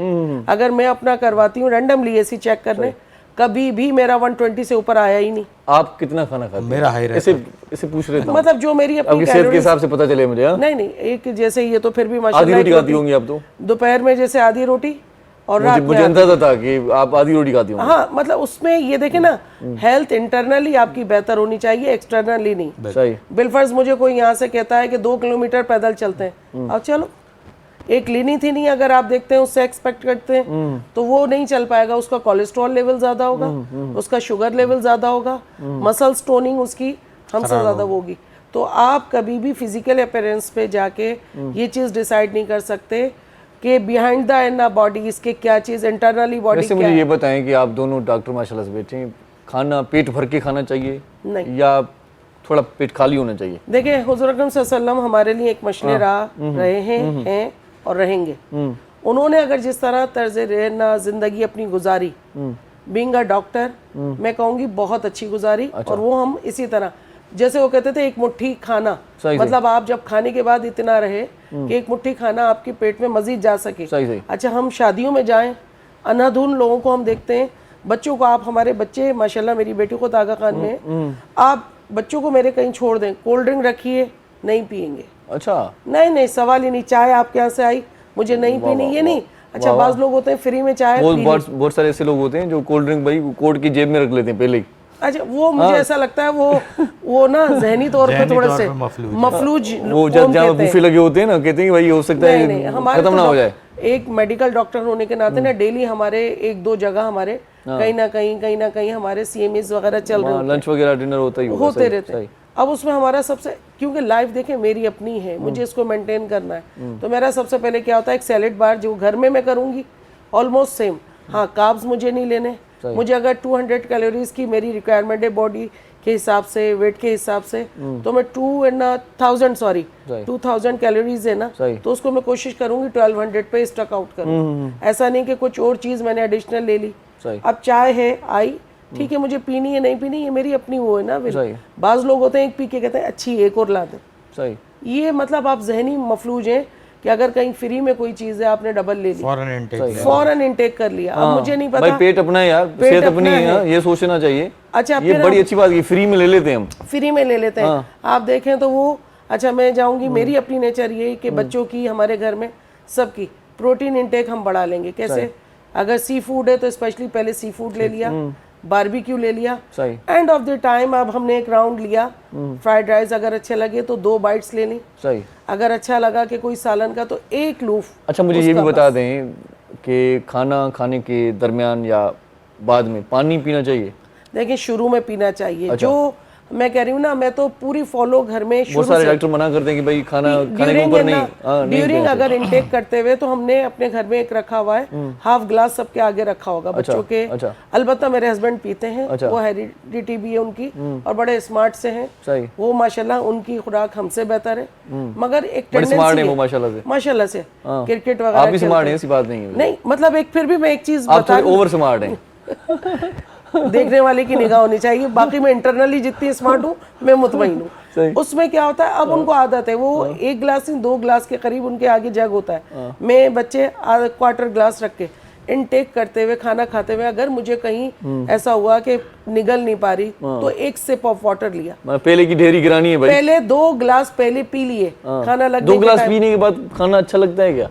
अगर मैं अपना करवाती हूँ रैंडमली ऐसी चेक करने, कभी भी मेरा 120 से ऊपर आया ही नहीं। आप कितना खाना खाते हैं? मेरा हाई रहता ऐसे पूछ रहे थे, मतलब जो मेरी अपनी आपकी सेहत के हिसाब से पता चले मुझे। हाँ? नहीं एक जैसे ये तो फिर भी आधी माशाल्लाह रोटी खाती होंगी आप तो? दोपहर में जैसे आधी रोटी और रात में मुझे अंदाजा था कि आप आधी रोटी खाती होंगी। हाँ, मतलब उसमें ये देखे ना, हेल्थ इंटरनली आपकी बेहतर होनी चाहिए, एक्सटर्नली नहीं। सही। बिलफर्ज मुझे कोई यहाँ से कहता है कि 2 किलोमीटर पैदल चलते हैं, अब चलो, एक लीनी थी नहीं अगर आप देखते हैं उससे एक्सपेक्ट करते हैं तो वो नहीं चल पाएगा। उसका कोलेस्ट्रॉल लेवल ज्यादा होगा, उसका शुगर लेवल ज्यादा होगा, मसल स्टोनिंग उसकी हमसे ज्यादा होगी। तो आप कभी भी फिजिकल अपीयरेंस पे जाके ये चीज डिसाइड नहीं कर सकते कि बिहाइंड द इन बॉडी इसके क्या चीज इंटरनली बॉडी वैसे क्या मुझे है। ये बताएं कि आप दोनों डॉक्टर माशाल्लाह से बैठे हैं, खाना पेट भर के खाना चाहिए नहीं। या थोड़ा पेट खाली होना चाहिए? देखिए हुज़ूर अकरम सल्लल्लाहु अलैहि वसल्लम हमारे लिए एक मशले रहे हैं और रहेंगे। उन्होंने अगर जिस तरह तर्ज रहना जिंदगी अपनी गुजारी, बीइंग अ डॉक्टर, मैं कहूँगी बहुत अच्छी गुजारी। और वो हम इसी तरह, जैसे वो कहते थे एक मुट्ठी खाना, मतलब आप जब खाने के बाद इतना रहे कि एक मुट्ठी खाना आपके पेट में मजीद जा सके। सही। अच्छा, हम शादियों में जाएं, अनाधुन लोगों को हम देखते हैं, बच्चों को, आप हमारे बच्चे माशाल्लाह, मेरी बेटी को आगा खान में, आप बच्चों को मेरे कहीं छोड़ दें, कोल्ड ड्रिंक रखिए, नहीं पियेंगे। अच्छा, नहीं सवाल ही नहीं। चाय आपके यहाँ से आई, मुझे नहीं पीनी, ये नहीं। अच्छा, बाज लोग होते हैं फ्री में चाय बहुत सारे ऐसे लोग होते हैं जो कोल्ड ड्रिंक भाई कोट की जेब में रख लेते हैं पहले ही। अच्छा, वो मुझे ऐसा लगता है वो ना जहनी तौर पे थोड़े से मफलूज, वो जहाँ बुफे लगे होते हैं ना, कहते हैं भाई हो सकता है खत्म ना हो जाए। एक मेडिकल डॉक्टर होने के नाते ना डेली हमारे 1-2 जगह हमारे कहीं ना कहीं हमारे CMEs वगैरह चल रहे हैं, लंच वगैरह डिनर होते रहते हैं। अब उसमें हमारा सबसे, क्योंकि लाइफ देखें मेरी अपनी है, मुझे इसको मेंटेन करना है, तो मेरा सबसे पहले क्या होता है, एक सैलेड बार जो घर में मैं करूंगी ऑलमोस्ट सेम। हाँ, कार्ब्स मुझे नहीं लेने, मुझे अगर 200 कैलोरीज की मेरी रिक्वायरमेंट है बॉडी के हिसाब से, वेट के हिसाब से, तो मैं 2000 कैलोरीज है ना, तो उसको मैं कोशिश करूंगी 1200 पे स्टक आउट करूँ। ऐसा नहीं कि कुछ और चीज मैंने एडिशनल ले ली। अब चाय है आई, ठीक है, मुझे पीनी है नहीं पीनी, ये मेरी अपनी वो है ना। बाज लोग होते हैं एक पी के कहते हैं अच्छी एक और ला दे। सही। ये मतलब आप जहनी मफलूज हैं कि अगर कहीं फ्री में कोई चीज है आपने डबल ले ली, फौरन इनटेक कर लिया। अब मुझे नहीं पता, भाई पेट अपना है यार, सेहत अपनी है, ये सोचना चाहिए। अच्छा, ये बड़ी अच्छी बात है, फ्री में ले लेते हैं हम, फ्री में ले लेते हैं। आप देखें तो वो, अच्छा मैं जाऊंगी, मेरी अपनी नेचर ये कि बच्चों की, हमारे घर में सबकी प्रोटीन इनटेक हम बढ़ा लेंगे। कैसे? अगर सी फूड है तो स्पेशली पहले सी फूड ले लिया, बारबेक्यू ले लिया, एंड ऑफ द टाइम अब हमने एक राउंड लिया, फ्राइड राइस अगर अच्छे लगे तो 2 बाइट्स ले ली, अगर अच्छा लगा कि कोई सालन का तो 1 लूफ। अच्छा, मुझे ये भी बता दें कि खाना खाने के दरमियान या बाद में पानी पीना चाहिए? देखिए शुरू में पीना चाहिए। अच्छा। जो मैं कह रही हूँ ना, मैं तो पूरी फॉलो घर में शुरू बहुत सारे डॉक्टर मना करते हैं कि भाई खाने के ऊपर नहीं। ड्यूरिंग अगर इनटेक करते हुए तो हमने अपने घर में एक रखा हुआ है, हाफ ग्लास सबके आगे रखा होगा बच्चों के। अलबत्ता मेरे हस्बैंड पीते हैं, वो हेरिडिटी भी है उनकी और बड़े स्मार्ट से हैं वो माशाल्लाह, उनकी खुराक हमसे बेहतर है। मगर एक माशाल्लाह से क्रिकेट वगैरह स्मार्ट है, ऐसी बात नहीं है। नहीं, मतलब एक फिर भी मैं एक चीज बता, ओवर स्मार्ट है। देखने वाले की निगाह होनी चाहिए। बाकी मैं इंटरनली जितनी स्मार्ट हूँ मैं मुतमईन हूँ। उसमें क्या होता है, अब उनको आदत है, वो 1 गिलास नहीं 2 गिलास के करीब उनके आगे जग होता है। मैं बच्चे क्वार्टर गिलास रख के इनटेक करते हुए खाना खाते हुए अगर मुझे कहीं ऐसा हुआ कि निगल नहीं पा रही तो 1 सिप ऑफ वाटर लिया। पहले की ढेरी गिरानी है भाई। पहले 2 गिलास पहले पी लिए, खाना लगने 2 गिलास पीने के बाद खाना अच्छा लगता है क्या?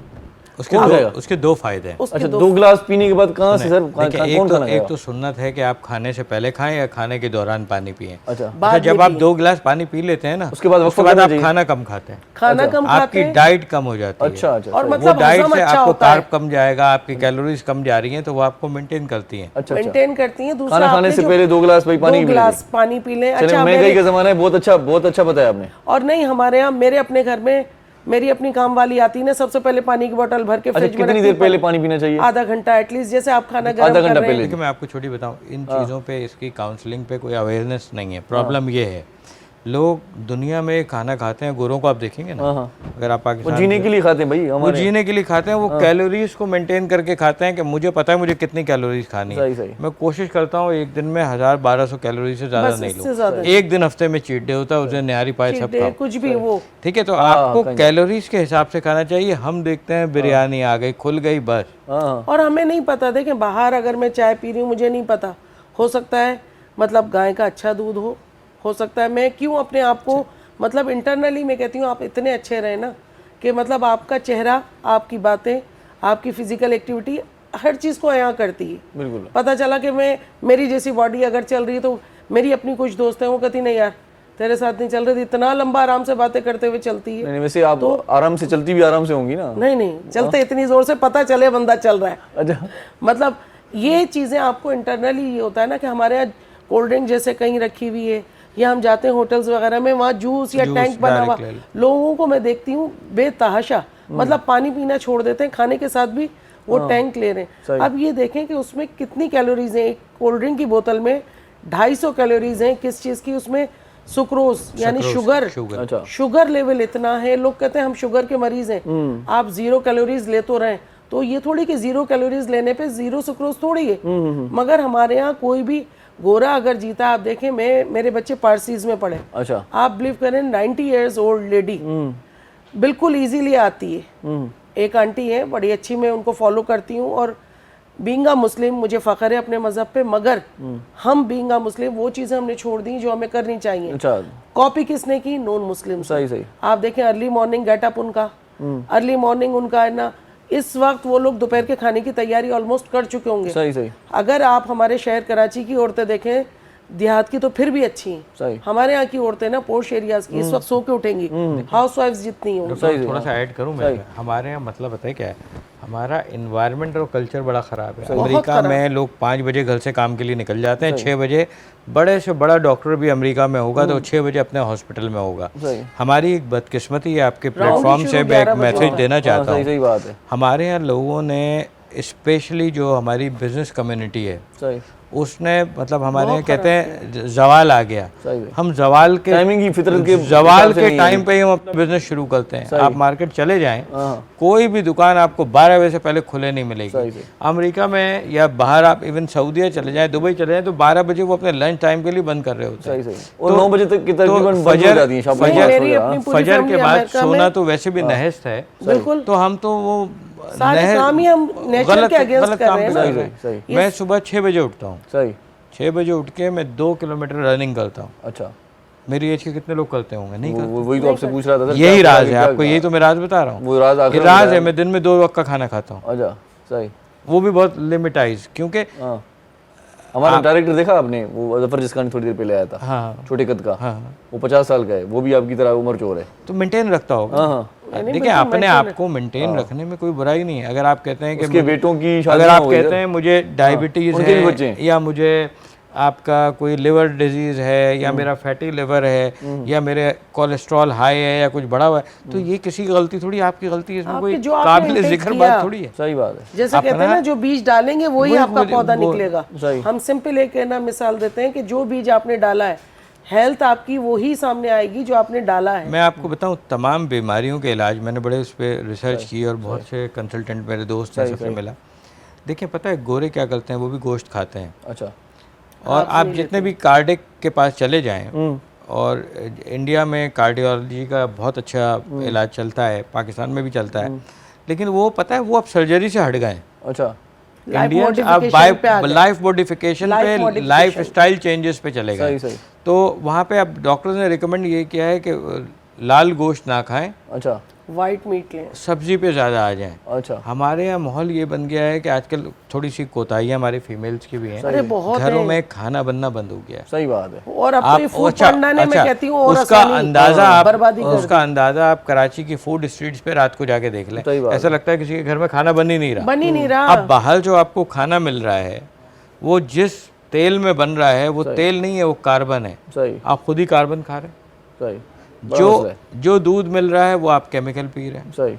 उसके 2 फायदे हैं। अच्छा, 2 गिलास पीने के बाद कहाँ से सर कौन खाना? एक तो सुन्नत है कि आप खाने से पहले खाएं या खाने के दौरान पानी पिएं। अच्छा, जब आप 2 गिलास पानी पी लेते हैं ना, उसके बाद आप खाना कम खाते हैं, खाना कम खाते आपकी डाइट कम हो जाती है। अच्छा, और वो मतलब डाइट से आपको कार्ब कम जाएगा, आपकी कैलोरीज कम जा रही हैं, तो वो आपको मेंटेन करती हैं। मेंटेन करती हैं। दूसरा, खाना खाने से पहले 2 गिलास पानी पी लें। अच्छा, महंगाई का जमाना है, बहुत अच्छा बताया आपने। और नहीं, हमारे यहाँ मेरे अपने घर में मेरी अपनी काम वाली आती है ना, सबसे पहले पानी की बोतल भर के फ्रिज में कितनी देर पहले पानी पीना चाहिए? आधा घंटा एटलीस्ट। जैसे आप खाना गर्म कर रहे हैं। देखिए मैं आपको छोटी बताऊं, इन चीज़ों पे इसकी काउंसलिंग पे कोई अवेयरनेस नहीं है। प्रॉब्लम ये है, लोग दुनिया में खाना खाते हैं, गोरों को आप देखेंगे ना, अगर आप पाकिस्तान, वो जीने के लिए खाते हैं भाई, वो जीने के लिए खाते हैं, वो कैलोरीज को मेंटेन करके खाते हैं कि मुझे पता है मुझे कितनी कैलोरीज खानी है। मैं कोशिश करता हूँ एक दिन में 1000-1200 कैलोरी से ज़्यादा नहीं लूँ। एक दिन हफ्ते में चीट डे होता है, उस दिन न्यारी पाए सब खाओ, कुछ भी वो, ठीक है। तो आपको कैलोरीज के हिसाब से खाना चाहिए। हम देखते हैं बिरयानी आ गई, खुल गई, बस। और हमें नहीं पता, देखें बाहर अगर मैं चाय पी रही हूँ, मुझे नहीं पता, हो सकता है मतलब गाय का अच्छा दूध हो सकता है। मैं क्यों अपने आप को मतलब इंटरनली मैं कहती हूँ आप इतने अच्छे रहे ना कि मतलब आपका चेहरा, आपकी बातें, आपकी फिजिकल एक्टिविटी हर चीज़ को अया करती है। बिल्कुल। पता चला कि मेरी जैसी बॉडी अगर चल रही है तो मेरी अपनी कुछ दोस्त हैं, वो कहती नहीं यार तेरे साथ नहीं चल रही थी, इतना लंबा आराम से बातें करते हुए चलती है। नहीं, वैसे आप तो आराम से चलती भी आराम से होंगी ना? नहीं चलते इतनी जोर से पता चले बंदा चल रहा है। अच्छा, मतलब ये चीज़ें आपको इंटरनली ये होता है ना कि हमारे यहाँ कोल्ड ड्रिंक जैसे कहीं रखी हुई है, या हम जाते हैं होटल्स वगैरह में, वहाँ जूस या टैंक बना हुआ, लोगों को मैं देखती हूँ बेतहाशा मतलब पानी पीना छोड़ देते हैं, खाने के साथ भी वो टैंक ले रहे हैं। अब ये देखें कि उसमें कितनी कैलोरीज हैं। एक कोल्ड ड्रिंक की बोतल में 250 कैलोरीज हैं। किस चीज़ की? उसमें सुक्रोज यानी शुगर लेवल इतना है। लोग कहते हैं हम शुगर के मरीज हैं, आप 0 कैलोरीज ले तो रहे, तो ये थोड़ी कि 0 कैलोरीज लेने पे 0 सुक्रोज थोड़ी है। मगर हमारे यहाँ कोई भी गोरा अगर जीता, आप देखें, मेरे बच्चे पारसीज में पढ़े। अच्छा, आप बिलीव करें 90 इयर्स ओल्ड लेडी बिल्कुल इजीली आती है। एक आंटी है बड़ी अच्छी, मैं उनको फॉलो करती हूँ, और बीइंग अ मुस्लिम मुझे फ़ख्र है अपने मज़हब पे, मगर हम बीइंग अ मुस्लिम वो चीज़ें हमने छोड़ दी जो हमें करनी चाहिए। अच्छा, कॉपी किसने की? Non Muslim. सही। आप देखें अर्ली मॉर्निंग गेटअप उनका, अर्ली मॉर्निंग उनका है ना, इस वक्त वो लोग दोपहर के खाने की तैयारी ऑलमोस्ट कर चुके होंगे। सही। अगर आप हमारे शहर कराची की औरतें देखें, देहात की तो फिर भी अच्छी हैं। हमारे यहाँ की औरतें ना पोश एरियाज की इस वक्त सो के उठेंगी, हाउस वाइफ्स जितनी होंगी। थोड़ा सा ऐड करूँ मैं, हमारे यहाँ मतलब पता है क्या है, हमारा इन्वायरमेंट और कल्चर बड़ा ख़राब है। अमेरिका में लोग 5 बजे घर से काम के लिए निकल जाते हैं, 6 बजे बड़े से बड़ा डॉक्टर भी अमेरिका में होगा तो 6 बजे अपने हॉस्पिटल में होगा। हमारी एक बदकिस्मती है, आपके प्लेटफॉर्म से मैं एक मैसेज देना चाहता हूँ। सही बात है। हमारे यहाँ लोगों ने स्पेशली जो हमारी बिजनेस कम्युनिटी है उसने मतलब हमारे यहाँ कहते हैं जवाल आ गया, हम जवाल के टाइमिंग की फितरत के जवाल के टाइम पे ही हम अपना बिजनेस शुरू करते हैं। आप मार्केट चले जाएं, कोई भी दुकान आपको 12 बजे से पहले खुले नहीं मिलेगी। अमेरिका में या बाहर आप इवन सऊदीया चले जाएं, दुबई चले जाएं, तो 12 बजे वो अपने लंच टाइम के लिए बंद कर रहे होते हैं। और 9 बजे तक फजर के बाद सोना तो वैसे भी नहस्त है, तो हम तो वो गलत काम कर रहे हैं। मैं सुबह 6 बजे उठता हूँ, 6 बजे उठ के मैं 2 किलोमीटर रनिंग करता हूँ। अच्छा, मेरी एज के कितने लोग करते होंगे? नहीं करते। वही तो आपसे पूछ रहा था। यही राज है, आपको यही तो मैं राज बता रहा हूँ। वो राज है, मैं दिन में 2 वक्त का खाना खाता हूँ। अच्छा, सही। वो भी बहुत लिमिटाइज, क्योंकि हमारा डायरेक्टर देखा आपने, वो जफर जिस्कानी थोड़ी देर पहले आया था। हाँ, छोटे कद का। वो 50 साल का है, वो भी आपकी तरह उम्र चोर है, तो मेंटेन रखता होगा। देखिए अपने आप को मेंटेन रखने में कोई बुराई नहीं है। अगर आप कहते हैं कि उसके बेटों की शादी, अगर आप कहते हैं मुझे डायबिटीज है, या मुझे आपका कोई लिवर डिजीज है, या मेरा फैटी लिवर है, या मेरे कोलेस्ट्रॉल हाई है, या कुछ बढ़ा हुआ है, तो ये किसी की गलती थोड़ी, आपकी गलती है। इसमें कोई काबिल जिक्र बात थोड़ी है। सही बात है। जैसे कहते हैं ना, जो बीज डालेंगे वही आपका पौधा निकलेगा। हम सिंपल एक ना मिसाल देते हैं कि जो बीज आपने डाला है, हेल्थ आपकी वही सामने आएगी जो आपने डाला है। मैं आपको बताऊं, तमाम बीमारियों के इलाज मैंने बड़े उस पर रिसर्च की, और बहुत से कंसल्टेंट मेरे दोस्त हैं, सबसे मिला। देखिए पता है गोरे क्या करते हैं, वो भी गोश्त खाते हैं। अच्छा, और आप जितने भी कार्डिक के पास चले जाएं, और इंडिया में कार्डियोलॉजी का बहुत अच्छा इलाज चलता है, पाकिस्तान में भी चलता है, लेकिन वो पता है वो अब सर्जरी से हट गए। अच्छा, इंडिया अब लाइफ मॉडिफिकेशन पे, लाइफ स्टाइल चेंजेस पे चले गए। तो वहाँ पे अब डॉक्टर्स ने रिकमेंड ये किया है कि लाल गोश्त ना खाएं, अच्छा, वाइट मीट लें, सब्जी पे ज़्यादा आ जाएं। अच्छा, हमारे यहाँ माहौल ये बन गया है कि आजकल थोड़ी सी कोताहियाँ हमारी फीमेल्स की भी हैं, अरे बहुत घरों में खाना बनना बंद हो गया है। सही बात है। और अब तो ये फूड पंडाने में कहती हूँ, और उसका अंदाजा आप कराची की फूड स्ट्रीट्स पे रात को जाके देख लें, ऐसा लगता है किसी के घर में खाना बन ही नहीं रहा। अब बाहर जो आपको खाना मिल रहा है वो जिस तेल में बन रहा है वो तेल नहीं है, वो कार्बन है। सही, आप खुद ही कार्बन खा रहे हैं। सही, जो दूध मिल रहा है वो आप केमिकल पी रहे हैं। सही।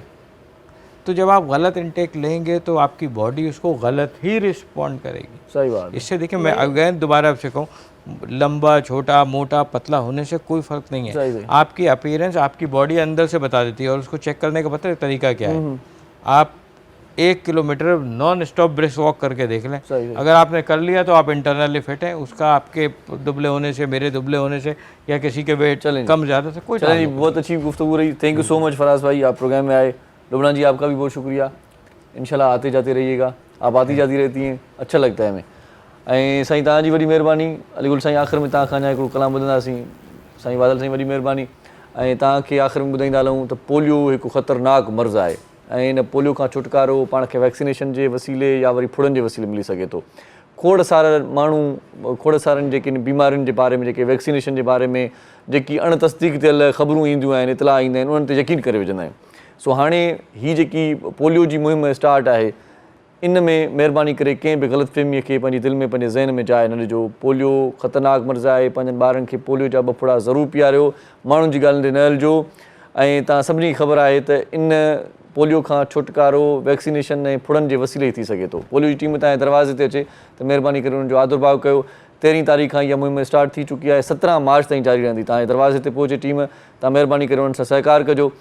तो जब आप गलत इंटेक लेंगे तो आपकी बॉडी उसको गलत ही रिस्पॉन्ड करेगी। सही बात। इससे देखिए, मैं अगेन दोबारा आपसे कहूँ, लंबा, छोटा, मोटा, पतला होने से कोई फर्क नहीं है। आपकी अपीयरेंस आपकी बॉडी अंदर से बता देती है, और उसको चेक करने का पता है तरीका क्या है। आप 1 kilometre non stop brisk walk करके देख लें, अगर आपने कर लिया तो आप इंटरनली फिट हैं। उसका आपके दुबले होने से, मेरे दुबले होने से, या किसी के वेट कम ज़्यादा से कोई चलें। बहुत अच्छी गुफ्तगू रही, thank you so much Faraz भाई, आप प्रोग्राम में आए। लुबना जी आपका भी बहुत शुक्रिया, इंशाल्लाह आते जाते रहिएगा, आप आती जाती रहती हैं, अच्छा लगता है हमें। ऐं साईं तव्हांजी वॾी महिरबानी। अलीगुल साईं आख़िर में तव्हां खां अञा हिकिड़ो कलाम ॿुधंदासीं। साईं बादल साईं वॾी महिरबानी। ऐं तव्हांखे आख़िर में ॿुधाईंदा हलूं त पोलियो हिकु ख़तरनाक मर्ज़ आहे, ऐं इन पोलियो खां छुटकारो पाण खे वैक्सीनेशन जे वसीले या वरी फुड़नि जे वसीले मिली सघे थो। खोड़ सारा माण्हू, खोड़ सारनि जेके बीमारियुनि जे बारे में, जेके वैक्सीनेशन जे बारे में जेकी अण तस्दीक थियल ख़बरूं ईंदियूं आहिनि, इतला ईंदा आहिनि, उन्हनि ते यकीन करे विझंदा आहियूं। सो हाणे हीअ जेकी पोलियो जी मुहिम स्टार्ट आहे, इन में महिरबानी करे कंहिं बि ग़लतफ़हमीअ खे पंहिंजे दिलि में, पंहिंजे ज़हन में जाइ न ॾिजो। पोलियो ख़तरनाक मर्ज़ आहे, पंहिंजनि ॿारनि खे पोलियो जा 2 फुड़ा ज़रूरु पीआरियो, माण्हुनि जी ॻाल्हियुनि ते न हलिजो। ऐं तव्हां सभिनी खे ख़बर आहे त इन पोलियो खां छुटकारो वैक्सीनेशन ऐं फुड़नि जे वसीले ई थी सघे थो। पोलियो जी टीम तव्हांजे दरवाज़े ते अचे त महिरबानी करे उन्हनि जो आदरभाव कयो। 13 तारीख़ खां इहा मुहिम स्टार्ट थी चुकी आहे, 17 मार्च ताईं जारी रहंदी। तव्हांजे दरवाज़े ते पहुचे टीम, तव्हां महिरबानी करे उन्हनि सां सहकार कजो,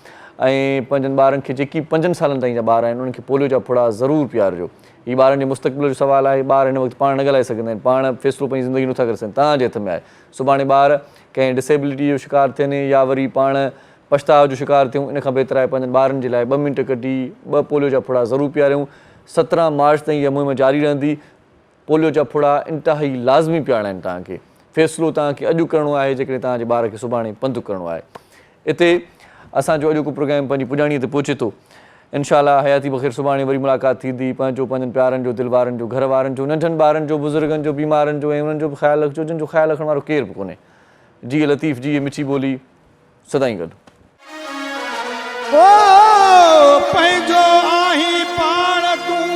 ऐं पंहिंजनि ॿारनि खे, जेकी 5 सालनि ताईं जा ॿार आहिनि, उन्हनि खे पोलियो जा फुड़ा ज़रूरु पीआरिजो। हीअ ॿारनि जे मुस्तक़बिल जो सुवालु आहे। ॿार हिन वक़्तु पाण न ॻाल्हाए सघंदा आहिनि, पाण फ़ैसिलो पंहिंजी ज़िंदगी नथा करे सघनि, तव्हांजे हथ में आहे। सुभाणे ॿार कंहिं डिसेबिलिटी जो शिकार थियनि या वरी पाण पछताव जो शिकार थियूं, इन खां बहितर आहे पंहिंजनि ॿारनि जे लाइ 2 मिंट कढी 2 पोलियो जा फुड़ा ज़रूरु पीआरियूं। 17 मार्च ताईं इहा मुहिम जारी रहंदी। पोलियो जा फुड़ा इंतिहाई लाज़मी पीआरणा आहिनि तव्हांखे। फ़ैसिलो तव्हांखे अॼु करिणो आहे, जेकॾहिं तव्हांजे ॿार खे सुभाणे पंधु करिणो आहे। हिते असांजो अॼोको प्रोग्राम पंहिंजी पुॼाणीअ ते पहुचे थो। इंशाअल्लाह हयाती बख़ैर सुभाणे वरी मुलाक़ात थींदी। पंहिंजनि प्यारनि जो, दिलि वारनि जो, घर वारनि जो, नंढनि ॿारनि जो, बुज़ुर्गनि जो, बीमारनि जो, ऐं उन्हनि जो बि ख़्यालु रखिजो जिन जो ख़्यालु रखण वारो केरु बि कोन्हे। जी लतीफ़ जी, मिठी ॿोली सदाईं गॾु। ओ पंहिंजो आही पाण तूं,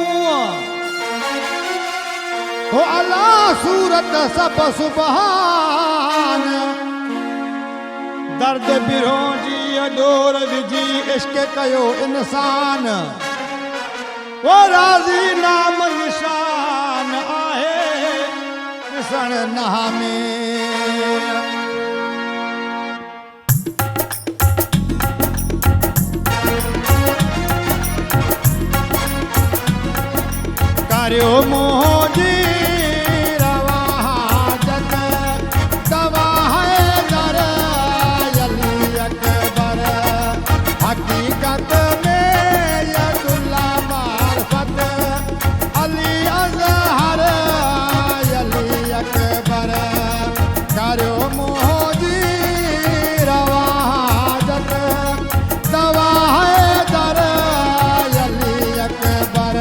हो अल्लाह सूरत सब सुभान, दर्द बिरो जी अडोर विझी इश्क कयो इंसान, वो राज़ी नाम निशान आहे ॾिसण नहा में। कार्यो मोजी रवा जग दवा है दर अली अकबर, हकीकत में यदुल्ला मार्फत अली अज़हर अली अकबर। कार्यो मोजी रवा जग दवा है दर अली अकबर।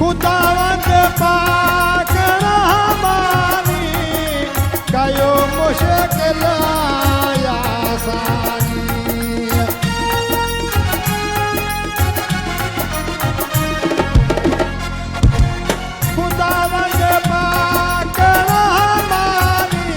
खुदावंद पाक रहमानी कयो मुश्किल या आसानी, खुदावंद पाक रहमानी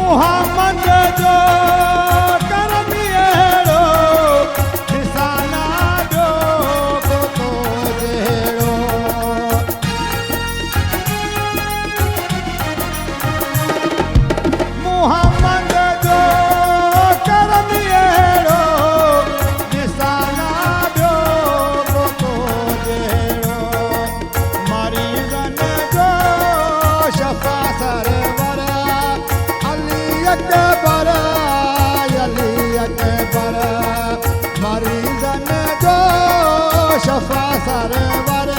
मोहम्मद जो करम अहिड़ो निशाना ॿियो को तो जहिड़ो मोहम्मद जो करम अहिड़ो निशाना ॿियो को तो जहिड़ो मरीज़नि जो शफ़ा सरवर अली अकबर मरीज़नि जो शफ़ा सरवर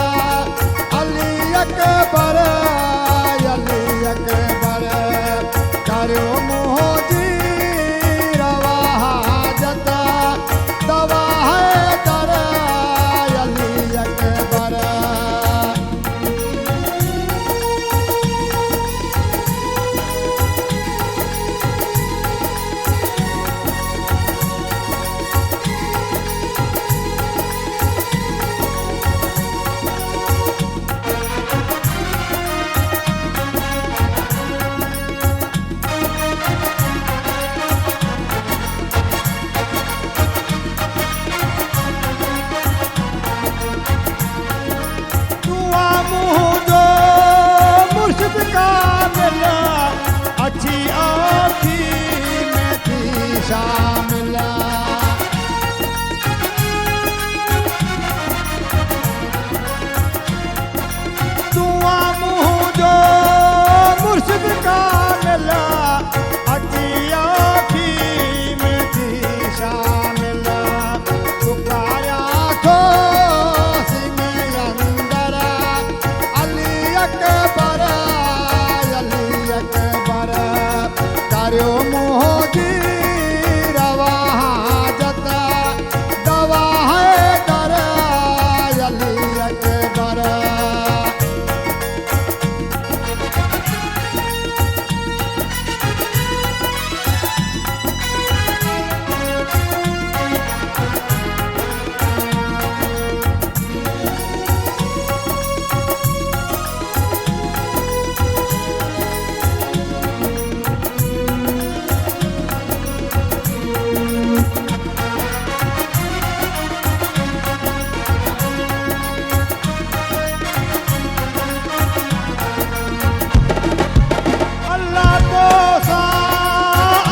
अली अकबर करियो मुंहिंजी रवा हाजत दवा है दर अली अकबर दुआ मुंहिंजो मुर्शिद कामिल अची आखी में थी शामिल दुआ मुंहिंजो मुर्शिद कामिल अची आखी में थी शामिल पुकारिया थो सीने अंदर अली अकबर करियो मुंहिंजी रवा हाजत दवा है दर अली अकबर अल्लाह तो सा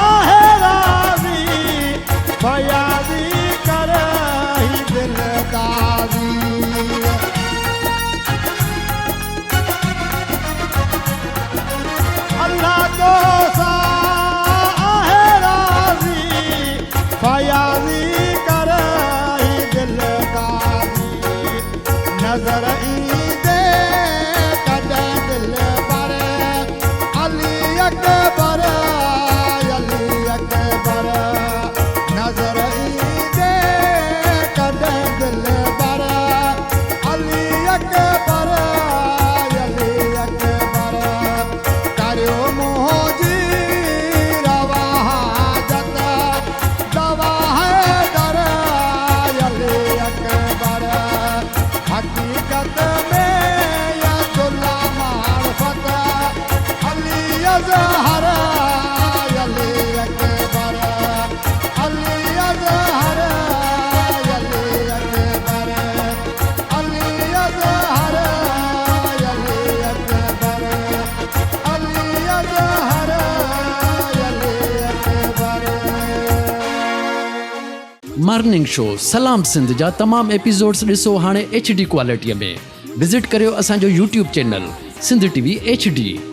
आहे राज़ी फयाज़ी कर ही दिल दाज़ी अल्लाह तो सा आहे राज़ी फयाज़ी कर ही दिल दाज़ी नज़र ईंदे कॾहिं दिल पर अली अकबर नज़र ईंदे कॾहिं दिल पर अली अकबर करियो मुंहिंजी रवा हाजत दवा है दर अली अकबर हकीकत में या दुल्ला मार्फत अली अज़हर अली अकबर अली अज़हर अली अकबर अली अज़हर अली अकबर अली अज़हर अली अकबर मॉर्निंग शो सलाम सिंध जा तमाम एपिसोड्स ॾिसो हाणे HD क्वालिटीअ में विज़िट करियो असांजो YouTube channel Sindh TV HD।